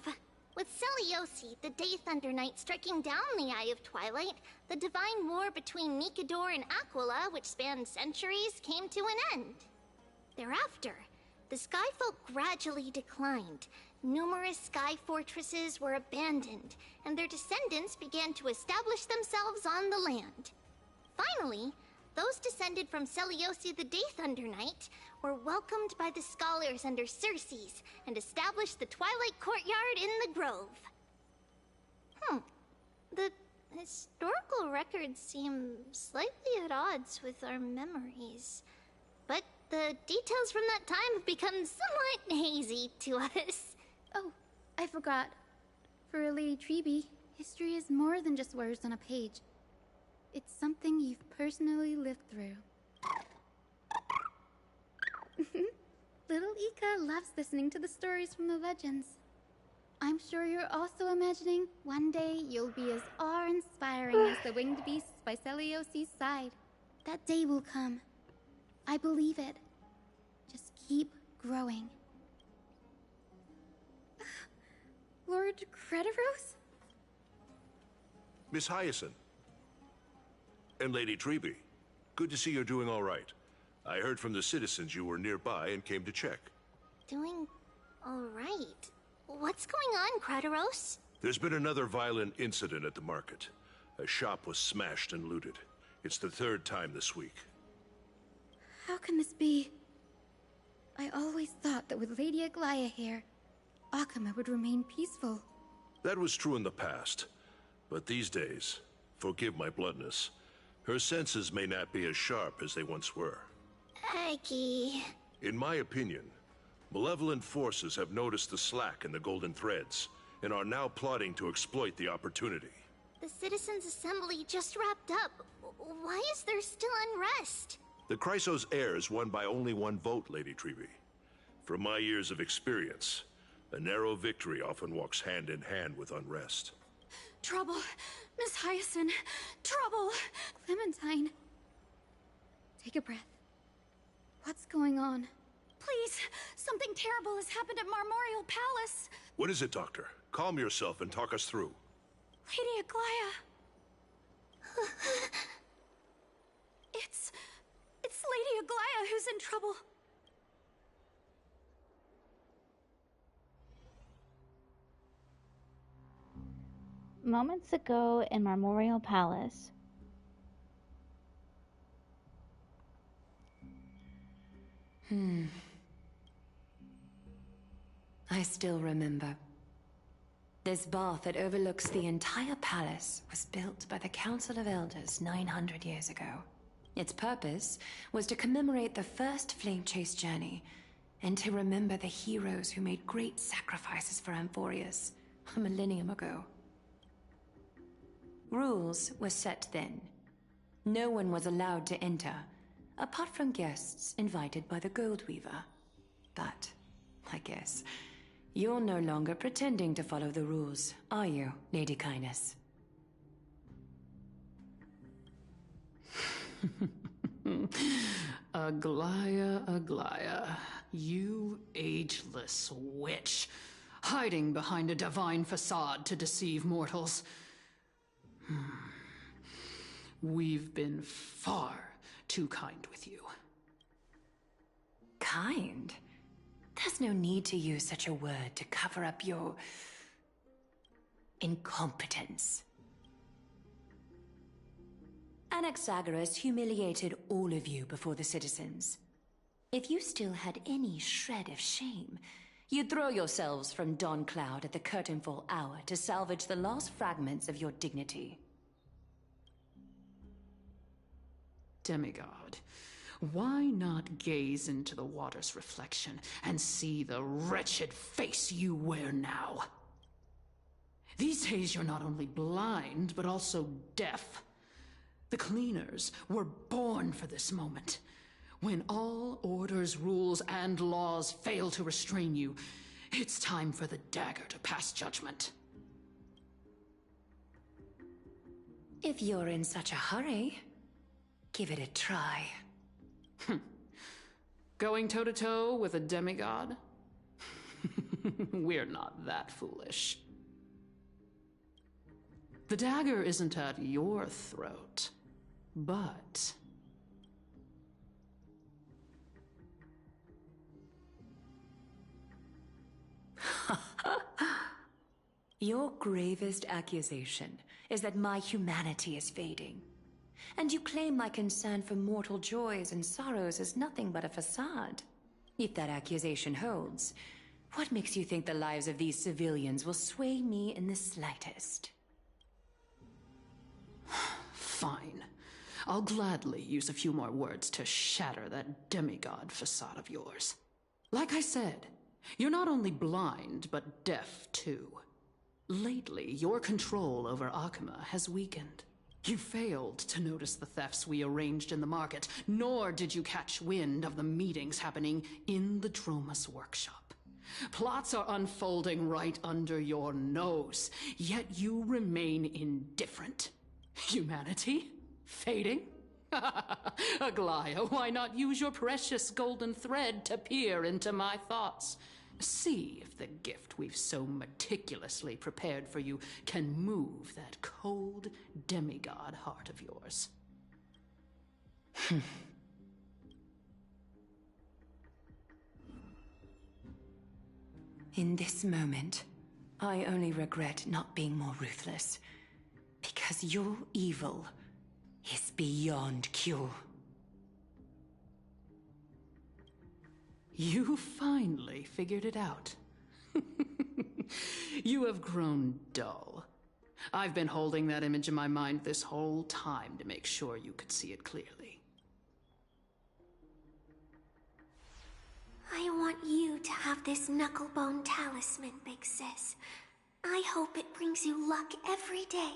5. With Seliosi, the Day Thunder Knight, striking down the Eye of Twilight, the divine war between Mikador and Aquila, which spanned centuries, came to an end. Thereafter, the Skyfolk gradually declined. Numerous sky fortresses were abandoned, and their descendants began to establish themselves on the land. Finally, those descended from Seliosi the Day Thunder Knight were welcomed by the scholars under Circes and established the Twilight Courtyard in the Grove. The historical records seem slightly at odds with our memories, but the details from that time have become somewhat hazy to us. Oh, I forgot. For Lady Treby, history is more than just words on a page. It's something you've personally lived through. Little Ika loves listening to the stories from the legends. I'm sure you're also imagining one day you'll be as awe-inspiring as the winged beasts by Seliosi's side. That day will come. I believe it. Just keep growing. Lord Crediros? Miss Hyacinth. And Lady Treby. Good to see you're doing all right. I heard from the citizens you were nearby and came to check. Doing all right. What's going on, Crediros? There's been another violent incident at the market. A shop was smashed and looted. It's the third time this week. How can this be? I always thought that with Lady Aglaya here, Akama would remain peaceful. That was true in the past. But these days, forgive my bluntness, her senses may not be as sharp as they once were. Aggie. In my opinion, malevolent forces have noticed the slack in the golden threads and are now plotting to exploit the opportunity. The Citizens' Assembly just wrapped up. Why is there still unrest? The Chrysos heirs won by only one vote, Lady Treby. From my years of experience, a narrow victory often walks hand in hand with unrest. Trouble! Miss Hyacinth! Trouble! Clementine. Take a breath. What's going on? Please, something terrible has happened at Marmorial Palace. What is it, Doctor? Calm yourself and talk us through. Lady Aglaya. It's Lady Aglaya who's in trouble. Moments ago in Marmorial Palace. I still remember. This bath that overlooks the entire palace was built by the Council of Elders 900 years ago. Its purpose was to commemorate the first flame chase journey and to remember the heroes who made great sacrifices for Amphorius a millennium ago. Rules were set then. No one was allowed to enter, apart from guests invited by the Goldweaver. But, I guess, you're no longer pretending to follow the rules, are you, Lady Kindness? Aglaya, you ageless witch, hiding behind a divine facade to deceive mortals. We've been far too kind with you. Kind? There's no need to use such a word to cover up your incompetence. Anaxagoras humiliated all of you before the citizens. If you still had any shred of shame, you'd throw yourselves from Dawn Cloud at the curtainfall hour to salvage the last fragments of your dignity. Demigod, Why not gaze into the water's reflection and see the wretched face you wear now? These days you're not only blind, but also deaf. The cleaners were born for this moment. When all orders, rules, and laws fail to restrain you, it's time for the dagger to pass judgment. If you're in such a hurry, give it a try. Going toe-to-toe with a demigod? We're not that foolish. The dagger isn't at your throat, but... Your gravest accusation is that my humanity is fading. And you claim my concern for mortal joys and sorrows is nothing but a facade. If that accusation holds, what makes you think the lives of these civilians will sway me in the slightest? Fine. I'll gladly use a few more words to shatter that demigod facade of yours. Like I said, you're not only blind, but deaf too. Lately, your control over Akuma has weakened. You failed to notice the thefts we arranged in the market, nor did you catch wind of the meetings happening in the Droma's workshop. Plots are unfolding right under your nose, yet you remain indifferent. Humanity? Fading? Aglaya, why not use your precious golden thread to peer into my thoughts? See if the gift we've so meticulously prepared for you can move that cold demigod heart of yours. In this moment, I only regret not being more ruthless. Because your evil is beyond cure. You finally figured it out. You have grown dull. I've been holding that image in my mind this whole time to make sure you could see it clearly. I want you to have this knucklebone talisman, Big Sis. I hope it brings you luck every day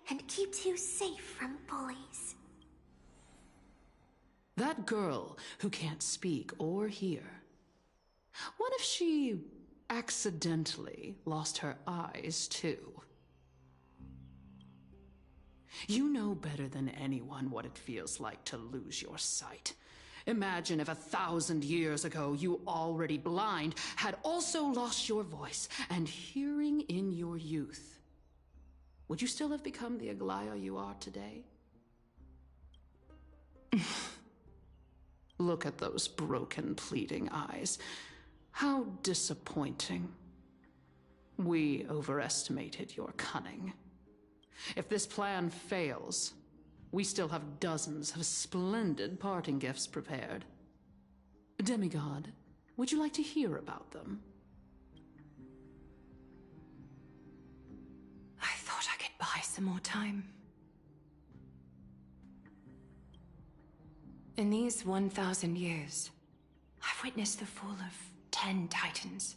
and keeps you safe from bullies. That girl who can't speak or hear, what if she accidentally lost her eyes too? You know better than anyone what it feels like to lose your sight. Imagine if 1,000 years ago you, already blind, had also lost your voice and hearing in your youth. Would you still have become the Aglaya you are today? Look at those broken, pleading eyes. How disappointing. We overestimated your cunning. If this plan fails, we still have dozens of splendid parting gifts prepared. Demigod, would you like to hear about them? I thought I could buy some more time. In these 1,000 years, I've witnessed the fall of 10 titans.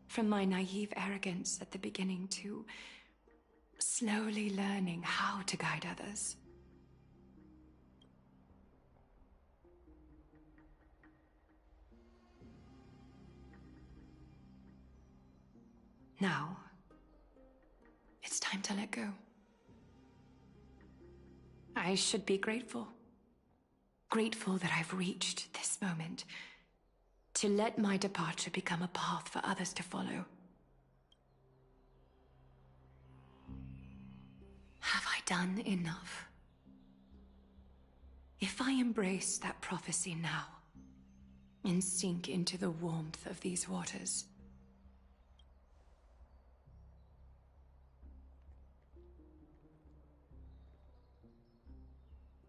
From my naive arrogance at the beginning to slowly learning how to guide others. Now, it's time to let go. I should be grateful. Grateful that I've reached this moment. To let my departure become a path for others to follow. Have I done enough? If I embrace that prophecy now, and sink into the warmth of these waters,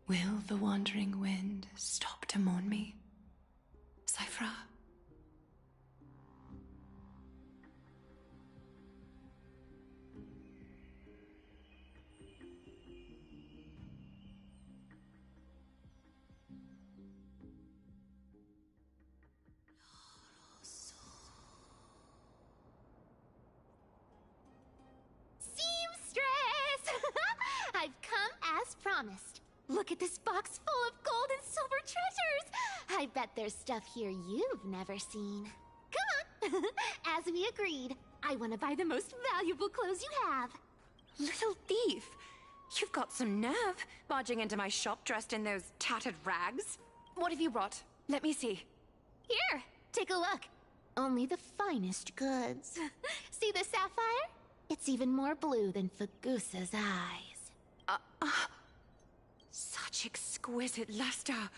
will the wandering wind stop to mourn me, Cyphra? honest. Look at this box full of gold and silver treasures! I bet there's stuff here you've never seen. Come on! As we agreed, I want to buy the most valuable clothes you have. Little thief! You've got some nerve, barging into my shop dressed in those tattered rags. What have you brought? Let me see. Here, take a look. Only the finest goods. See the sapphire? It's even more blue than Fagusa's eyes. Such exquisite luster.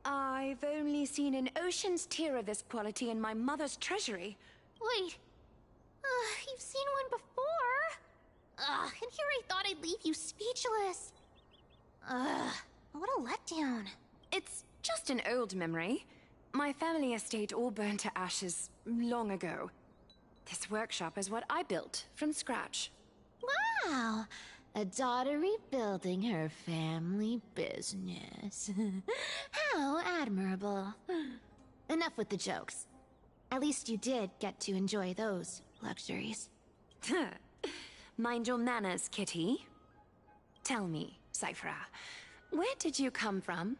I've only seen an ocean's tier of this quality in my mother's treasury. Wait. You've seen one before. And here I thought I'd leave you speechless. What a letdown. It's just an old memory. My family estate all burned to ashes long ago. This workshop is what I built from scratch. Wow! A daughter rebuilding her family business. How admirable. Enough with the jokes. At least you did get to enjoy those luxuries. Mind your manners, kitty. Tell me, Cyphra, where did you come from?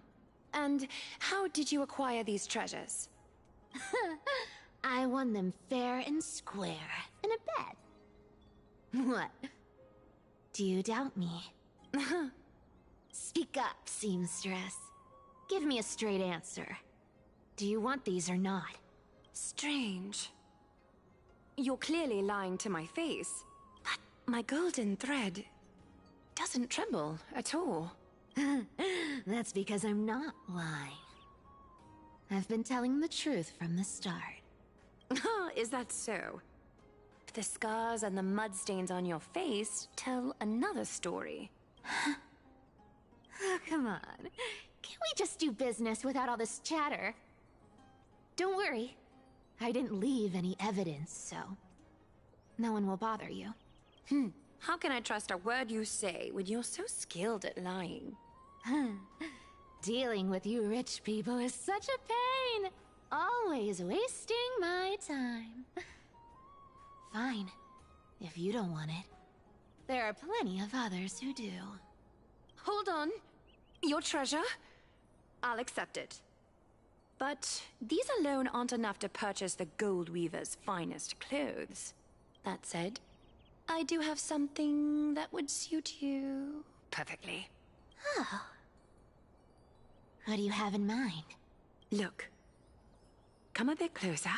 And how did you acquire these treasures? I won them fair and square in a bet. What? Do you doubt me? Speak up, seamstress. Give me a straight answer. Do you want these or not? Strange. You're clearly lying to my face, but my golden thread doesn't tremble at all. That's because I'm not lying. I've been telling the truth from the start. Is that so? The scars and the mud stains on your face tell another story. Oh, come on. Can't we just do business without all this chatter? Don't worry. I didn't leave any evidence, so no one will bother you. How can I trust a word you say when you're so skilled at lying? Dealing with you rich people is such a pain. Always wasting my time. Fine, if you don't want it. There are plenty of others who do. Hold on. Your treasure? I'll accept it. But these alone aren't enough to purchase the Gold Weaver's finest clothes. That said, I do have something that would suit you perfectly. Oh. What do you have in mind? Look. Come a bit closer.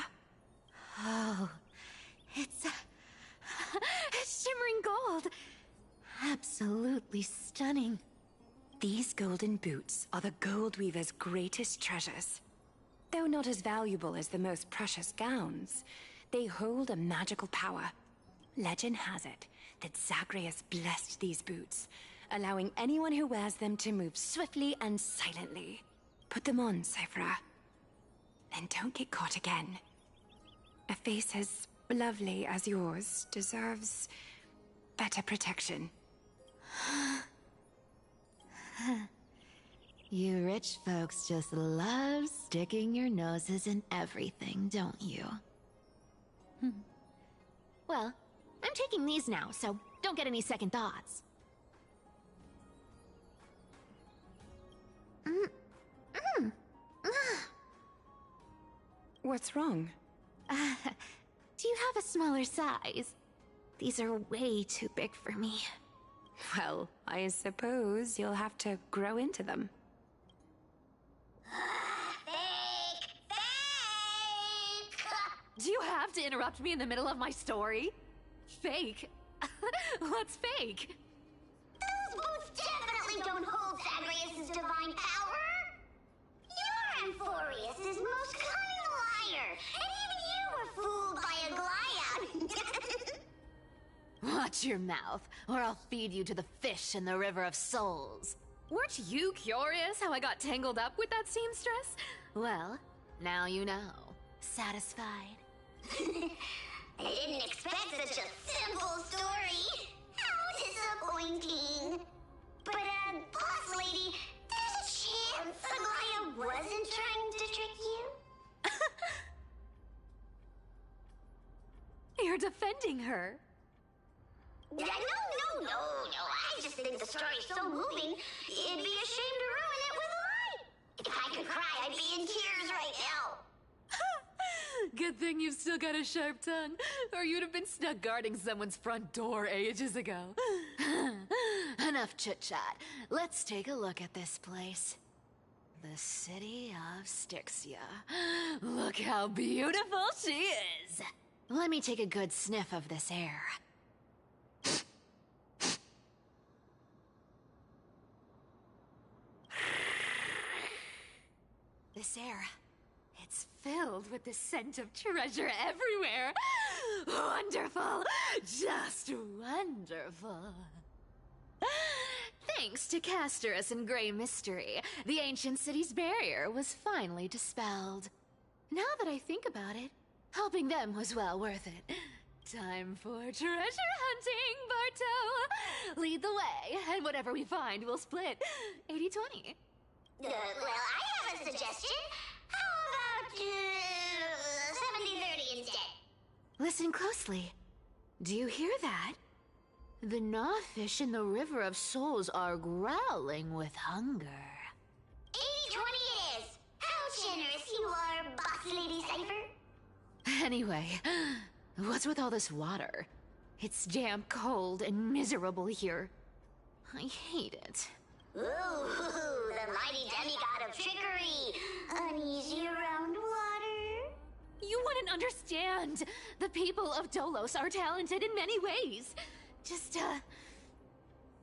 Oh, it's shimmering gold. Absolutely stunning. These golden boots are the Gold Weaver's greatest treasures. Though not as valuable as the most precious gowns, they hold a magical power. Legend has it that Zagreus blessed these boots, allowing anyone who wears them to move swiftly and silently. Put them on, Cyphra. And don't get caught again. A face as lovely as yours deserves better protection. You rich folks just love sticking your noses in everything, don't you? Well, I'm taking these now, so don't get any second thoughts. What's wrong? Do you have a smaller size? These are way too big for me. Well, I suppose you'll have to grow into them. Do you have to interrupt me in the middle of my story? Fake? What's fake? Those boots definitely don't hold Zagreus' divine power! You're Amphorius' most cunning liar, and even you were fooled by a Glyad! Watch your mouth, or I'll feed you to the fish in the River of Souls. Weren't you curious how I got tangled up with that seamstress? Well, now you know. Satisfied? I didn't expect such a simple story. How disappointing. But, boss lady, there's a chance Aglaya wasn't trying to trick you? You're defending her. No. I just think the story's so moving, it'd be a shame to ruin it with a lie. If I could cry, I'd be in tears right now. Good thing you've still got a sharp tongue, or you'd have been stuck guarding someone's front door ages ago. Enough chit-chat. Let's take a look at this place. The city of Styxia. Look how beautiful she is! Let me take a good sniff of this air. This air, it's filled with the scent of treasure everywhere. Wonderful! Just wonderful. Thanks to Castorus and Grey Mystery, the ancient city's barrier was finally dispelled. Now that I think about it, helping them was well worth it. Time for treasure hunting, Barto! Lead the way, and whatever we find, we'll split 80-20. Well, I have a suggestion. How about 70-30 instead? Listen closely. Do you hear that? The gnawfish in the River of Souls are growling with hunger. 80-20 it is. How generous you are, Boss Lady Cypher. Anyway, what's with all this water? It's damp, cold, and miserable here. I hate it. Ooh, the mighty demigod of trickery. Uneasy around water. You wouldn't understand. The people of Dolos are talented in many ways. Just,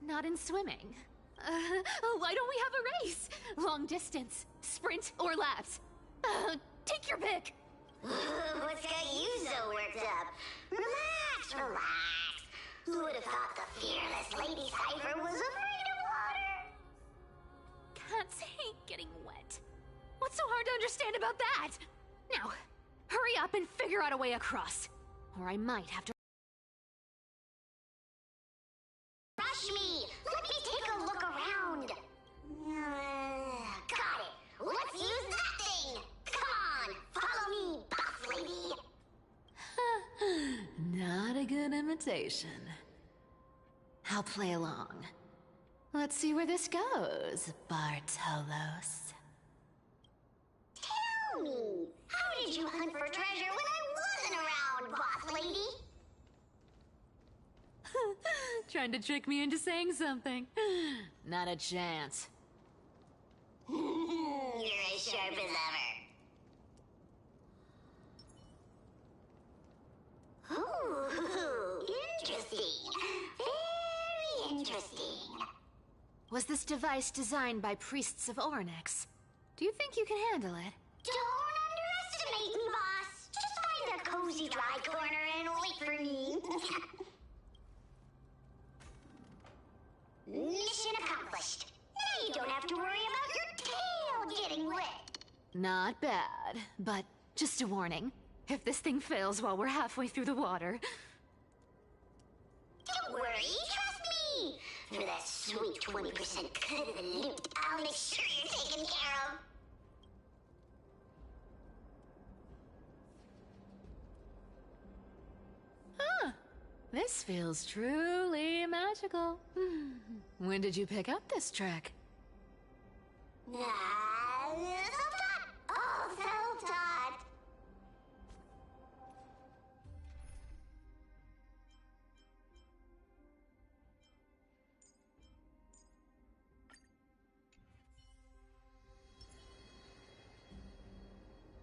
not in swimming. Why don't we have a race? Long distance, sprint, or laps? Take your pick. What's got you so worked up? Relax. Who would have thought the fearless Lady Cypher was afraid of water? Cats hate getting wet. What's so hard to understand about that? Now, hurry up and figure out a way across. Or I might have to... Rush me! Let me take a look around. Got it. Let's use that thing. Come on, follow me, boss lady. Not a good imitation. I'll play along. Let's see where this goes, Bartolos. Tell me, how did you hunt for treasure when I wasn't around, boss lady? Trying to trick me into saying something. Not a chance. You're as sharp as ever. Ooh, interesting. Very interesting. Was this device designed by priests of Ornyx? Do you think you can handle it? Don't underestimate me, boss. Just find a cozy dry corner and wait for me. Mission accomplished. Now you don't have to worry about your tail getting wet. Not bad, but just a warning. If this thing fails while we're halfway through the water... Don't worry, trust me. For that sweet 20% cut of the loot, I'll make sure you're taken care of. Huh. This feels truly magical. When did you pick up this trick? Self-taught. All self-taught.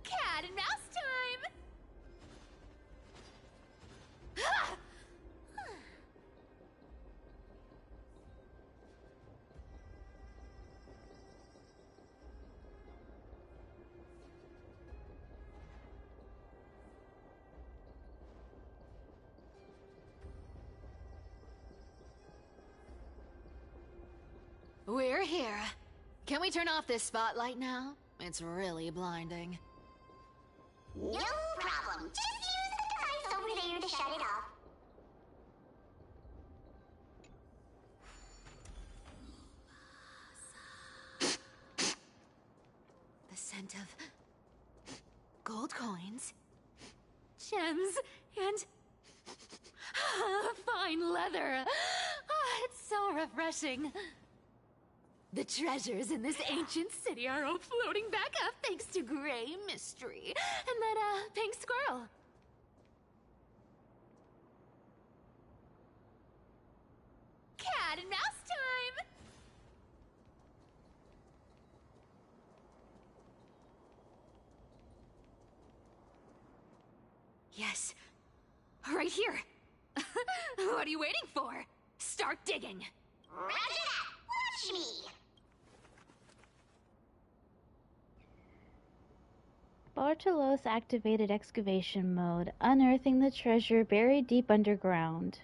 Cat and mouse time! Ah! We're here. Can we turn off this spotlight now? It's really blinding. No problem. Just use the device over there to shut it off. The scent of gold coins, gems, and Fine leather. It's so refreshing. The treasures in this ancient city are all floating back up thanks to Gray Mystery and that, pink squirrel. Cat and mouse time! Yes. Right here. What are you waiting for? Start digging. Roger that! Watch me! Bartolos activated excavation mode, unearthing the treasure buried deep underground.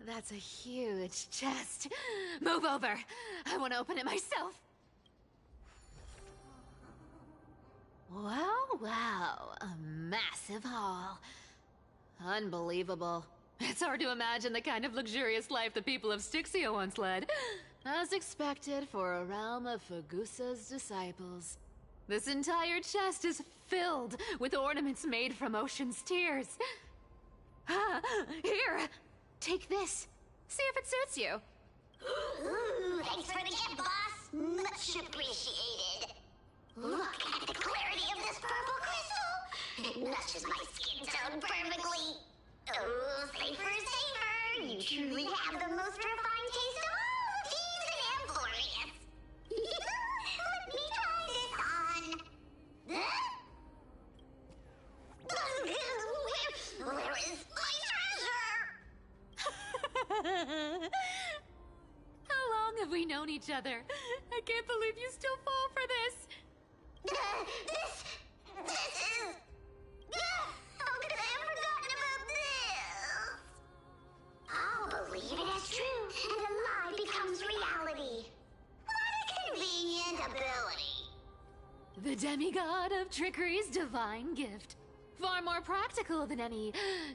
That's a huge chest. Move over. I want to open it myself. Wow. A massive haul. Unbelievable. It's hard to imagine the kind of luxurious life the people of Styxia once led. As expected for a realm of Fagusa's disciples. This entire chest is filled with ornaments made from ocean's tears. Here, take this. See if it suits you. Ooh, thanks for the gift, boss. Much appreciated. Look at the clarity of this purple crystal. It matches my skin tone perfectly. Oh, safer. You truly have the most refined taste of all thieves and Amphorius. Let me try this on. Where is my treasure? How long have we known each other? I can't believe you still fall for this. This is... How could I have forgotten about this? I'll believe it as true, and a lie becomes reality. What a convenient ability. The demigod of trickery's divine gift. Far more practical than any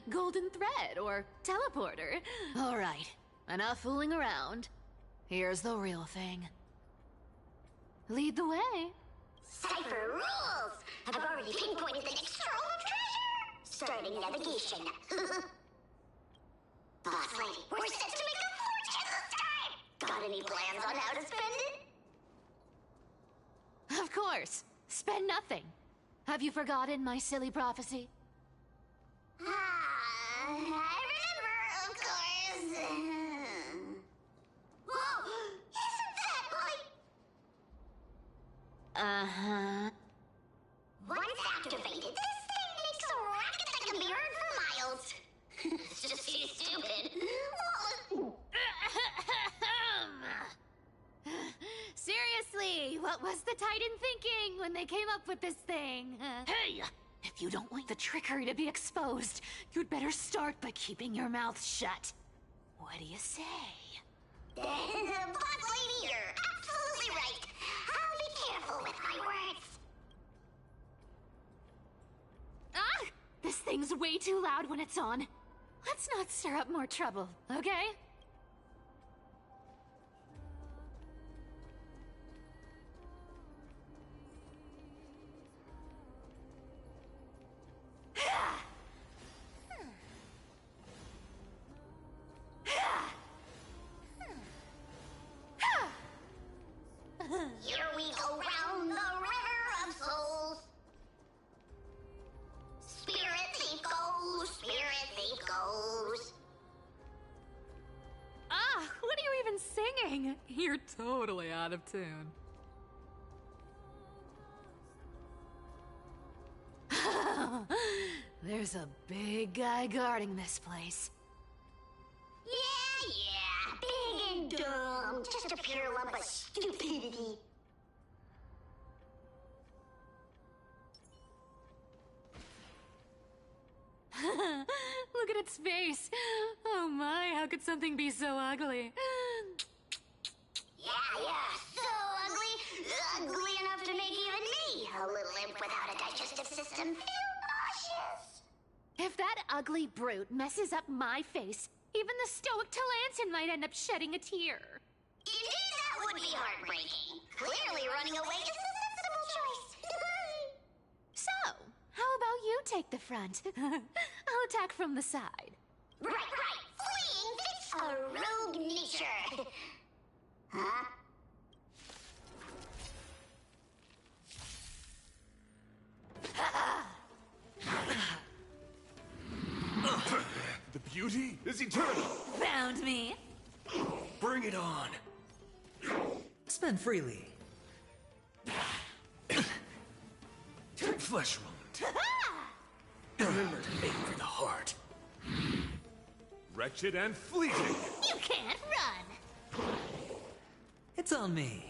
golden thread or teleporter. All right, enough fooling around. Here's the real thing. Lead the way. Cipher rules! I've already pinpointed the next trove of treasure! Starting navigation. Boss lady, we're set to make a fortune this time! Got any plans on how to spend it? Of course. Spend nothing. Have you forgotten my silly prophecy? I remember, of course. Whoa! Isn't that like... Uh-huh. Once activated, this thing makes a racket that can be heard for miles. It's just too stupid. Seriously, what was the Titan thinking when they came up with this thing? Hey! If you don't want the trickery to be exposed, you'd better start by keeping your mouth shut. What do you say? Boss lady, you're absolutely right. I'll be careful with my words. Ah! This thing's way too loud when it's on. Let's not stir up more trouble, okay? Here we go round the river of souls. Spirit thief goes, spirit thief goes. Ah, what are you even singing? You're totally out of tune. There's a big guy guarding this place. Yeah, big and dumb. Just a pure lump of stupidity. Look at its face. Oh my, how could something be so ugly? Yeah, so ugly. Ugly enough to make even me, a little imp without a digestive system, feel nauseous. If that ugly brute messes up my face, even the stoic Talantin might end up shedding a tear. Indeed, that would be heartbreaking. Clearly running away is the sensible choice. So, how about you take the front? I'll attack from the side. Right. Fleeing fits a rogue nature. Huh? The beauty is eternal. Found me. Bring it on. Spend freely. Flesh wound. Remember to aim for the heart. Wretched and fleeting. You can't run. It's on me.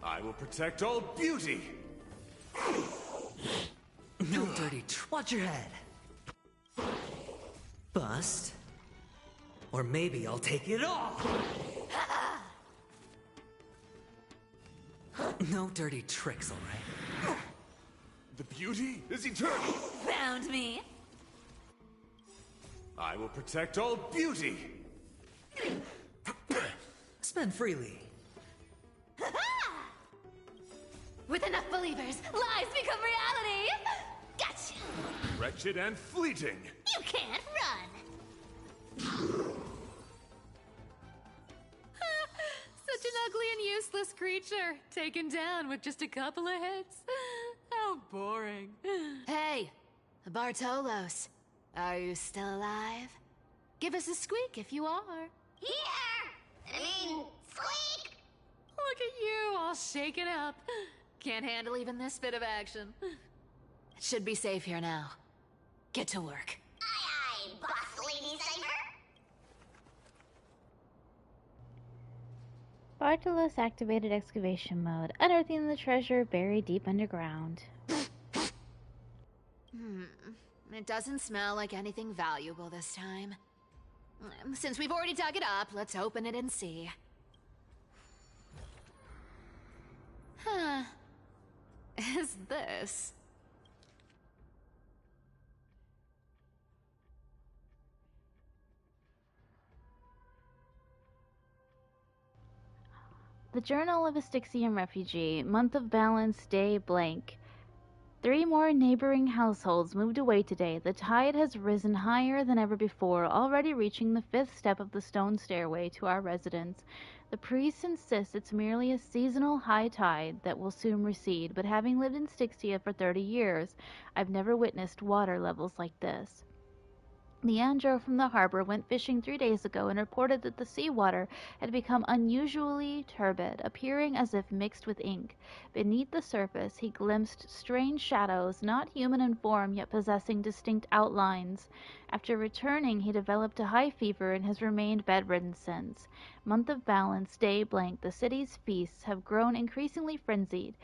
I will protect all beauty. No dirty watch your head. Bust. Or maybe I'll take it all. No dirty tricks, all right? The beauty is eternal. Found me. I will protect all beauty. Spend freely. With enough believers, lies become reality. Gotcha. Wretched and fleeting. You can't run. Such an ugly and useless creature, taken down with just a couple of hits. How boring. Hey, Bartolos, are you still alive? Give us a squeak if you are. Squeak! Look at you, all shaken up. Can't handle even this bit of action. It should be safe here now. Get to work. Aye, boss lady Cypher. Bartolos activated excavation mode, unearthing the treasure buried deep underground. It doesn't smell like anything valuable this time. Since we've already dug it up, let's open it and see. Huh. Is this? The Journal of a Styxian Refugee, month of balance, day blank. 3 more neighboring households moved away today. The tide has risen higher than ever before, already reaching the 5th step of the stone stairway to our residence. The priest insists it's merely a seasonal high tide that will soon recede, but having lived in Styxia for 30 years, I've never witnessed water levels like this. Leandro from the harbor went fishing 3 days ago and reported that the seawater had become unusually turbid, appearing as if mixed with ink. Beneath the surface, he glimpsed strange shadows, not human in form, yet possessing distinct outlines. After returning, he developed a high fever and has remained bedridden since. Month of balance, day blank, the city's feasts have grown increasingly frenzied.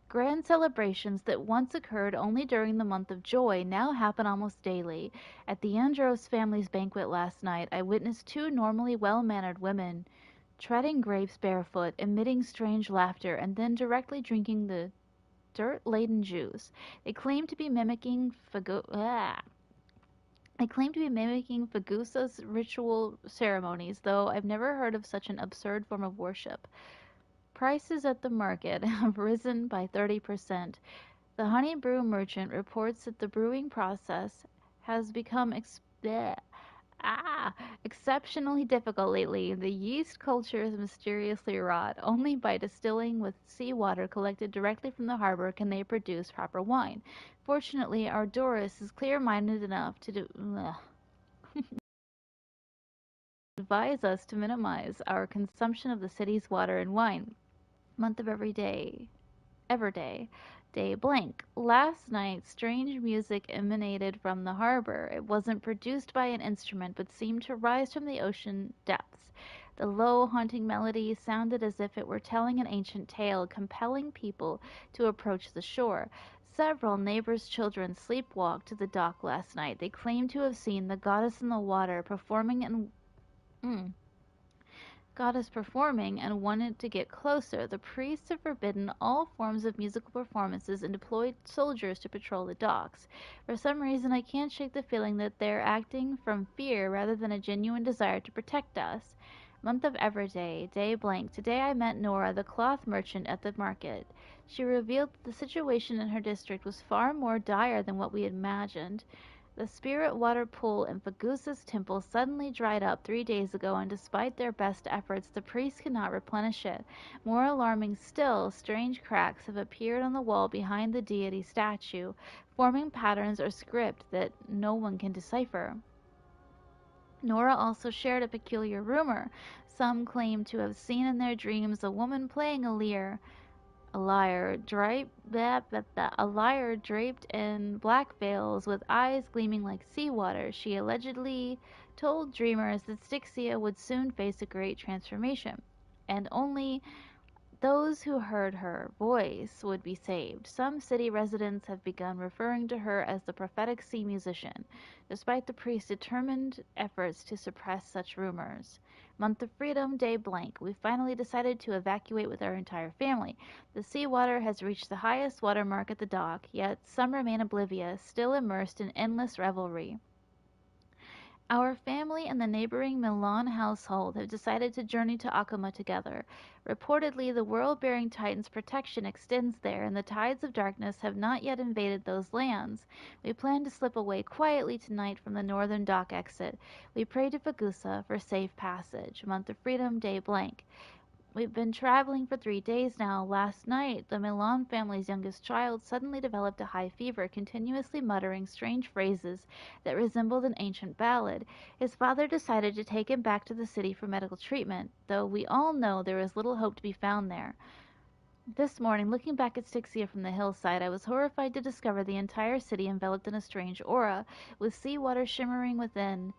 Grand celebrations that once occurred only during the month of joy now happen almost daily. At the Andros family's banquet last night, I witnessed 2 normally well-mannered women treading grapes barefoot, emitting strange laughter, and then directly drinking the dirt-laden juice. They claim to be mimicking Fagusa's ritual ceremonies, though I've never heard of such an absurd form of worship. Prices at the market have risen by 30%. The honey brew merchant reports that the brewing process has become exceptionally difficult lately. The yeast culture is mysteriously wrought. Only by distilling with seawater collected directly from the harbor can they produce proper wine. Fortunately, our Doris is clear-minded enough to advise us to minimize our consumption of the city's water and wine. Month of every day. Everday. Day blank. Last night, strange music emanated from the harbor. It wasn't produced by an instrument, but seemed to rise from the ocean depths. The low, haunting melody sounded as if it were telling an ancient tale, compelling people to approach the shore. Several neighbors' children sleepwalked to the dock last night. They claimed to have seen the goddess in the water performing and wanted to get closer. The priests have forbidden all forms of musical performances and deployed soldiers to patrol the docks. For some reason, I can't shake the feeling that they're acting from fear rather than a genuine desire to protect us. Month of Everyday, day blank. Today I met Nora, the cloth merchant, at the market. She revealed that the situation in her district was far more dire than what we had imagined. The spirit water pool in Fagusa's temple suddenly dried up 3 days ago, and despite their best efforts, the priests could not replenish it. More alarming still, strange cracks have appeared on the wall behind the deity statue, forming patterns or script that no one can decipher. Nora also shared a peculiar rumor. Some claim to have seen in their dreams a woman playing a lyre draped in black veils with eyes gleaming like seawater. She allegedly told dreamers that Styxia would soon face a great transformation, and only those who heard her voice would be saved. Some city residents have begun referring to her as the prophetic sea musician, despite the priest's determined efforts to suppress such rumors. Month of Freedom, day blank. We finally decided to evacuate with our entire family. The seawater has reached the highest water mark at the dock, yet some remain oblivious, still immersed in endless revelry. Our family and the neighboring Milan household have decided to journey to Akuma together. Reportedly, the world-bearing Titan's protection extends there, and the tides of darkness have not yet invaded those lands. We plan to slip away quietly tonight from the northern dock exit. We pray to Fagusa for safe passage. Month of Freedom, day blank. We've been traveling for 3 days now. Last night, the Milan family's youngest child suddenly developed a high fever, continuously muttering strange phrases that resembled an ancient ballad. His father decided to take him back to the city for medical treatment, though we all know there is little hope to be found there. This morning, looking back at Styxia from the hillside, I was horrified to discover the entire city enveloped in a strange aura, with seawater shimmering within,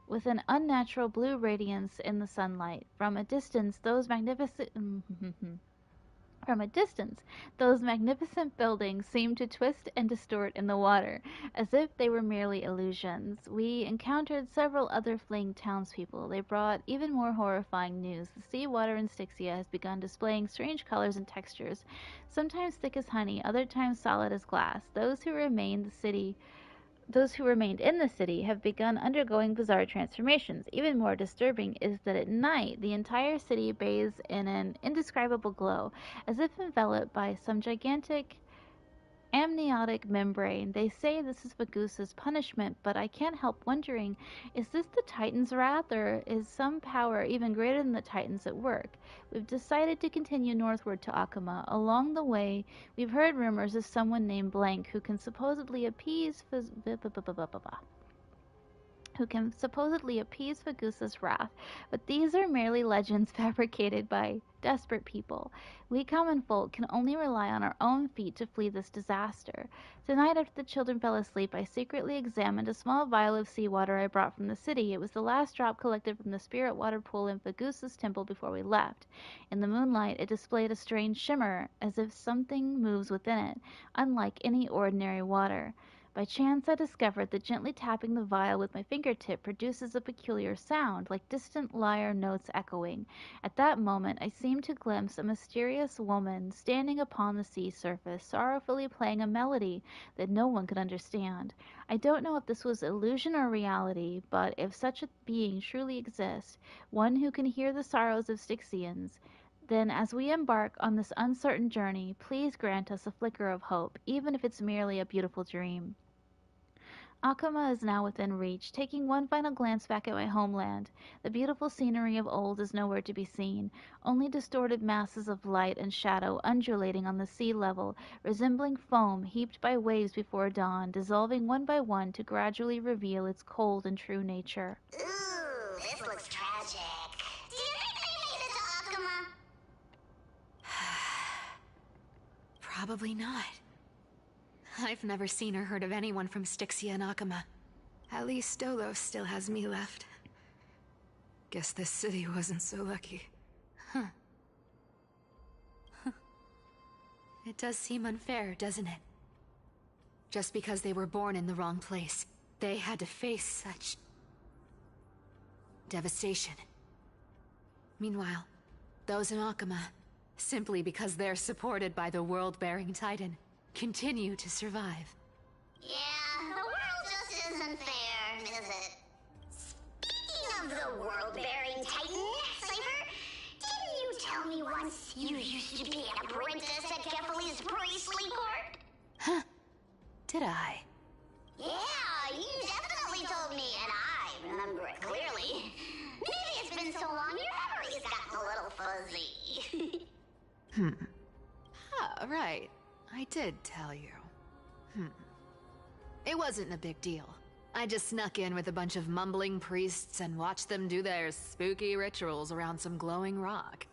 with an unnatural blue radiance in the sunlight. From a distance, those magnificent buildings seemed to twist and distort in the water, as if they were merely illusions. We encountered several other fleeing townspeople. They brought even more horrifying news. The seawater in Styxia has begun displaying strange colors and textures, sometimes thick as honey, other times solid as glass. Those who remained in the city have begun undergoing bizarre transformations. Even more disturbing is that at night the entire city bathes in an indescribable glow, as if enveloped by some gigantic amniotic membrane. They say this is Fagusa's punishment, but I can't help wondering, is this the Titan's wrath, or is some power even greater than the Titans at work? We've decided to continue northward to Akuma. Along the way, we've heard rumors of someone named Blank who can supposedly appease Fagusa's wrath, but these are merely legends fabricated by desperate people. We common folk can only rely on our own feet to flee this disaster. Tonight, after the children fell asleep, I secretly examined a small vial of seawater I brought from the city. It was the last drop collected from the spirit water pool in Fagusa's temple before we left. In the moonlight, it displayed a strange shimmer, as if something moves within it, unlike any ordinary water. By chance, I discovered that gently tapping the vial with my fingertip produces a peculiar sound, like distant lyre notes echoing. At that moment, I seemed to glimpse a mysterious woman standing upon the sea surface, sorrowfully playing a melody that no one could understand. I don't know if this was illusion or reality, but if such a being truly exists, one who can hear the sorrows of Styxians, then as we embark on this uncertain journey, please grant us a flicker of hope, even if it's merely a beautiful dream. Akuma is now within reach. Taking one final glance back at my homeland, the beautiful scenery of old is nowhere to be seen, only distorted masses of light and shadow undulating on the sea level, resembling foam heaped by waves before dawn, dissolving one by one to gradually reveal its cold and true nature. Ooh, this looks tragic. Do you think they made it to Akuma? Probably not. I've never seen or heard of anyone from Styxia and Akuma. At least Stolos still has me left. Guess this city wasn't so lucky. Huh. It does seem unfair, doesn't it? Just because they were born in the wrong place, they had to face such devastation. Meanwhile, those in Akuma, simply because they're supported by the world-bearing Titan, continue to survive. Yeah, the world just isn't fair, is it? Speaking of the world-bearing Titan, so once you used to be an apprentice at Kefali's priestly court? Huh. Did I? Yeah, you definitely told me, and I remember it clearly. Maybe it's been so long your memory's gotten a little fuzzy. Oh, right. I did tell you. It wasn't a big deal. I just snuck in with a bunch of mumbling priests and watched them do their spooky rituals around some glowing rock.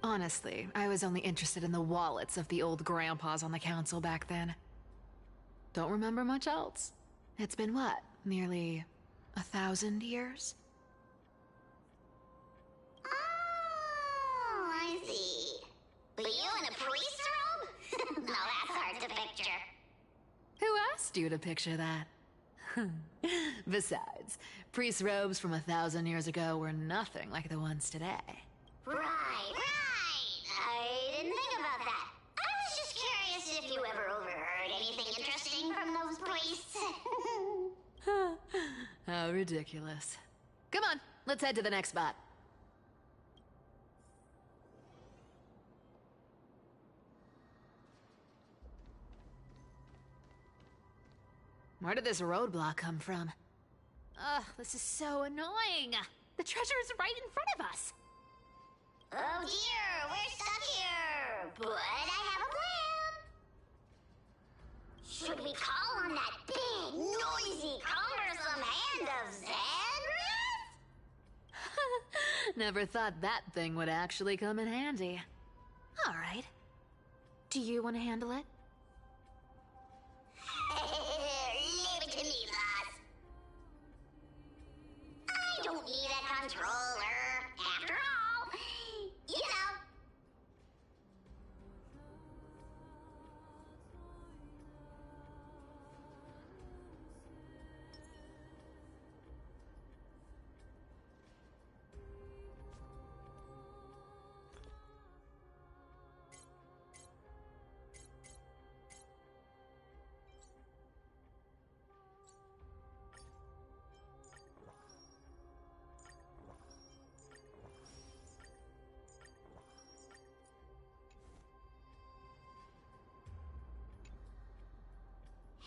Honestly, I was only interested in the wallets of the old grandpas on the council back then. Don't remember much else. It's been what, nearly 1,000 years? Oh, I see. But you in a priest robe? No, that's hard to picture. Who asked you to picture that? Besides, priest robes from 1,000 years ago were nothing like the ones today. Right. I didn't think about that. I was just curious if you ever overheard anything interesting from those priests. How ridiculous. Come on, let's head to the next spot. Where did this roadblock come from? Ugh, this is so annoying. The treasure is right in front of us. Oh dear, we're stuck here. But I have a plan. Should we call on that big, noisy, cumbersome hand of Xandrith? Never thought that thing would actually come in handy. All right. Do you want to handle it? Leave it to me, boss. I don't need a controller. After all, you know.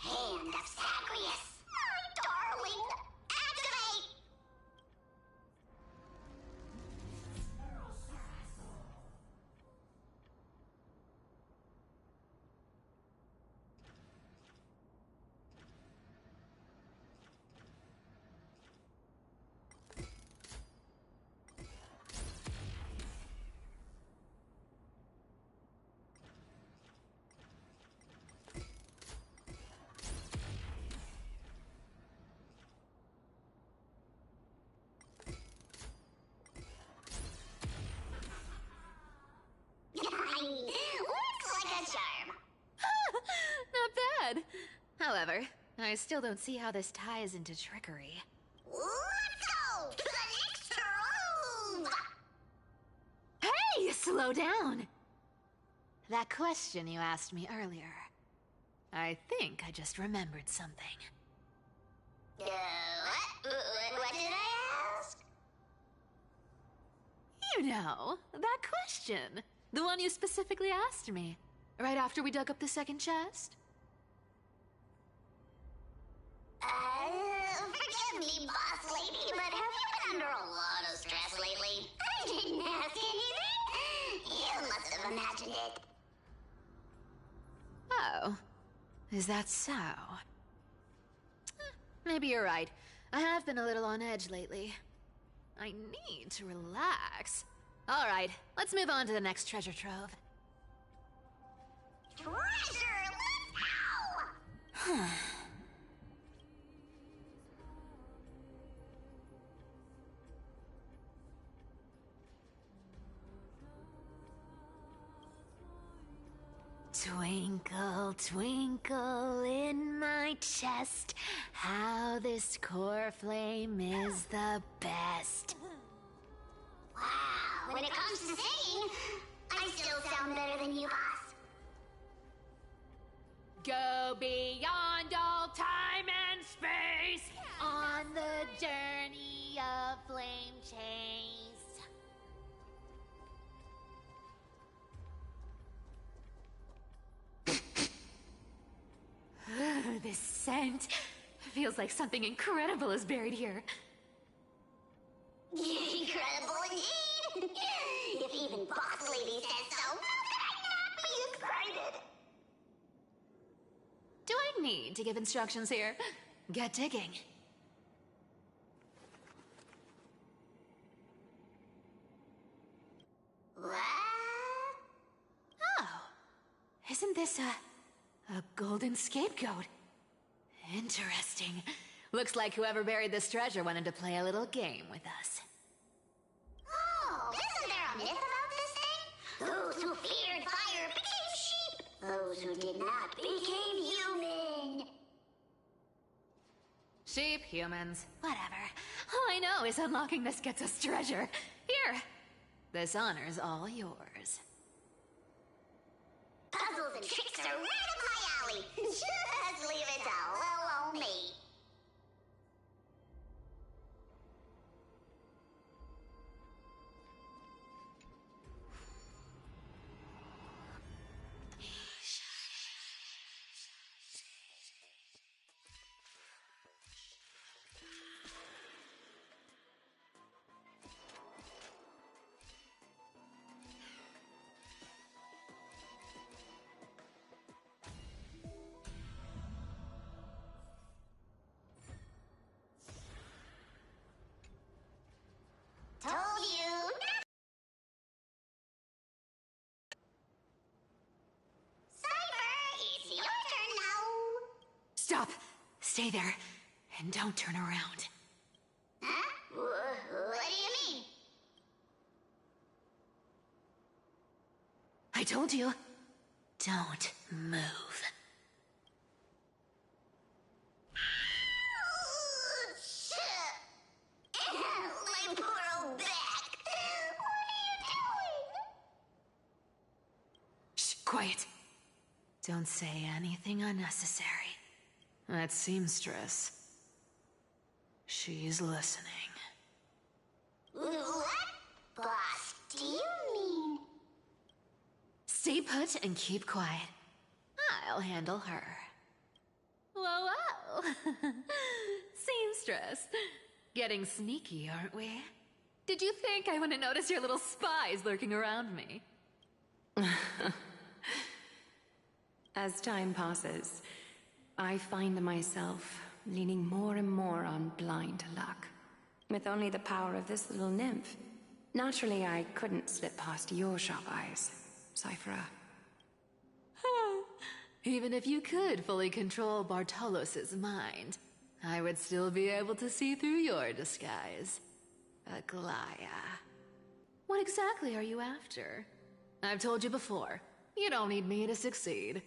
Hand of Zagreus. My darling. Activate! Looks like a charm. Not bad. However, I still don't see how this ties into trickery. Let's go to the next trove. Hey, slow down! That question you asked me earlier. I think I just remembered something. What? What did I ask? You know, that question. The one you specifically asked me. Right after we dug up the second chest. Forgive me, boss lady, but have you been under a lot of stress lately? I didn't ask anything. You must have imagined it. Oh. Is that so? Maybe you're right. I have been a little on edge lately. I need to relax. All right, let's move on to the next treasure trove. Treasure, let's go! Twinkle, twinkle in my chest, how this core flame is the best. Wow, when it comes to singing, I still sound better than you, boss. Go beyond all time and space on the journey of flame Chase. This scent feels like something incredible is buried here. Incredible indeed! If even Boss Lady says so, how could I not be excited? Do I need to give instructions here? Get digging. What? Oh, isn't this a golden scapegoat? Interesting. Looks like whoever buried this treasure wanted to play a little game with us. Oh, isn't there a myth about this thing? Those who feared fire became sheep. Those who did not became human. Sheep, humans, whatever. All I know is unlocking this gets us treasure. Here, this honor's all yours. Puzzles and tricks are right up my alley. Just leave it to little old me. Told you. Cypher, it's your turn now. Stop! Stay there, and don't turn around. Huh? What do you mean? I told you, don't move. My poor old back. What are you doing? Shh, quiet. Don't say anything unnecessary. That seamstress. She's listening. What? Boss, do you mean? Stay put and keep quiet. I'll handle her. Whoa, whoa. Seamstress. Getting sneaky, aren't we? Did you think I wouldn't notice your little spies lurking around me? As time passes, I find myself leaning more and more on blind luck. With only the power of this little nymph. Naturally, I couldn't slip past your sharp eyes, Cyphera. Even if you could fully control Bartolos's mind, I would still be able to see through your disguise. Aglaya. What exactly are you after? I've told you before, you don't need me to succeed.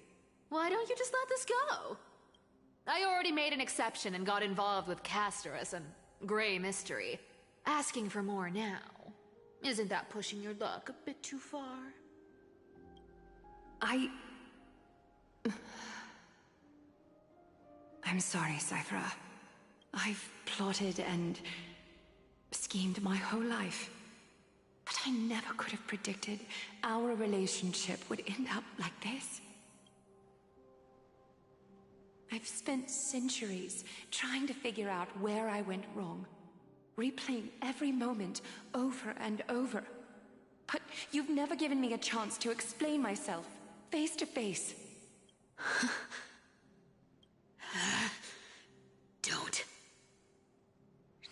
Why don't you just let this go? I already made an exception and got involved with Castorus and Grey Mystery. Asking for more now. Isn't that pushing your luck a bit too far? I'm sorry, Cyphera. I've plotted and schemed my whole life. But I never could have predicted our relationship would end up like this. I've spent centuries trying to figure out where I went wrong, replaying every moment over and over. But you've never given me a chance to explain myself, face to face.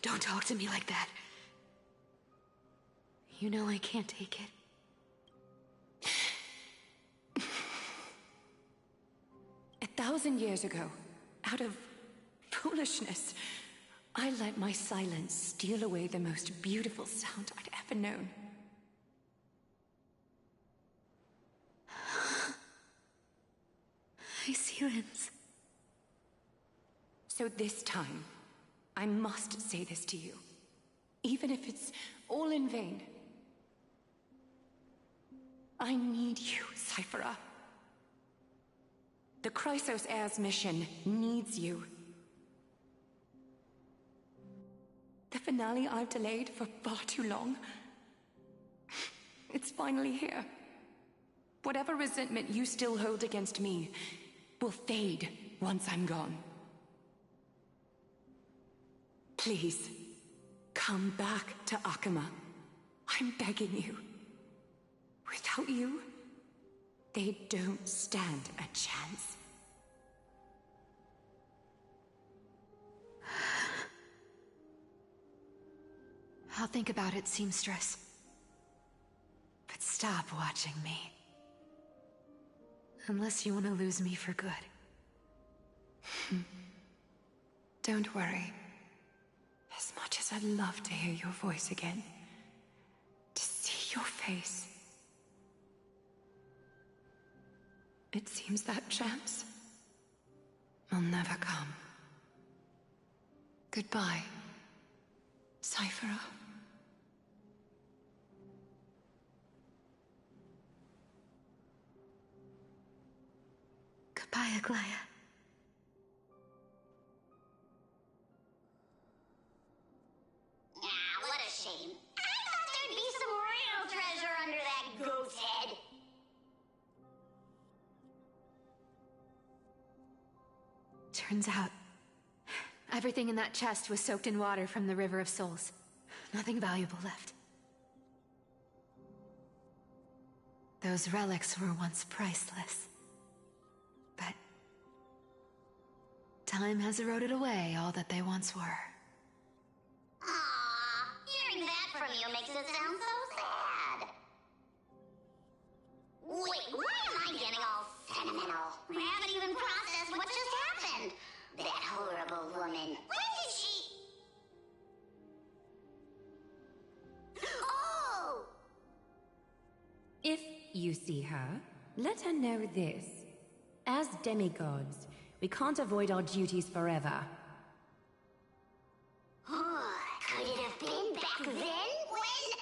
Don't talk to me like that. You know I can't take it. 1,000 years ago, out of foolishness, I let my silence steal away the most beautiful sound I'd ever known. I see limbs. So this time, I must say this to you, even if it's all in vain. I need you, Cyphera. The Chrysos Heir's mission needs you. The finale I've delayed for far too long. It's finally here. Whatever resentment you still hold against me will fade once I'm gone. Please, come back to Akama. I'm begging you. Without you, they don't stand a chance. I'll think about it, seamstress. But stop watching me. Unless you want to lose me for good. Don't worry. As much as I'd love to hear your voice again, to see your face, it seems that chance will never come. Goodbye, Cyphera. Goodbye, Aglaya. What a shame. I thought there'd be some real treasure under that goat's head. Turns out, everything in that chest was soaked in water from the River of Souls. Nothing valuable left. Those relics were once priceless. But time has eroded away all that they once were. Aww, hearing that from you makes it sound so sad. Wait, why am I getting all sentimental? I haven't even processed what just happened. That horrible woman. When did she... Oh! If you see her, let her know this. As demigods, we can't avoid our duties forever. Could it have been back then when...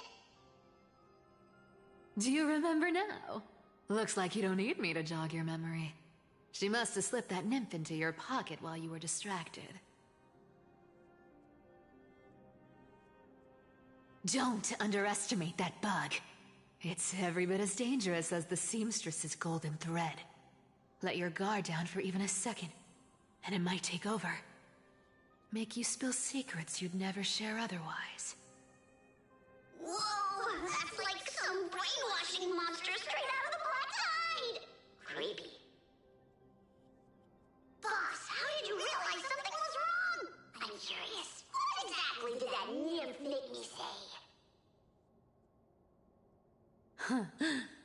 Do you remember now? Looks like you don't need me to jog your memory. She must have slipped that nymph into your pocket while you were distracted. Don't underestimate that bug. It's every bit as dangerous as the seamstress's golden thread. Let your guard down for even a second, and it might take over. Make you spill secrets you'd never share otherwise. Whoa, that's like some brainwashing monster straight out of the Black Tide! Creepy. Boss, how did you realize something was wrong? I'm curious. What exactly did that nymph make me say? Huh.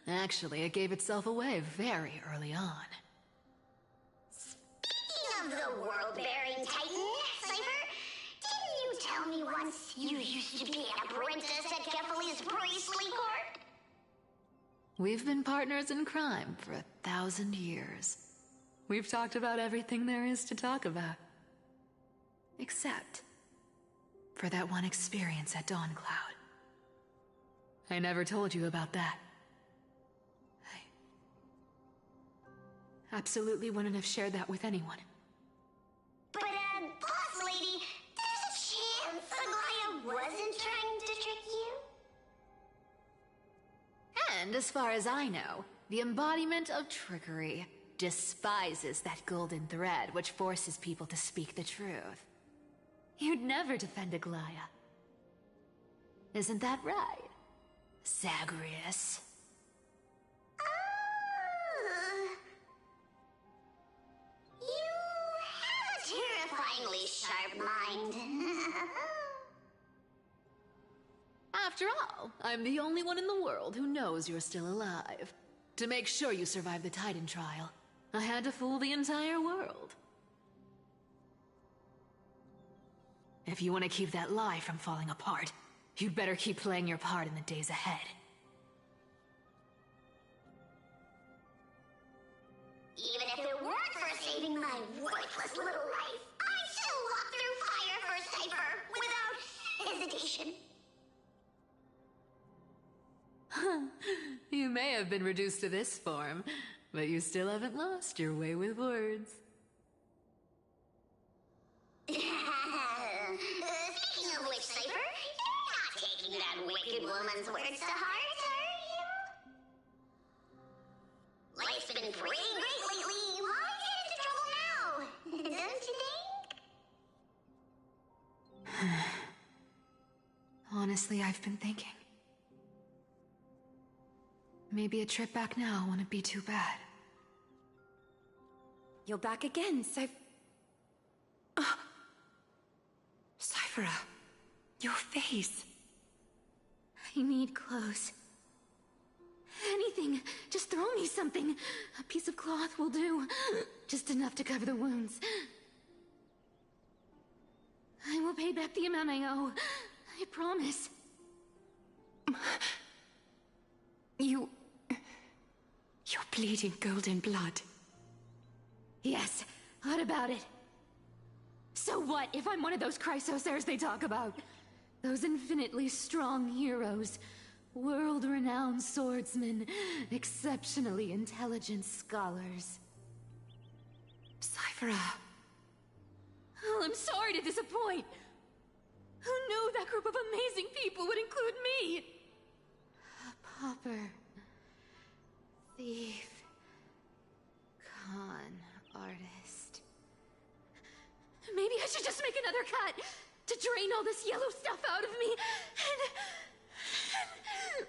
Actually, it gave itself away very early on. Speaking of the world-bearing titan, Cypher, didn't you tell me once you used to be an apprentice at Kefali's priestly court? We've been partners in crime for 1,000 years. We've talked about everything there is to talk about. Except for that one experience at Dawncloud. I never told you about that. I absolutely wouldn't have shared that with anyone. But, boss lady, there's a chance Aglaya wasn't trying to trick you? And as far as I know, the embodiment of trickery despises that golden thread which forces people to speak the truth. You'd never defend Aglaya. Isn't that right, Zagreus? You have a terrifyingly sharp mind. After all, I'm the only one in the world who knows you're still alive. To make sure you survive the Titan trial, I had to fool the entire world. If you want to keep that lie from falling apart, you'd better keep playing your part in the days ahead. Even if it weren't for saving my worthless little life, I'd still walk through fire for Cypher without hesitation. You may have been reduced to this form, but you still haven't lost your way with words. Speaking of which, Cypher, you're not taking that wicked woman's words to heart, are you? Life's been pretty great lately. Why get into trouble now? Don't you think? Honestly, I've been thinking. Maybe a trip back now wouldn't be too bad. You're back again, Cyphera, your face. I need clothes. Anything. Just throw me something. A piece of cloth will do. Just enough to cover the wounds. I will pay back the amount I owe. I promise. You're bleeding golden blood. Yes, what about it? So what if I'm one of those Chrysosairs they talk about? Those infinitely strong heroes, world-renowned swordsmen, exceptionally intelligent scholars. Cyphera. Oh, I'm sorry to disappoint. Who knew that group of amazing people would include me? A pauper, thief, con artist. Maybe I should just make another cut to drain all this yellow stuff out of me and...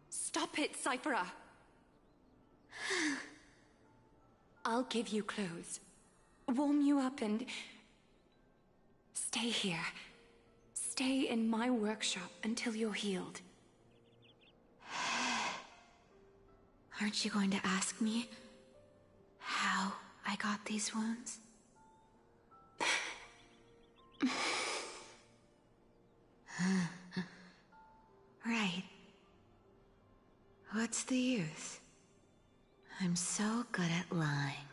Stop it, Cyphera. I'll give you clothes, warm you up, and stay here. Stay in my workshop until you're healed. Aren't you going to ask me how I got these wounds? Right. What's the use? I'm so good at lying.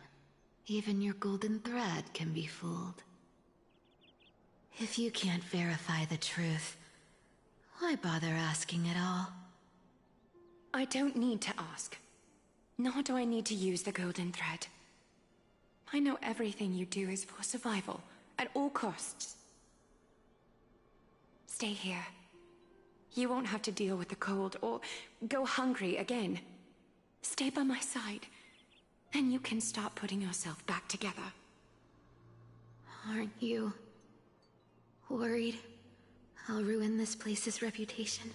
Even your golden thread can be fooled. If you can't verify the truth, why bother asking at all? I don't need to ask. Nor do I need to use the golden thread. I know everything you do is for survival, at all costs. Stay here. You won't have to deal with the cold or go hungry again. Stay by my side, and you can start putting yourself back together. Aren't you worried I'll ruin this place's reputation?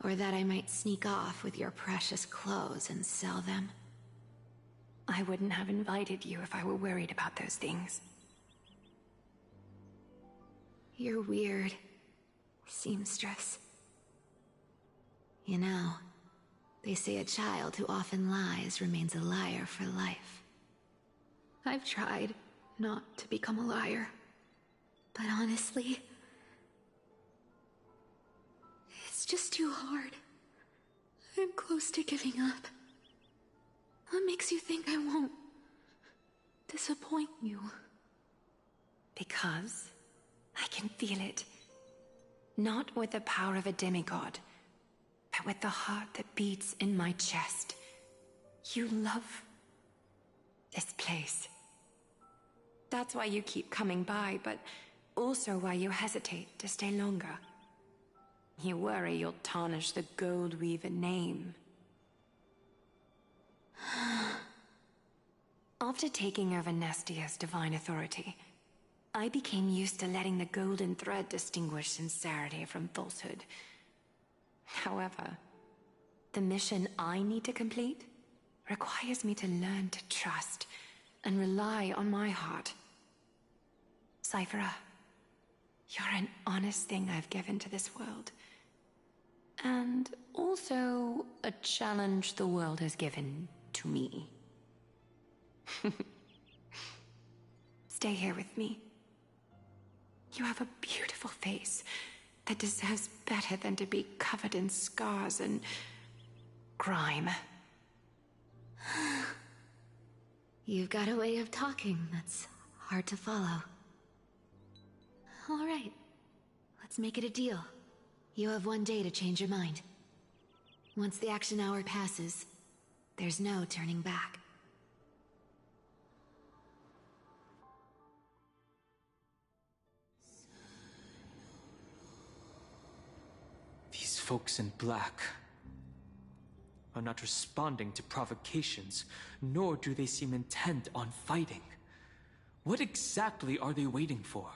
Or that I might sneak off with your precious clothes and sell them? I wouldn't have invited you if I were worried about those things. You're weird, seamstress. You know, they say a child who often lies remains a liar for life. I've tried not to become a liar, but honestly, it's just too hard. I'm close to giving up. What makes you think I won't disappoint you? Because I can feel it. Not with the power of a demigod, but with the heart that beats in my chest. You love this place. That's why you keep coming by, but also why you hesitate to stay longer. You worry you'll tarnish the Gold Weaver name. After taking over Nestia's divine authority, I became used to letting the golden thread distinguish sincerity from falsehood. However, the mission I need to complete requires me to learn to trust and rely on my heart. Cyphera, you're an honest thing I've given to this world. And also a challenge the world has given to me. Stay here with me. You have a beautiful face that deserves better than to be covered in scars and grime. You've got a way of talking that's hard to follow. All right, let's make it a deal. You have 1 day to change your mind. Once the action hour passes, there's no turning back. folks in black are not responding to provocations, nor do they seem intent on fighting. What exactly are they waiting for?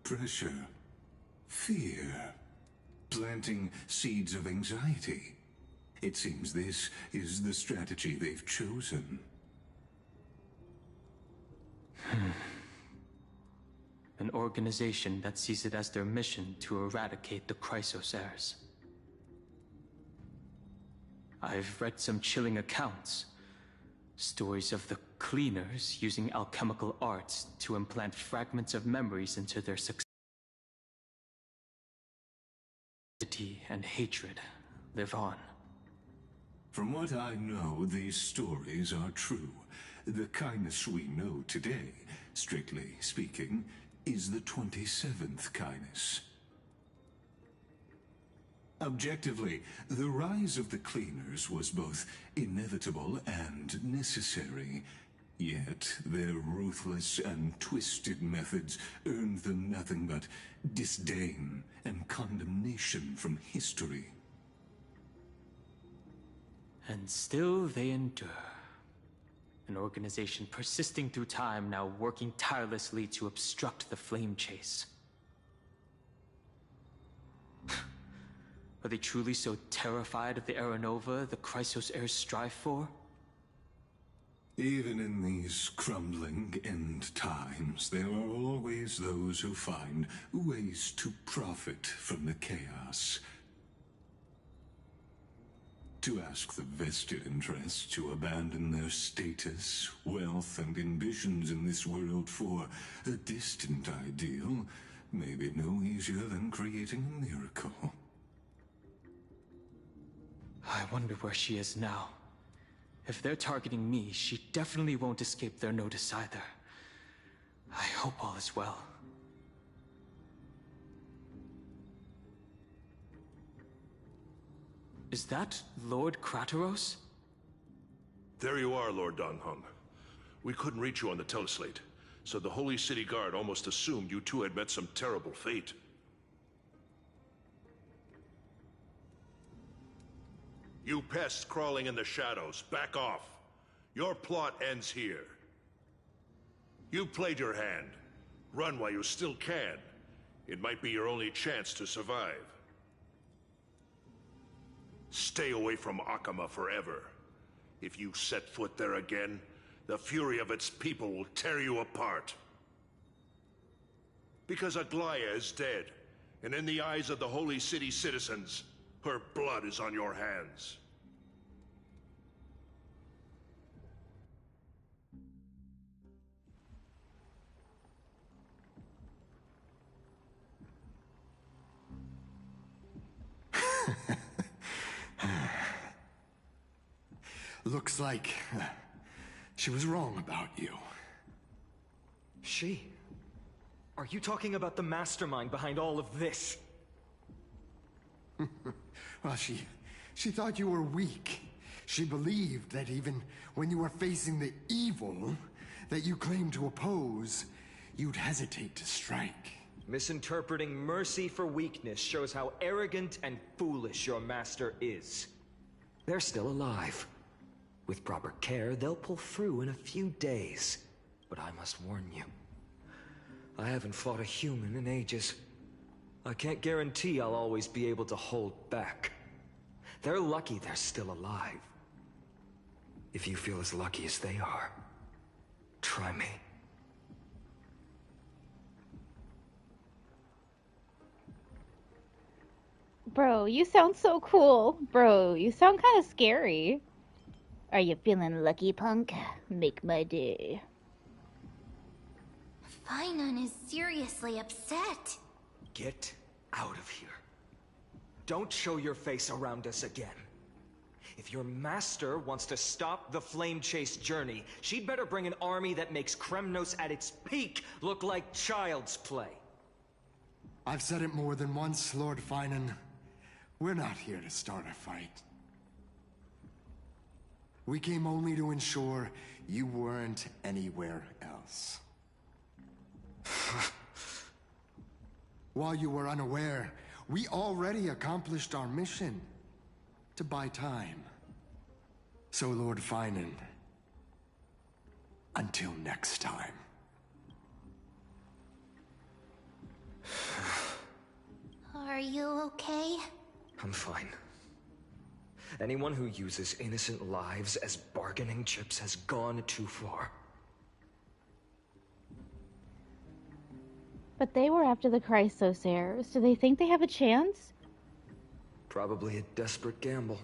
Pressure. Fear. Planting seeds of anxiety. It seems this is the strategy they've chosen. An organization that sees it as their mission to eradicate the Chrysos heirs. I've read some chilling accounts. Stories of the cleaners using alchemical arts to implant fragments of memories into their successors. And hatred live on. From what I know, these stories are true. The kindness we know today, strictly speaking, is the 27th kindness. Objectively, the rise of the cleaners was both inevitable and necessary. Yet, their ruthless and twisted methods earned them nothing but disdain and condemnation from history. And still they endure. An organization persisting through time, now working tirelessly to obstruct the flame chase. Are they truly so terrified of the Aranova the Chrysos heirs strive for? Even in these crumbling end times, there are always those who find ways to profit from the chaos. To ask the vested interests to abandon their status, wealth, and ambitions in this world for a distant ideal may be no easier than creating a miracle. I wonder where she is now. If they're targeting me, she definitely won't escape their notice either. I hope all is well. Is that Lord Krateros? There you are, Lord Donghung. We couldn't reach you on the teleslate, so the Holy City Guard almost assumed you two had met some terrible fate. You pests crawling in the shadows, back off. Your plot ends here. You've played your hand. Run while you still can. It might be your only chance to survive. Stay away from Akama forever. If you set foot there again, the fury of its people will tear you apart. Because Aglaya is dead, and in the eyes of the Holy City citizens, her blood is on your hands. Looks like she was wrong about you. She? Are you talking about the mastermind behind all of this? Well, she thought you were weak. She believed that even when you were facing the evil that you claimed to oppose, you'd hesitate to strike. Misinterpreting mercy for weakness shows how arrogant and foolish your master is. They're still alive. With proper care, they'll pull through in a few days. But I must warn you, I haven't fought a human in ages. I can't guarantee I'll always be able to hold back. They're lucky they're still alive. If you feel as lucky as they are, try me. Bro, you sound so cool. Bro, you sound kind of scary. Are you feeling lucky, punk? Make my day. Finon is seriously upset. Get out of here. Don't show your face around us again. If your master wants to stop the flame chase journey, she'd better bring an army that makes Kremnos at its peak look like child's play. I've said it more than once, Lord Finon. We're not here to start a fight. We came only to ensure you weren't anywhere else. While you were unaware, we already accomplished our mission. To buy time. So, Lord Finan, until next time. Are you okay? I'm fine. Anyone who uses innocent lives as bargaining chips has gone too far. But they were after the Chrysos heirs. Do they think they have a chance? Probably a desperate gamble.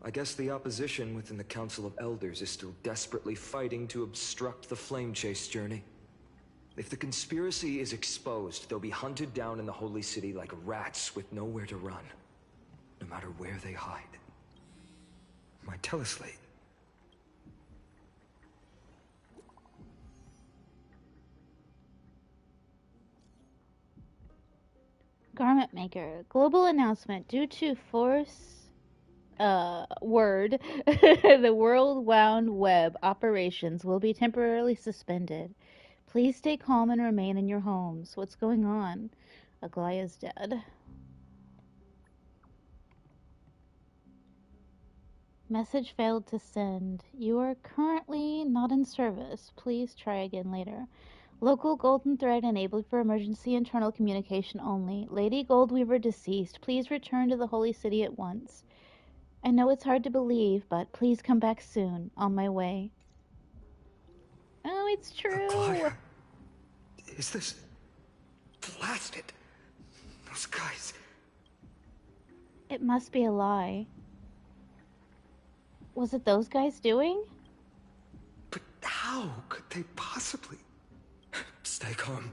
I guess the opposition within the Council of Elders is still desperately fighting to obstruct the Flame Chase journey. If the conspiracy is exposed, they'll be hunted down in the Holy City like rats with nowhere to run, no matter where they hide. My teleslate. Garment maker. Global announcement. Due to force word, the World Wound Web operations will be temporarily suspended. Please stay calm and remain in your homes. What's going on? Aglaya's dead. Message failed to send. You are currently not in service. Please try again later. Local golden thread enabled for emergency internal communication only. Lady Goldweaver deceased. Please return to the Holy City at once. I know it's hard to believe, but please come back soon. On my way. Oh, it's true. Aglaya. Is this... blasted? Those guys... It must be a lie. Was it those guys doing? But how could they possibly... Stay calm.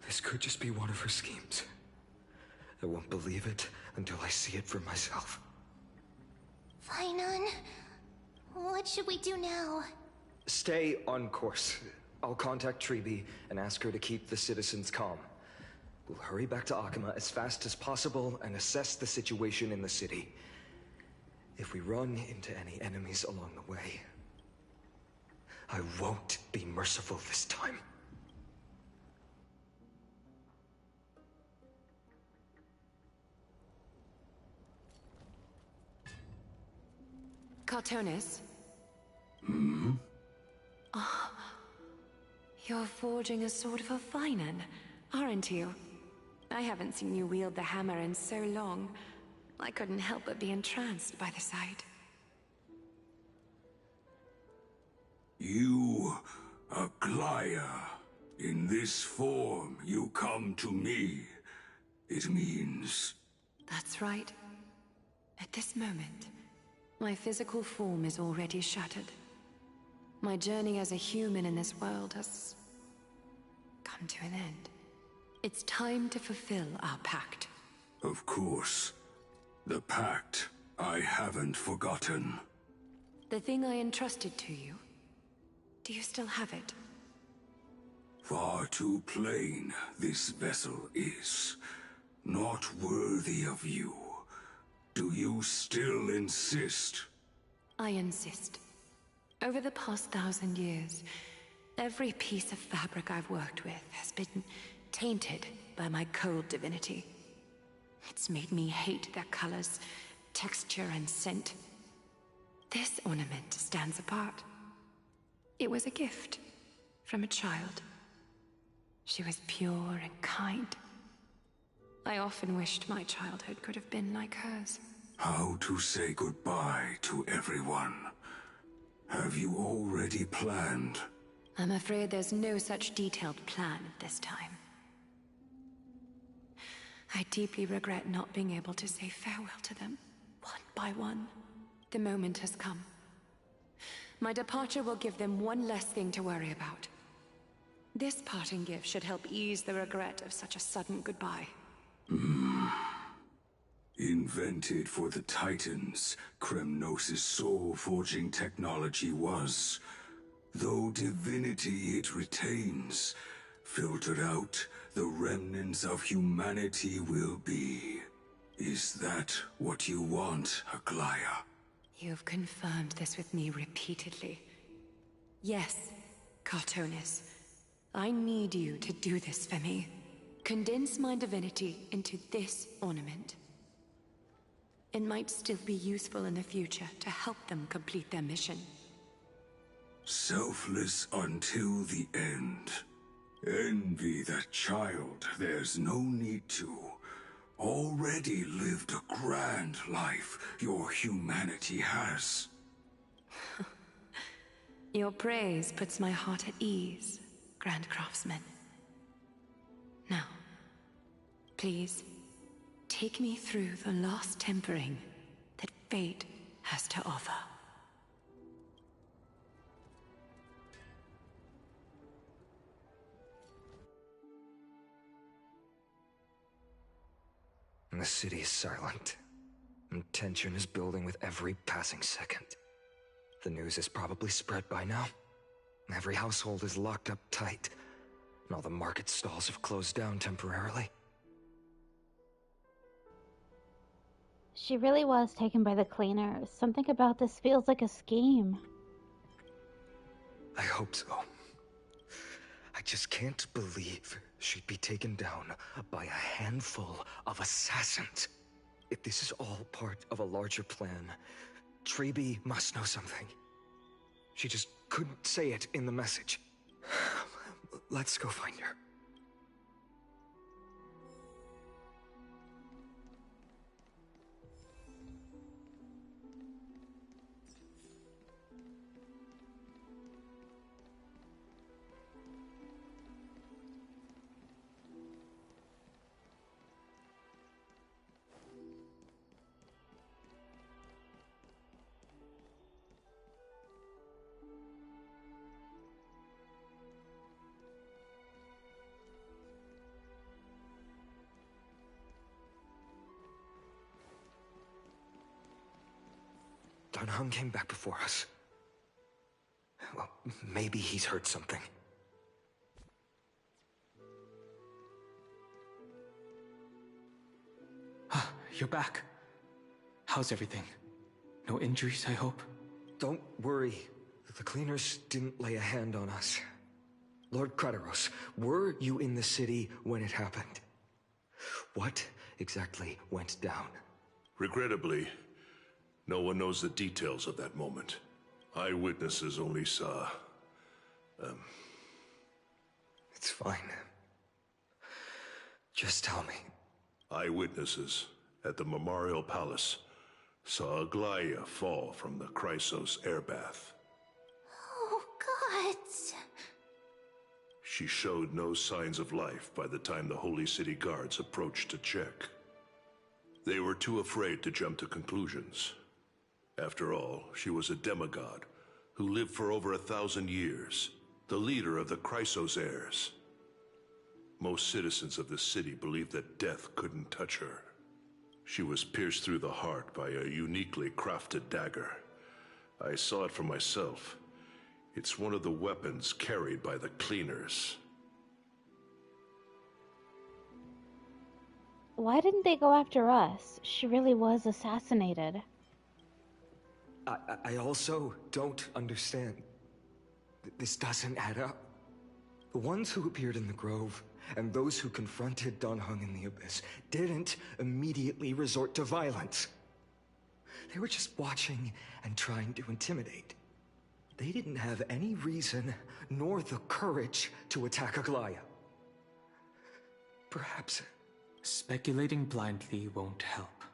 This could just be one of her schemes. I won't believe it until I see it for myself. Finan, what should we do now? Stay on course. I'll contact Treeby and ask her to keep the citizens calm. We'll hurry back to Akima as fast as possible and assess the situation in the city. If we run into any enemies along the way, I won't be merciful this time. Cartonis? Hmm? Oh, you're forging a sword for Finan, aren't you? I haven't seen you wield the hammer in so long. I couldn't help but be entranced by the sight. You, Aglaya. In this form, you come to me. It means... That's right. At this moment, my physical form is already shattered. My journey as a human in this world has come to an end. It's time to fulfill our pact. Of course. The pact I haven't forgotten. The thing I entrusted to you, do you still have it? Far too plain this vessel is. Not worthy of you. Do you still insist? I insist. Over the past 1,000 years, every piece of fabric I've worked with has been tainted by my cold divinity. It's made me hate their colors, texture, and scent. This ornament stands apart. It was a gift from a child. She was pure and kind. I often wished my childhood could have been like hers. How to say goodbye to everyone? Have you already planned? I'm afraid there's no such detailed plan at this time. I deeply regret not being able to say farewell to them, one by one. The moment has come. My departure will give them one less thing to worry about. This parting gift should help ease the regret of such a sudden goodbye. Invented for the Titans, Kremnos' soul-forging technology was. Though divinity it retains, filtered out, the remnants of humanity will be. Is that what you want, Aglaya? You've confirmed this with me repeatedly. Yes, Cartonis. I need you to do this for me. Condense my divinity into this ornament. It might still be useful in the future to help them complete their mission. Selfless until the end. Envy that child, there's no need to. Already lived a grand life your humanity has. Your praise puts my heart at ease, Grand Craftsman. Now, please, take me through the lost tempering that fate has to offer. The city is silent, and tension is building with every passing second. The news is probably spread by now. Every household is locked up tight, and all the market stalls have closed down temporarily. She really was taken by the cleaners. Something about this feels like a scheme. I hope so. I just can't believe she'd be taken down by a handful of assassins. If this is all part of a larger plan, Treby must know something. She just couldn't say it in the message. Let's go find her. Dunhung came back before us. Well, maybe he's heard something. You're back. How's everything? No injuries, I hope? Don't worry. The cleaners didn't lay a hand on us. Lord Krateros, were you in the city when it happened? What exactly went down? Regrettably, no one knows the details of that moment. Eyewitnesses only saw... It's fine. Just tell me. Eyewitnesses at the Memorial Palace saw Aglaya fall from the Chrysos airbath. Oh, God. She showed no signs of life by the time the Holy City guards approached to check. They were too afraid to jump to conclusions. After all, she was a demigod who lived for over 1,000 years, the leader of the Chrysos heirs. Most citizens of the city believed that death couldn't touch her. She was pierced through the heart by a uniquely crafted dagger. I saw it for myself. It's one of the weapons carried by the cleaners. Why didn't they go after us? She really was assassinated. I also don't understand. This doesn't add up. The ones who appeared in the grove and those who confronted Dunhung in the Abyss didn't immediately resort to violence. They were just watching and trying to intimidate. They didn't have any reason nor the courage to attack Aglaya. Perhaps... Speculating blindly won't help.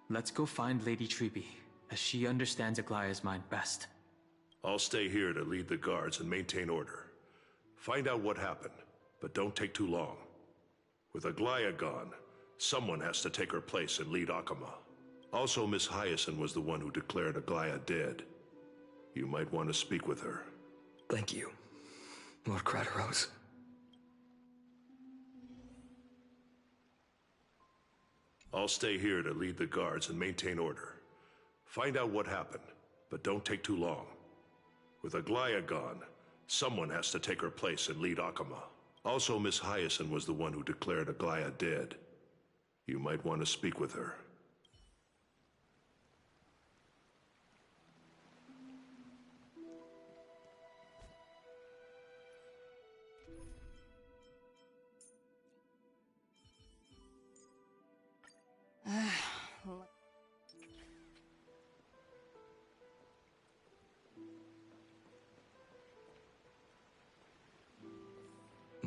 Let's go find Lady Treby, as she understands Aglaya's mind best. I'll stay here to lead the guards and maintain order. Find out what happened, but don't take too long. With Aglaya gone, someone has to take her place and lead Akama. Also, Miss Hyacinth was the one who declared Aglaya dead. You might want to speak with her. Thank you, Lord Krateros. I'll stay here to lead the guards and maintain order. Find out what happened, but don't take too long. With Aglaya gone, someone has to take her place and lead Akama. Also, Miss Hyacinth was the one who declared Aglaya dead. You might want to speak with her.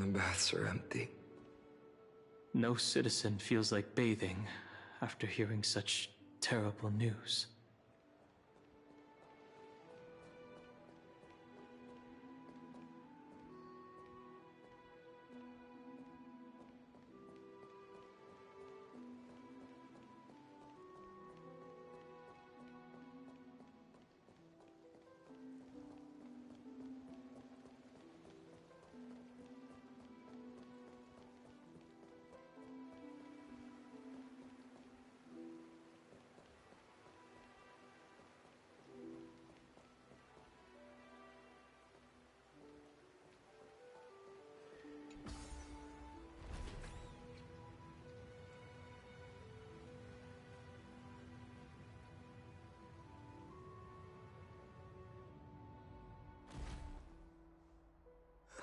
the baths are empty. No citizen feels like bathing after hearing such terrible news.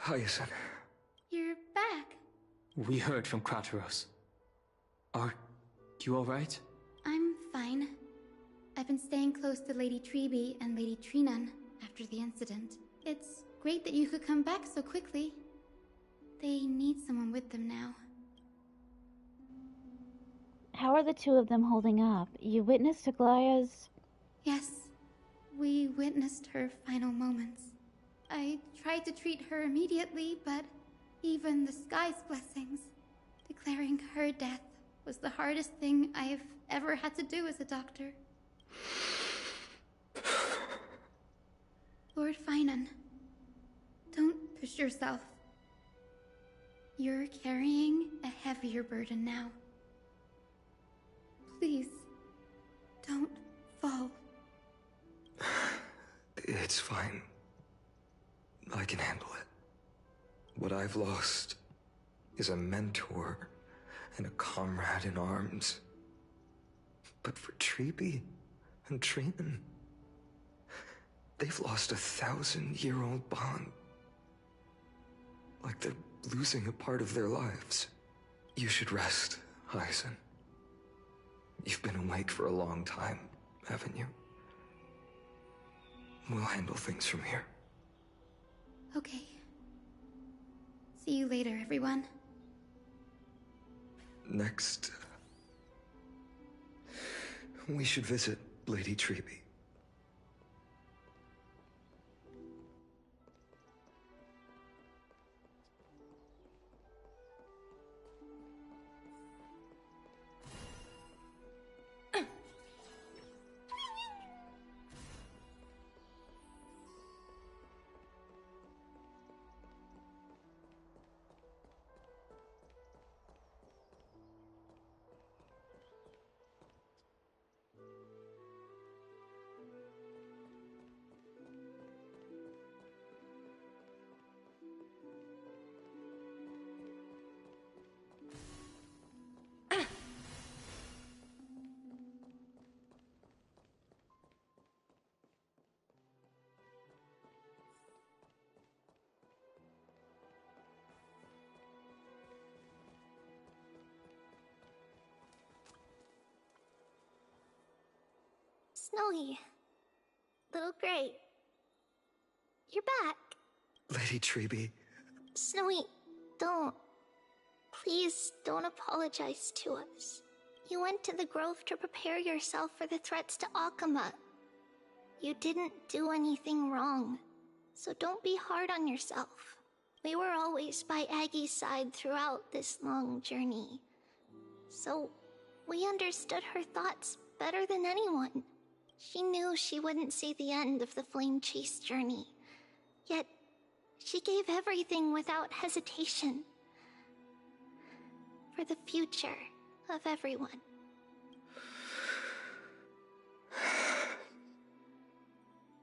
Hyacinth. You're back. We heard from Krateros. Are you alright? I'm fine. I've been staying close to Lady Treeby and Lady Trinan after the incident. It's great that you could come back so quickly. They need someone with them now. How are the two of them holding up? You witnessed Aglaya's... Yes, we witnessed her final moments. I tried to treat her immediately, but even the sky's blessings, declaring her death was the hardest thing I've ever had to do as a doctor. Lord Finan, don't push yourself. You're carrying a heavier burden now. Please, don't fall. It's fine. I can handle it. What I've lost is a mentor and a comrade in arms. But for Treeby and Trinan, they've lost a 1,000-year-old bond. Like they're losing a part of their lives. You should rest, Hyacinth. You've been awake for a long time, haven't you? We'll handle things from here. Okay. See you later, everyone. Next, we should visit Lady Treeby. Snowy. Little Gray. You're back. Lady Treeby. Snowy, don't. Please don't apologize to us. You went to the grove to prepare yourself for the threats to Akama. You didn't do anything wrong, so don't be hard on yourself. We were always by Aggie's side throughout this long journey, so we understood her thoughts better than anyone. She knew she wouldn't see the end of the Flame Chase journey, yet she gave everything without hesitation. For the future of everyone.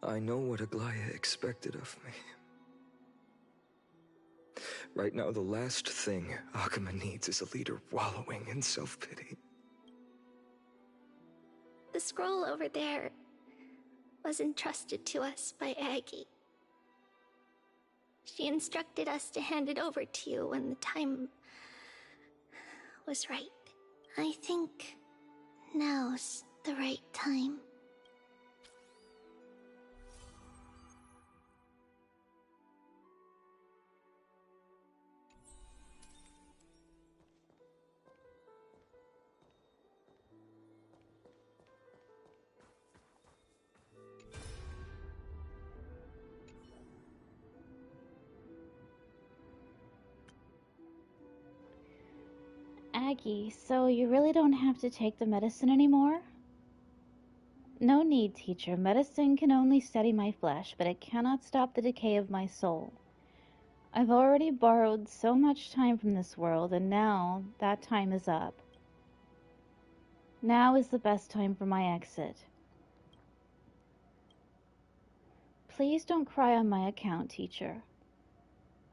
I know what Aglaya expected of me. Right now, the last thing Akama needs is a leader wallowing in self-pity. The scroll over there was entrusted to us by Aggie. She instructed us to hand it over to you when the time was right. I think now's the right time. Aggie, so you really don't have to take the medicine anymore? No need, teacher. Medicine can only steady my flesh, but it cannot stop the decay of my soul. I've already borrowed so much time from this world, and now that time is up. Now is the best time for my exit. Please don't cry on my account, teacher.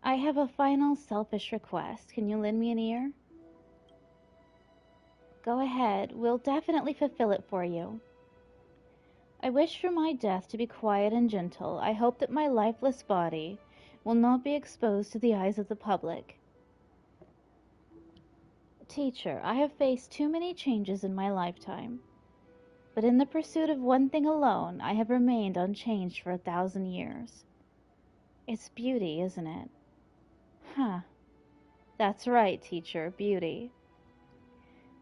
I have a final selfish request. Can you lend me an ear? Go ahead. We'll definitely fulfill it for you. I wish for my death to be quiet and gentle. I hope that my lifeless body will not be exposed to the eyes of the public. Teacher, I have faced too many changes in my lifetime, but in the pursuit of one thing alone, I have remained unchanged for 1,000 years. It's beauty, isn't it? Huh. That's right, teacher, beauty.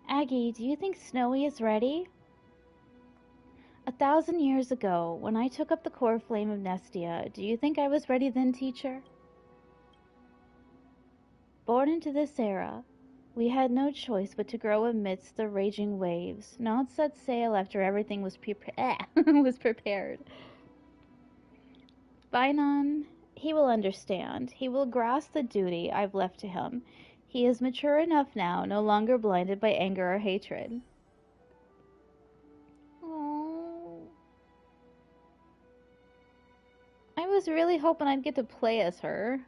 Aggie, do you think Snowy is ready? 1,000 years ago, when I took up the core flame of Nestia, do you think I was ready then, teacher? Born into this era, we had no choice but to grow amidst the raging waves, not set sail after everything was prepared. Bainan, he will understand. He will grasp the duty I've left to him. He is mature enough now, no longer blinded by anger or hatred. Aww. I was really hoping I'd get to play as her.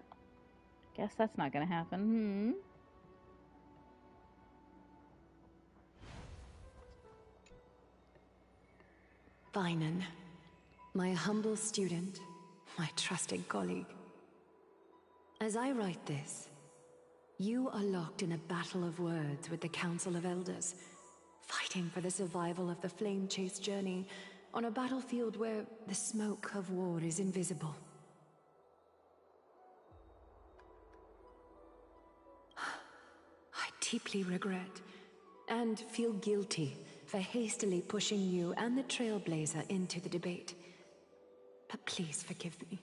Guess that's not gonna happen. Bainan, my humble student, my trusted colleague. As I write this, you are locked in a battle of words with the Council of Elders, fighting for the survival of the flame-chased journey on a battlefield where the smoke of war is invisible. I deeply regret and feel guilty for hastily pushing you and the Trailblazer into the debate. But please forgive me.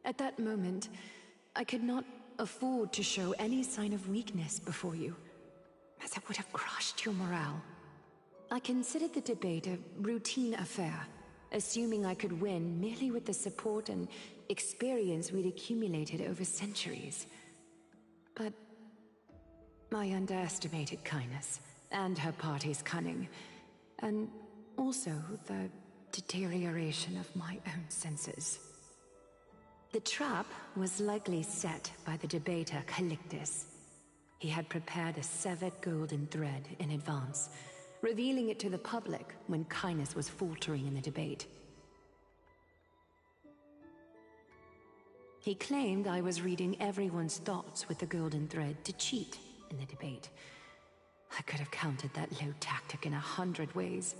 At that moment, I could not afford to show any sign of weakness before you, as it would have crushed your morale. I considered the debate a routine affair, assuming I could win merely with the support and experience we'd accumulated over centuries. But I underestimated kindness and her party's cunning, and also the deterioration of my own senses. The trap was likely set by the debater Calictus. He had prepared a severed golden thread in advance, revealing it to the public when kindness was faltering in the debate. He claimed I was reading everyone's thoughts with the golden thread to cheat in the debate. I could have countered that low tactic in 100 ways.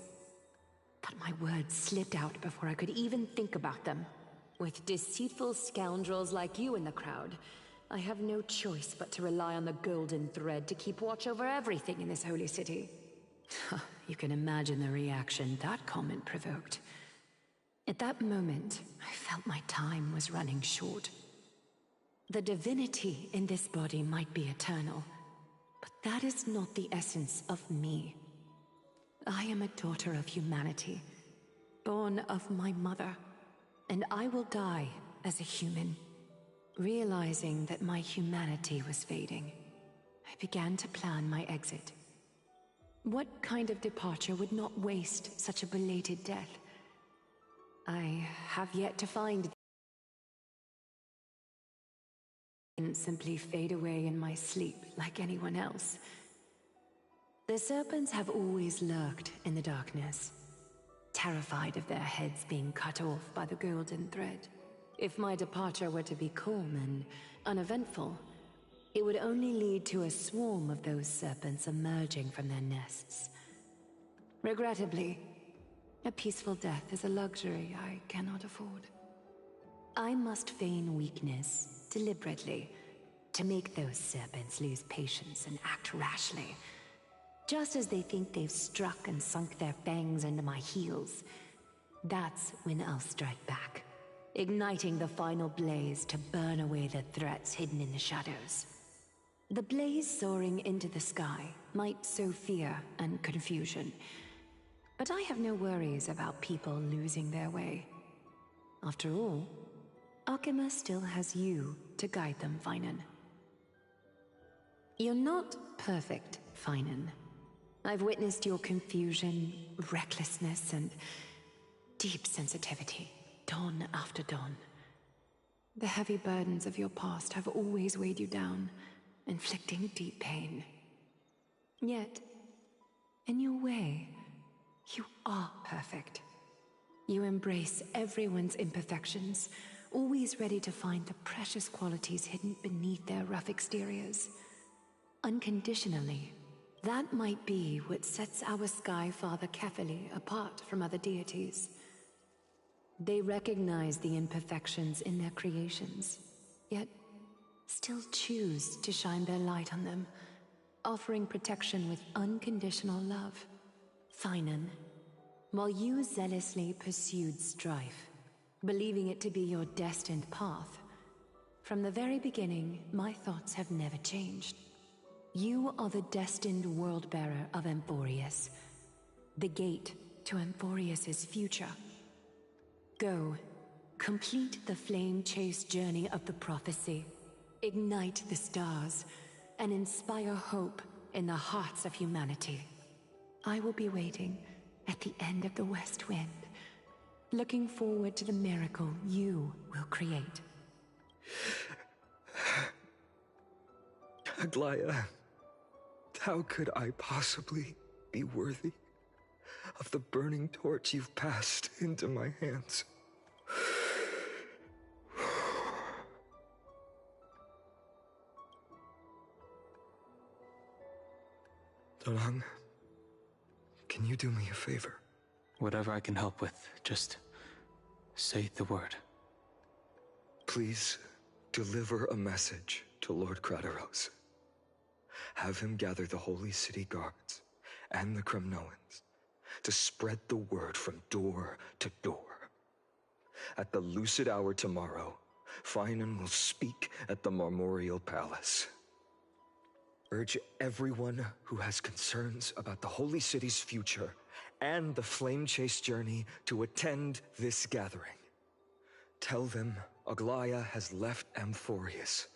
But my words slipped out before I could even think about them. With deceitful scoundrels like you in the crowd, I have no choice but to rely on the golden thread to keep watch over everything in this holy city. You can imagine the reaction that comment provoked. At that moment, I felt my time was running short. The divinity in this body might be eternal, but that is not the essence of me. I am a daughter of humanity, born of my mother, and I will die as a human. Realizing that my humanity was fading, I began to plan my exit. What kind of departure would not waste such a belated death? I have yet to find and simply fade away in my sleep like anyone else. The serpents have always lurked in the darkness, terrified of their heads being cut off by the golden thread. If my departure were to be calm and uneventful, it would only lead to a swarm of those serpents emerging from their nests. Regrettably, a peaceful death is a luxury I cannot afford. I must feign weakness deliberately to make those serpents lose patience and act rashly. Just as they think they've struck and sunk their fangs into my heels, that's when I'll strike back, igniting the final blaze to burn away the threats hidden in the shadows. The blaze soaring into the sky might sow fear and confusion, but I have no worries about people losing their way. After all, Akima still has you to guide them, Finan. You're not perfect, Finan. I've witnessed your confusion, recklessness, and deep sensitivity, dawn after dawn. The heavy burdens of your past have always weighed you down, inflicting deep pain. Yet, in your way, you are perfect. You embrace everyone's imperfections, always ready to find the precious qualities hidden beneath their rough exteriors. Unconditionally, that might be what sets our Sky Father Kefili apart from other deities. They recognize the imperfections in their creations, yet still choose to shine their light on them, offering protection with unconditional love. Finan, while you zealously pursued strife, believing it to be your destined path, from the very beginning, my thoughts have never changed. You are the destined world-bearer of Amphorius, the gate to Amphorius's future. Go, complete the flame-chased journey of the prophecy, ignite the stars, and inspire hope in the hearts of humanity. I will be waiting at the end of the West Wind, looking forward to the miracle you will create. Aglaya, how could I possibly be worthy of the burning torch you've passed into my hands? Donang, can you do me a favor? Whatever I can help with, just say the word. Please deliver a message to Lord Krateros. Have him gather the Holy City guards and the Kremnoans to spread the word from door to door. At the lucid hour tomorrow, Finan will speak at the Marmorial Palace. Urge everyone who has concerns about the Holy City's future and the Flame Chase journey to attend this gathering. Tell them Aglaya has left Amphorius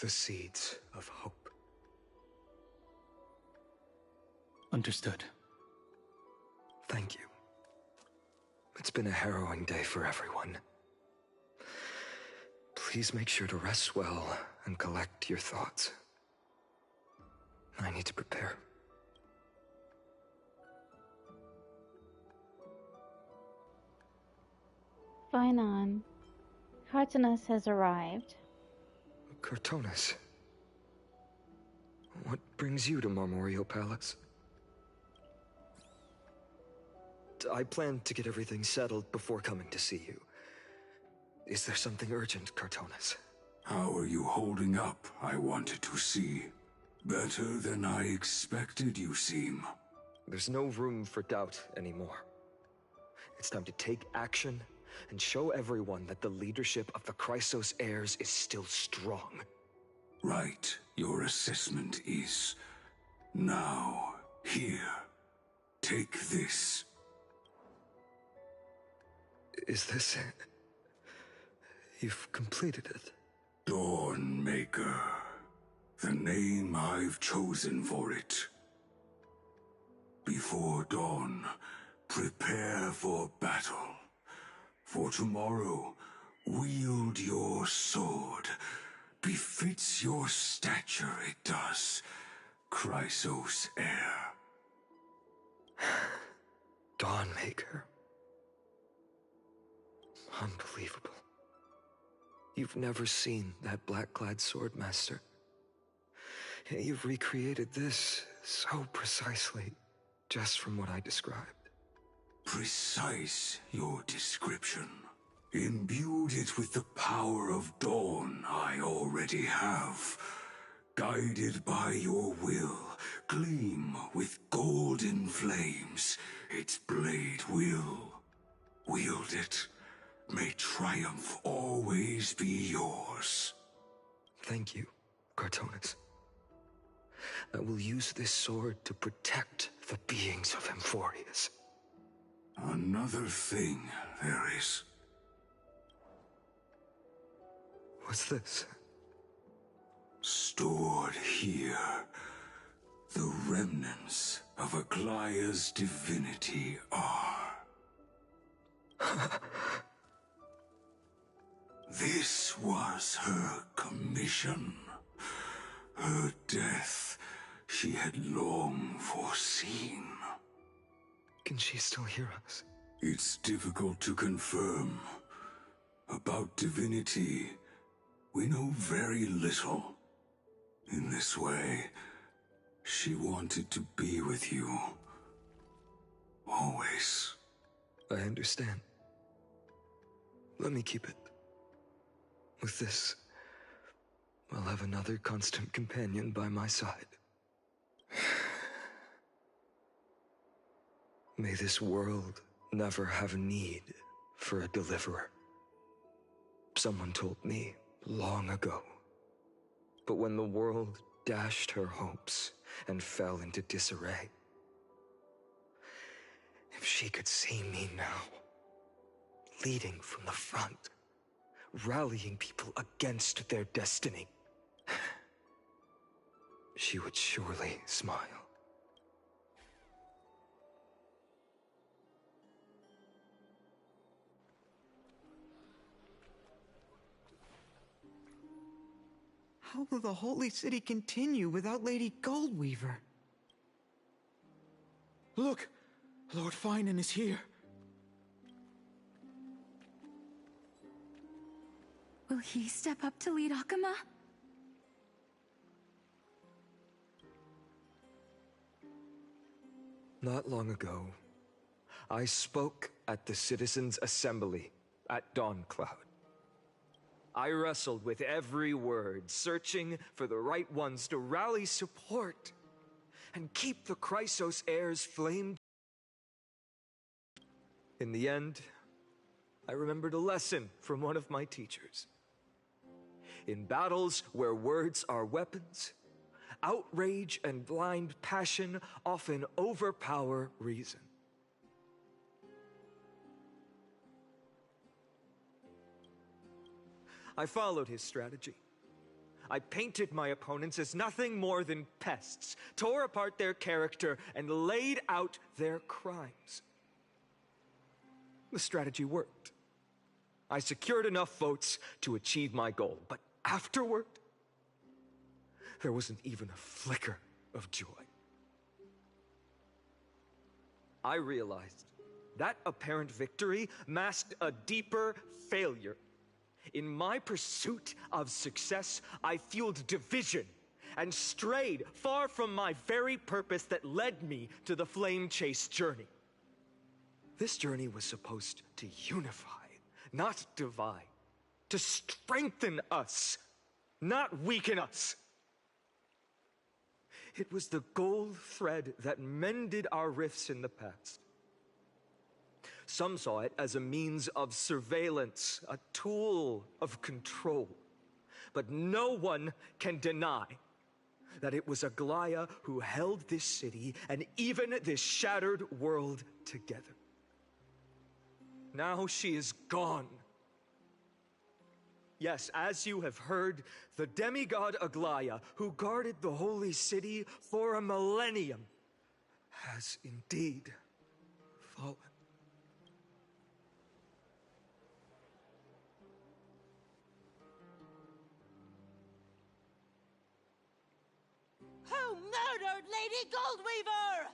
the seeds of hope. Understood. Thank you. It's been a harrowing day for everyone. Please make sure to rest well and collect your thoughts. I need to prepare. Finan, Cartonus has arrived. Cartonus? What brings you to Marmorial Palace? I plan to get everything settled before coming to see you. Is there something urgent, Cartonus? How are you holding up, I wanted to see. Better than I expected, you seem. There's no room for doubt anymore. It's time to take action and show everyone that the leadership of the Chrysos heirs is still strong. Right, your assessment is. Now, here. Take this. Is this it? You've completed it. Dawnmaker. The name I've chosen for it. Before dawn, prepare for battle. For tomorrow, wield your sword. Befits your stature, it does. Chrysos heir. Dawnmaker. Unbelievable. You've never seen that black-clad swordmaster. You've recreated this so precisely, just from what I described. Precise, your description. Imbued it with the power of dawn I already have. Guided by your will, gleam with golden flames. Its blade will. Wield it. May triumph always be yours. Thank you, Cartonus. I will use this sword to protect the beings of Emphorius. Another thing there is. What's this? Stored here, the remnants of Aglaya's divinity are. This was her commission. Her death she had long foreseen. Can she still hear us? It's difficult to confirm. About divinity, we know very little. In this way, she wanted to be with you. Always. I understand. Let me keep it. With this, I'll have another constant companion by my side. May this world never have need for a deliverer. Someone told me long ago. But when the world dashed her hopes and fell into disarray, if she could see me now, leading from the front, rallying people against their destiny, she would surely smile. How will the Holy City continue without Lady Goldweaver? Look! Lord Finan is here. Will he step up to lead Akama? Not long ago, I spoke at the Citizens' Assembly at Dawncloud. I wrestled with every word, searching for the right ones to rally support and keep the Chrysos heirs flamed. In the end, I remembered a lesson from one of my teachers. In battles where words are weapons, outrage and blind passion often overpower reason. I followed his strategy. I painted my opponents as nothing more than pests, tore apart their character, and laid out their crimes. The strategy worked. I secured enough votes to achieve my goal, but afterward, there wasn't even a flicker of joy. I realized that apparent victory masked a deeper failure. In my pursuit of success, I fueled division and strayed far from my very purpose that led me to the Flame Chase journey. This journey was supposed to unify, not divide, to strengthen us, not weaken us. It was the gold thread that mended our rifts in the past. Some saw it as a means of surveillance, a tool of control. But no one can deny that it was Aglaya who held this city and even this shattered world together. Now she is gone. Yes, as you have heard, the demigod Aglaya, who guarded the holy city for a millennium, has indeed fallen. Who murdered Lady Goldweaver?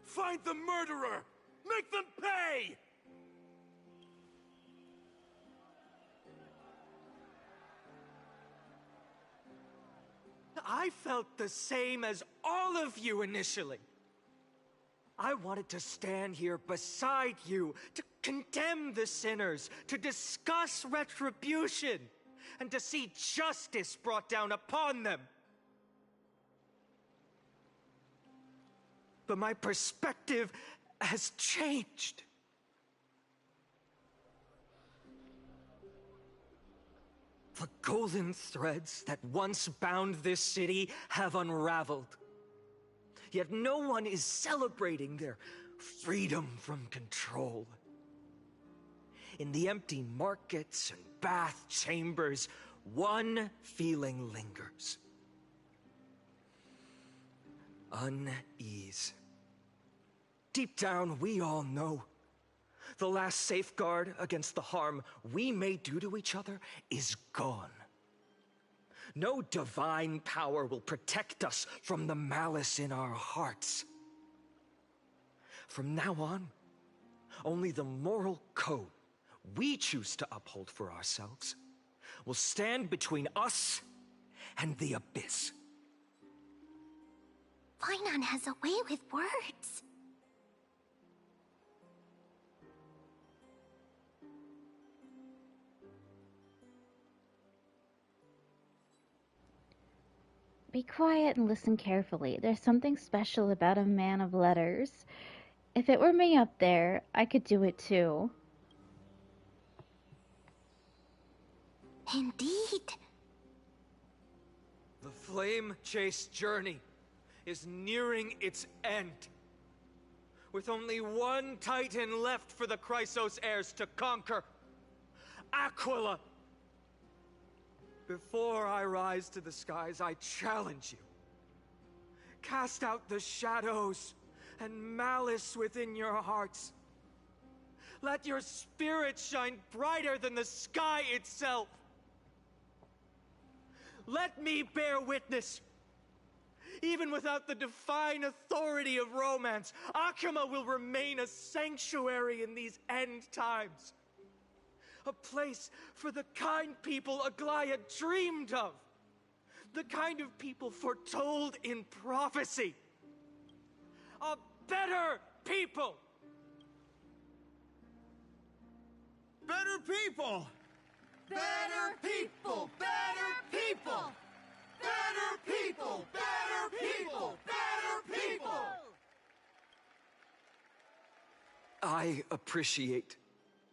Find the murderer! Make them pay! I felt the same as all of you initially. I wanted to stand here beside you, to condemn the sinners, to discuss retribution, and to see justice brought down upon them. But my perspective has changed. The golden threads that once bound this city have unraveled. Yet no one is celebrating their freedom from control. In the empty markets and bath chambers, one feeling lingers. Unease. Deep down, we all know the last safeguard against the harm we may do to each other is gone. No divine power will protect us from the malice in our hearts. From now on, only the moral code we choose to uphold for ourselves will stand between us and the abyss. Fainan has a way with words. Be quiet and listen carefully. There's something special about a man of letters. If it were me up there, I could do it too. Indeed. The flame-chased journey is nearing its end. With only one Titan left for the Chrysos heirs to conquer. Aquila! Before I rise to the skies, I challenge you. Cast out the shadows and malice within your hearts. Let your spirit shine brighter than the sky itself. Let me bear witness. Even without the divine authority of romance, Akama will remain a sanctuary in these end times. A place for the kind people Aglaya dreamed of. The kind of people foretold in prophecy. A better people! Better people! Better people! Better people! Better people! Better people! Better people! I appreciate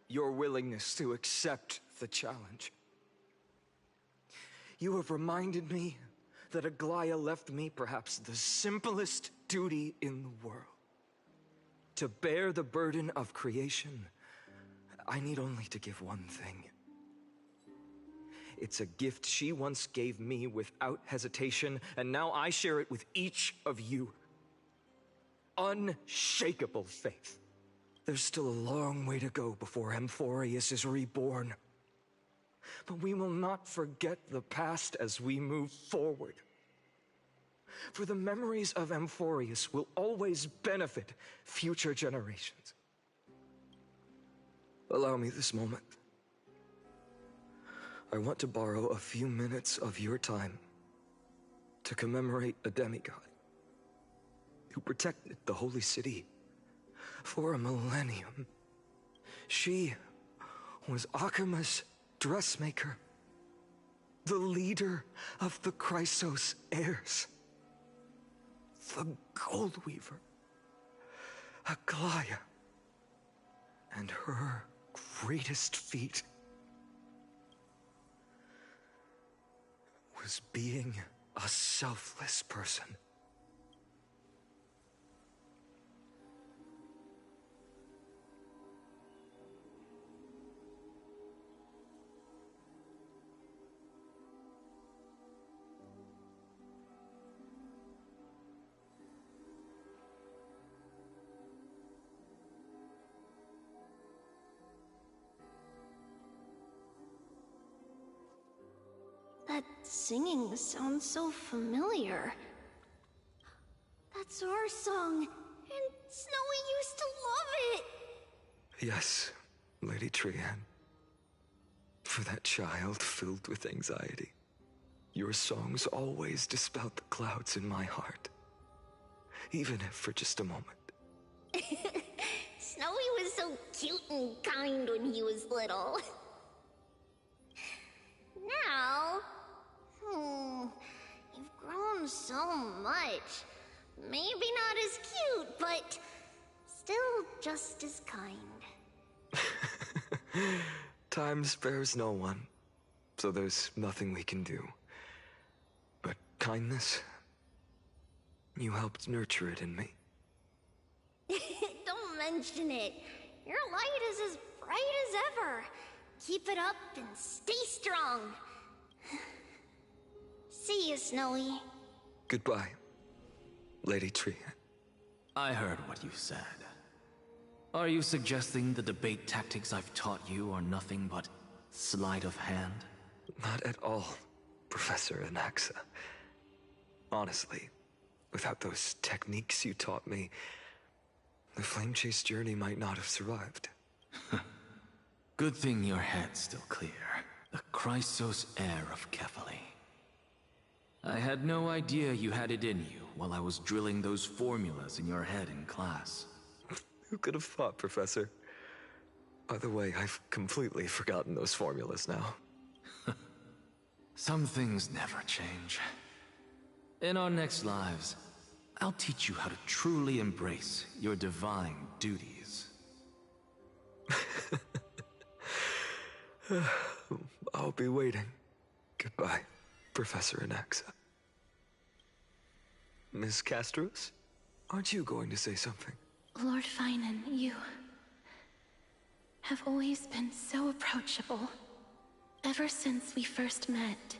your willingness to accept the challenge. You have reminded me that Aglaya left me perhaps the simplest duty in the world. To bear the burden of creation, I need only to give one thing. It's a gift she once gave me without hesitation, and now I share it with each of you. Unshakable faith. There's still a long way to go before Amphorius is reborn. But we will not forget the past as we move forward. For the memories of Amphorius will always benefit future generations. Allow me this moment. I want to borrow a few minutes of your time to commemorate a demigod who protected the holy city for a millennium. She was Akama's dressmaker, the leader of the Chrysos heirs, the Gold Weaver, Aglaya, and her greatest feat was being a selfless person. That singing sounds so familiar. That's our song, and Snowy used to love it! Yes, Lady Trian. For that child filled with anxiety, your songs always dispelled the clouds in my heart. Even if for just a moment. Snowy was so cute and kind when he was little. Now... you've grown so much. Maybe not as cute, but still just as kind. Time spares no one. so there's nothing we can do. But kindness, you helped nurture it in me. Don't mention it. Your light is as bright as ever. Keep it up and stay strong. See you, Snowy. Goodbye, Lady Tree. I heard what you said. Are you suggesting the debate tactics I've taught you are nothing but sleight of hand? Not at all, Professor Anaxa. Honestly, without those techniques you taught me, the Flame Chase journey might not have survived. Good thing your head's still clear. The Chrysos heir of Kefali. I had no idea you had it in you while I was drilling those formulas in your head in class. Who could have thought, Professor? By the way, I've completely forgotten those formulas now. Some things never change. In our next lives, I'll teach you how to truly embrace your divine duties. I'll be waiting. Goodbye, Professor Anaxa. Miss Castros, aren't you going to say something? Lord Finan, you have always been so approachable. Ever since we first met,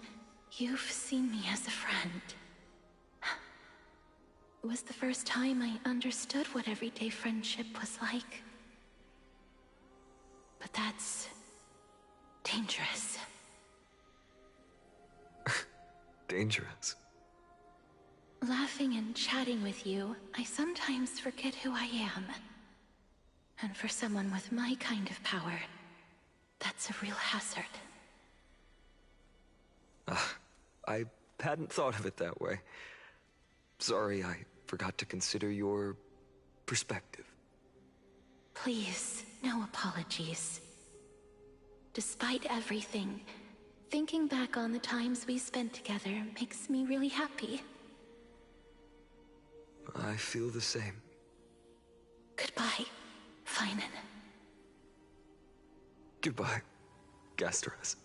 you've seen me as a friend. It was the first time I understood what everyday friendship was like. But that's dangerous. Dangerous? Laughing and chatting with you, I sometimes forget who I am. And for someone with my kind of power, that's a real hazard. I hadn't thought of it that way. Sorry, I forgot to consider your perspective. Please, no apologies. Despite everything, thinking back on the times we spent together makes me really happy. I feel the same. Goodbye, Finan. Goodbye, Gasteros.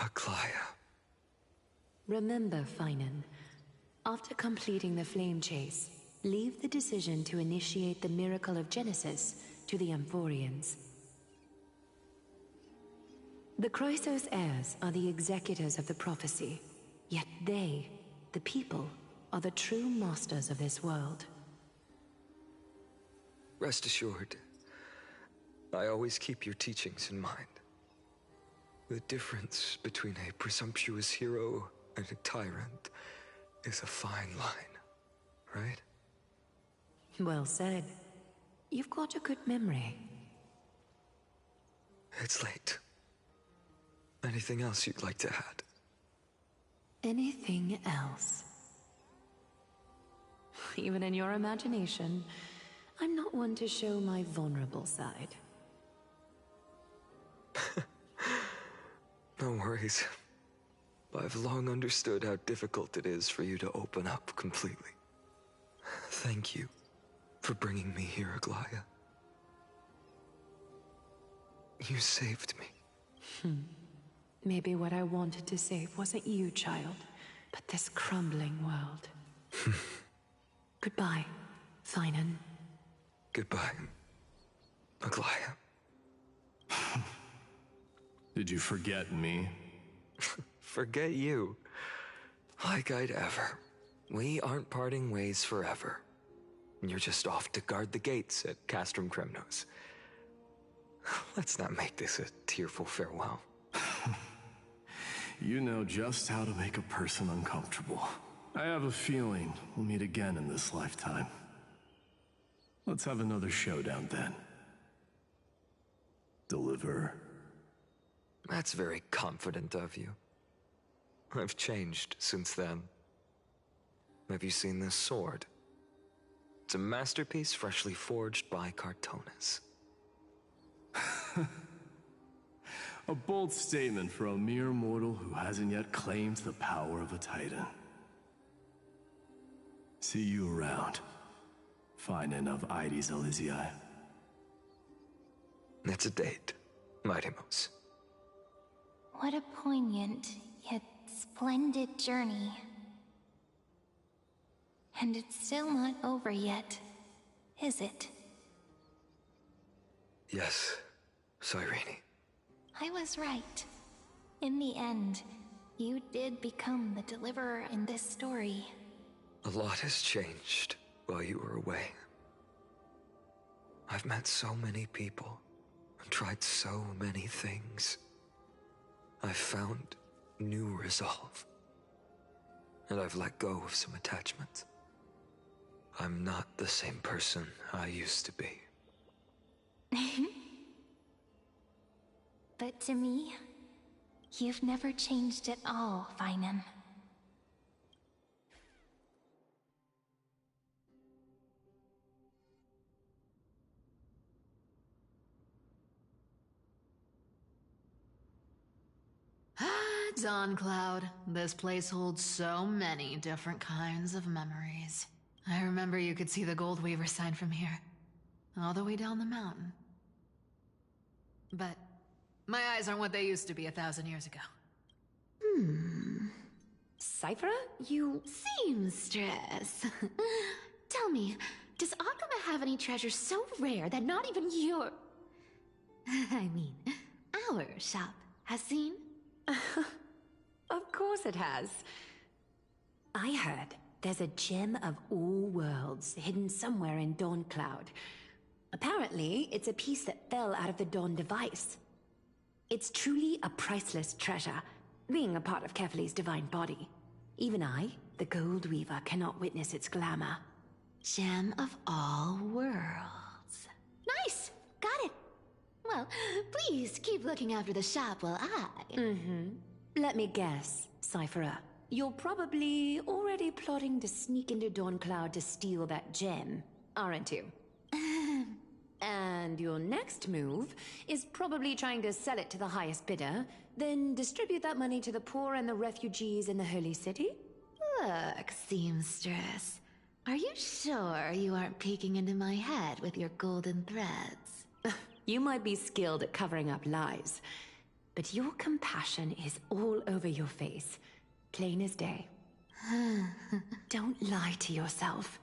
Aglaya. Remember, Finan, after completing the Flame Chase, leave the decision to initiate the Miracle of Genesis to the Amphorians. The Chrysos heirs are the executors of the prophecy, yet they, the people, are the true masters of this world. Rest assured, I always keep your teachings in mind. The difference between a presumptuous hero and a tyrant is a fine line, right? Well said. You've got a good memory. It's late. Anything else you'd like to add? Anything else? Even in your imagination, I'm not one to show my vulnerable side. No worries. I've long understood how difficult it is for you to open up completely. Thank you for bringing me here, Aglaya. You saved me. Maybe what I wanted to save wasn't you, child, but this crumbling world. Goodbye, Finan. Goodbye, Aglaya. Did you forget me? Forget you. Like I'd ever. We aren't parting ways forever. You're just off to guard the gates at Castrum Kremnos. Let's not make this a tearful farewell. You know just how to make a person uncomfortable. I have a feeling we'll meet again in this lifetime. Let's have another showdown then. Deliver. That's very confident of you. I've changed since then. Have you seen this sword? It's a masterpiece freshly forged by Cartonis. A bold statement for a mere mortal who hasn't yet claimed the power of a titan. See you around, Finan of Ides Elysiae. It's a date, Mighty Mouse. What a poignant, yet splendid journey. And it's still not over yet, is it? Yes, Cyrene. I was right. In the end, you did become the deliverer in this story. A lot has changed while you were away. I've met so many people and tried so many things. I've found new resolve. And I've let go of some attachments. I'm not the same person I used to be. But to me, you've never changed at all, Vinem. Dawn Cloud. This place holds so many different kinds of memories. I remember you could see the Gold Weaver sign from here, all the way down the mountain. But my eyes aren't what they used to be 1,000 years ago. Cypher, you... Seamstress. Tell me, does Akuma have any treasures so rare that not even your... I mean, our shop has seen? Of course it has. I heard there's a gem of all worlds hidden somewhere in Dawn Cloud. Apparently, it's a piece that fell out of the Dawn device. It's truly a priceless treasure, being a part of Kefali's divine body. Even I, the Gold Weaver, cannot witness its glamour. Gem of all worlds. Nice! Got it! Well, please keep looking after the shop while I... Let me guess, Cypherer. You're probably already plotting to sneak into Dawn Cloud to steal that gem, aren't you? And your next move is probably trying to sell it to the highest bidder, then distribute that money to the poor and the refugees in the Holy City? Look, seamstress. Are you sure you aren't peeking into my head with your golden threads? You might be skilled at covering up lies, but your compassion is all over your face, plain as day. Don't lie to yourself.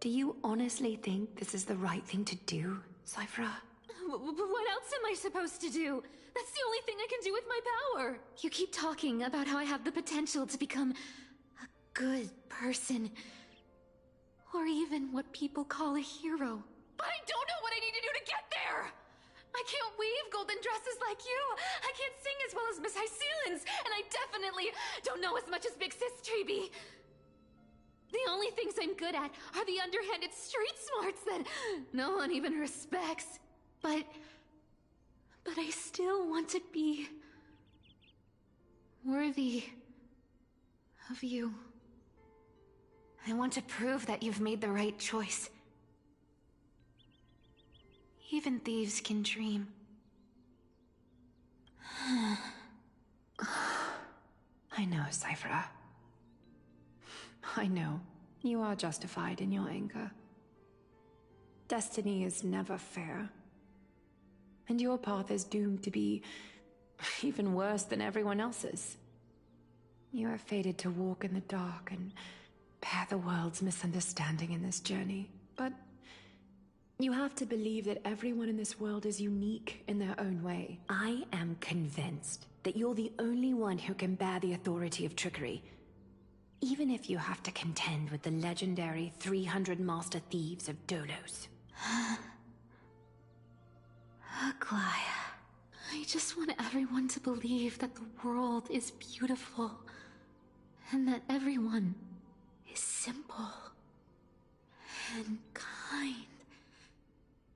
Do you honestly think this is the right thing to do, Cyphra? What else am I supposed to do? That's the only thing I can do with my power. You keep talking about how I have the potential to become a good person. Or even what people call a hero. But I don't know what I need to do to get there! I can't weave golden dresses like you! I can't sing as well as Miss Hyceelins! And I definitely don't know as much as Big Sis Treby! The only things I'm good at are the underhanded street smarts that no one even respects. But I still want to be worthy of you. I want to prove that you've made the right choice. Even thieves can dream. I know, Cyphra. I know. You are justified in your anger. Destiny is never fair. And your path is doomed to be even worse than everyone else's. You are fated to walk in the dark and bear the world's misunderstanding in this journey. But you have to believe that everyone in this world is unique in their own way. I am convinced that you're the only one who can bear the authority of trickery. Even if you have to contend with the legendary 300 master thieves of Dolos. Aglaya, I just want everyone to believe that the world is beautiful. And that everyone is simple. And kind.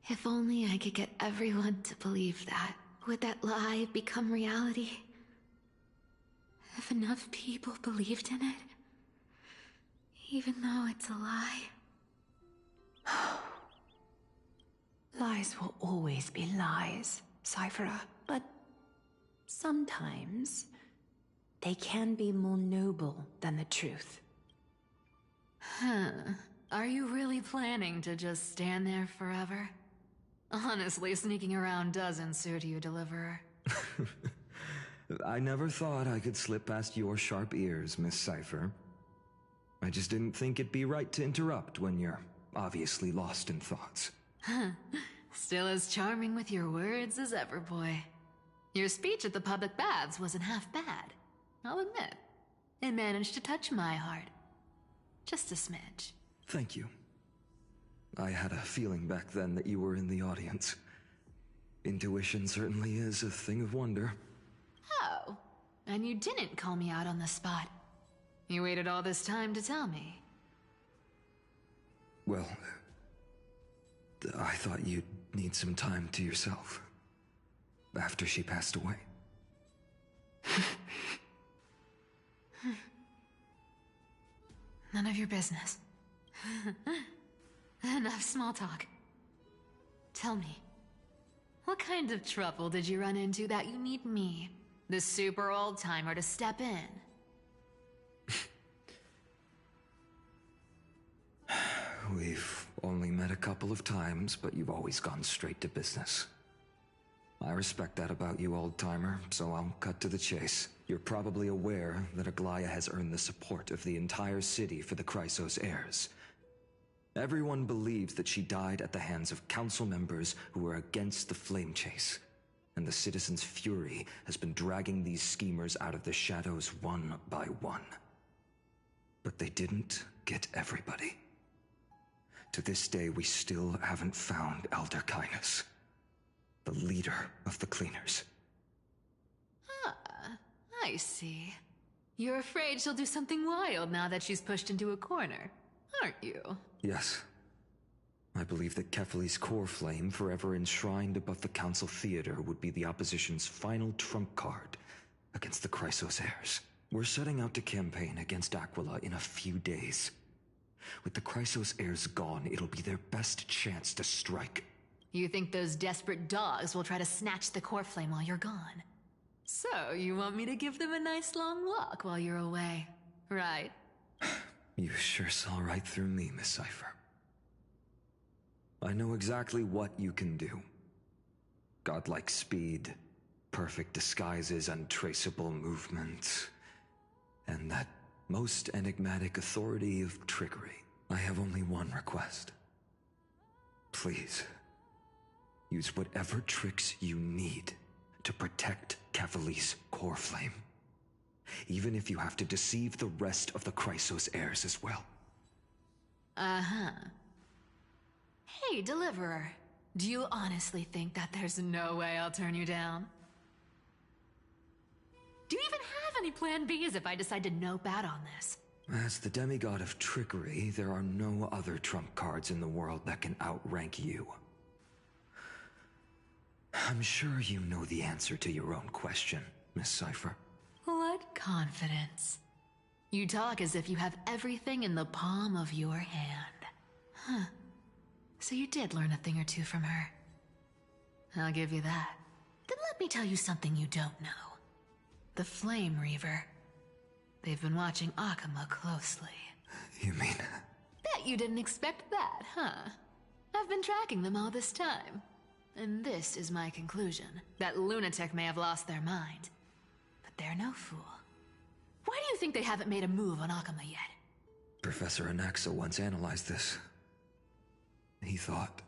If only I could get everyone to believe that. Would that lie become reality? If enough people believed in it? Even though it's a lie. Lies will always be lies, Cyphra. But sometimes they can be more noble than the truth. Huh. Are you really planning to just stand there forever? Honestly, sneaking around doesn't suit you, Deliverer. I never thought I could slip past your sharp ears, Miss Cypher. I just didn't think it'd be right to interrupt when you're obviously lost in thoughts. Still as charming with your words as ever, boy. Your speech at the public baths wasn't half bad, I'll admit. It managed to touch my heart. Just a smidge. Thank you. I had a feeling back then that you were in the audience. Intuition certainly is a thing of wonder. Oh, and you didn't call me out on the spot. You waited all this time to tell me. Well, I thought you'd need some time to yourself. After she passed away. None of your business. Enough small talk. Tell me, what kind of trouble did you run into that you need me, the super old-timer, to step in? We've only met a couple of times, but you've always gone straight to business. I respect that about you, old-timer, so I'll cut to the chase. You're probably aware that Aglaia has earned the support of the entire city for the Chrysos heirs. Everyone believes that she died at the hands of council members who were against the flame chase, and the citizens' fury has been dragging these schemers out of the shadows one by one. But they didn't get everybody. To this day, we still haven't found Elder Kynus, the leader of the cleaners. I see. You're afraid she'll do something wild now that she's pushed into a corner, aren't you? Yes. I believe that Kefali's core flame, forever enshrined above the council theater, would be the opposition's final trump card against the Chrysos heirs. We're setting out to campaign against Aquila in a few days. With the Chrysos heirs gone, it'll be their best chance to strike. You think those desperate dogs will try to snatch the core flame while you're gone? So, you want me to give them a nice long walk while you're away, right? You sure saw right through me, Miss Cypher. I know exactly what you can do. Godlike speed, perfect disguises, untraceable movement, and that most enigmatic authority of trickery. I have only one request. Please, use whatever tricks you need to protect Kefali's core flame. Even if you have to deceive the rest of the Chrysos heirs as well. Uh-huh. Hey, Deliverer. Do you honestly think that there's no way I'll turn you down? Do you even have any plan Bs if I decide to nope out on this? As the demigod of trickery, there are no other trump cards in the world that can outrank you. I'm sure you know the answer to your own question, Miss Cypher. What confidence. You talk as if you have everything in the palm of your hand. Huh. So you did learn a thing or two from her. I'll give you that. Then let me tell you something you don't know. The Flame Reaver. They've been watching Akama closely. You mean... Bet you didn't expect that, huh? I've been tracking them all this time. And this is my conclusion. That lunatic may have lost their mind. But they're no fool. Why do you think they haven't made a move on Akama yet? Professor Anaxa once analyzed this. He thought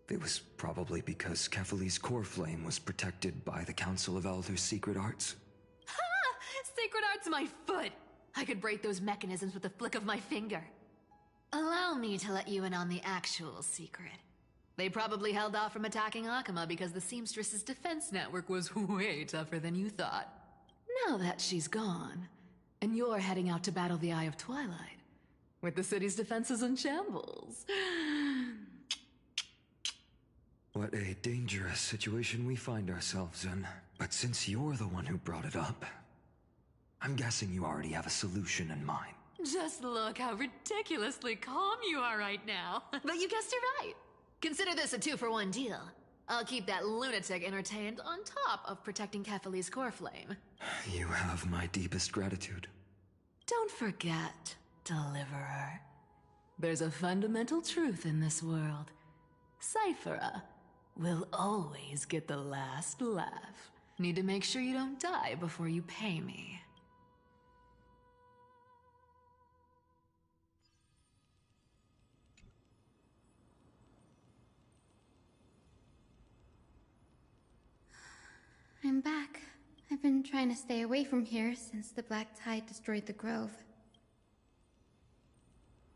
it was probably because Kefali's core flame was protected by the Council of Elders' secret arts. Ha! Secret arts my foot! I could break those mechanisms with a flick of my finger. Allow me to let you in on the actual secret. They probably held off from attacking Akama because the Seamstress's defense network was way tougher than you thought. Now that she's gone, and you're heading out to battle the Eye of Twilight, with the city's defenses in shambles. What a dangerous situation we find ourselves in. But since you're the one who brought it up, I'm guessing you already have a solution in mind. Just look how ridiculously calm you are right now. But you guessed it right. Consider this a 2-for-1 deal. I'll keep that lunatic entertained on top of protecting Kefali's core flame. You have my deepest gratitude. Don't forget, Deliverer. There's a fundamental truth in this world. Cyphera will always get the last laugh. Need to make sure you don't die before you pay me. I'm back. I've been trying to stay away from here since the Black Tide destroyed the grove.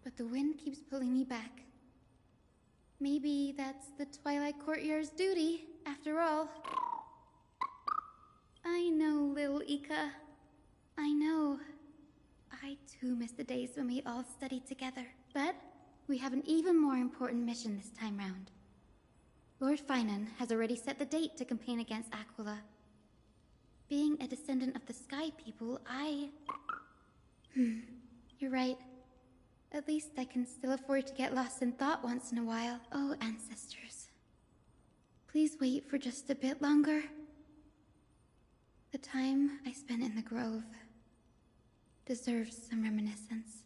But the wind keeps pulling me back. Maybe that's the Twilight Courtyard's duty, after all. I know, little Ika. I know. I too miss the days when we all studied together. But we have an even more important mission this time round. Lord Finan has already set the date to campaign against Aquila. Being a descendant of the Sky People, You're right. At least I can still afford to get lost in thought once in a while. Oh, ancestors. Please wait for just a bit longer. The time I spent in the grove deserves some reminiscence.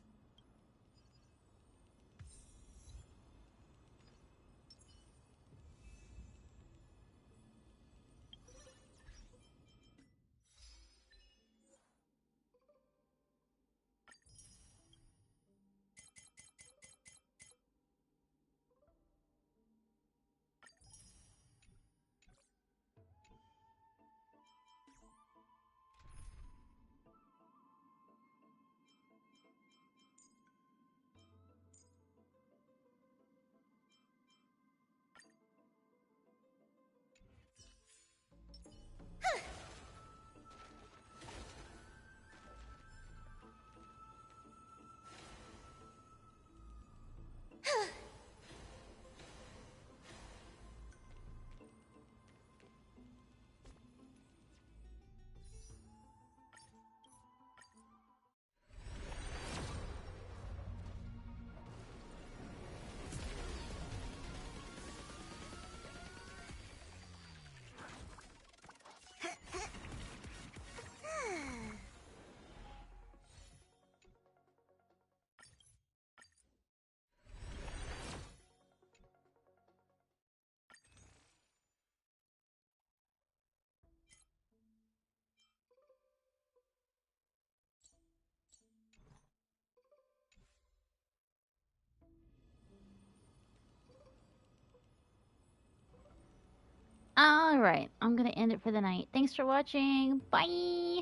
Alright, I'm gonna end it for the night. Thanks for watching. Bye!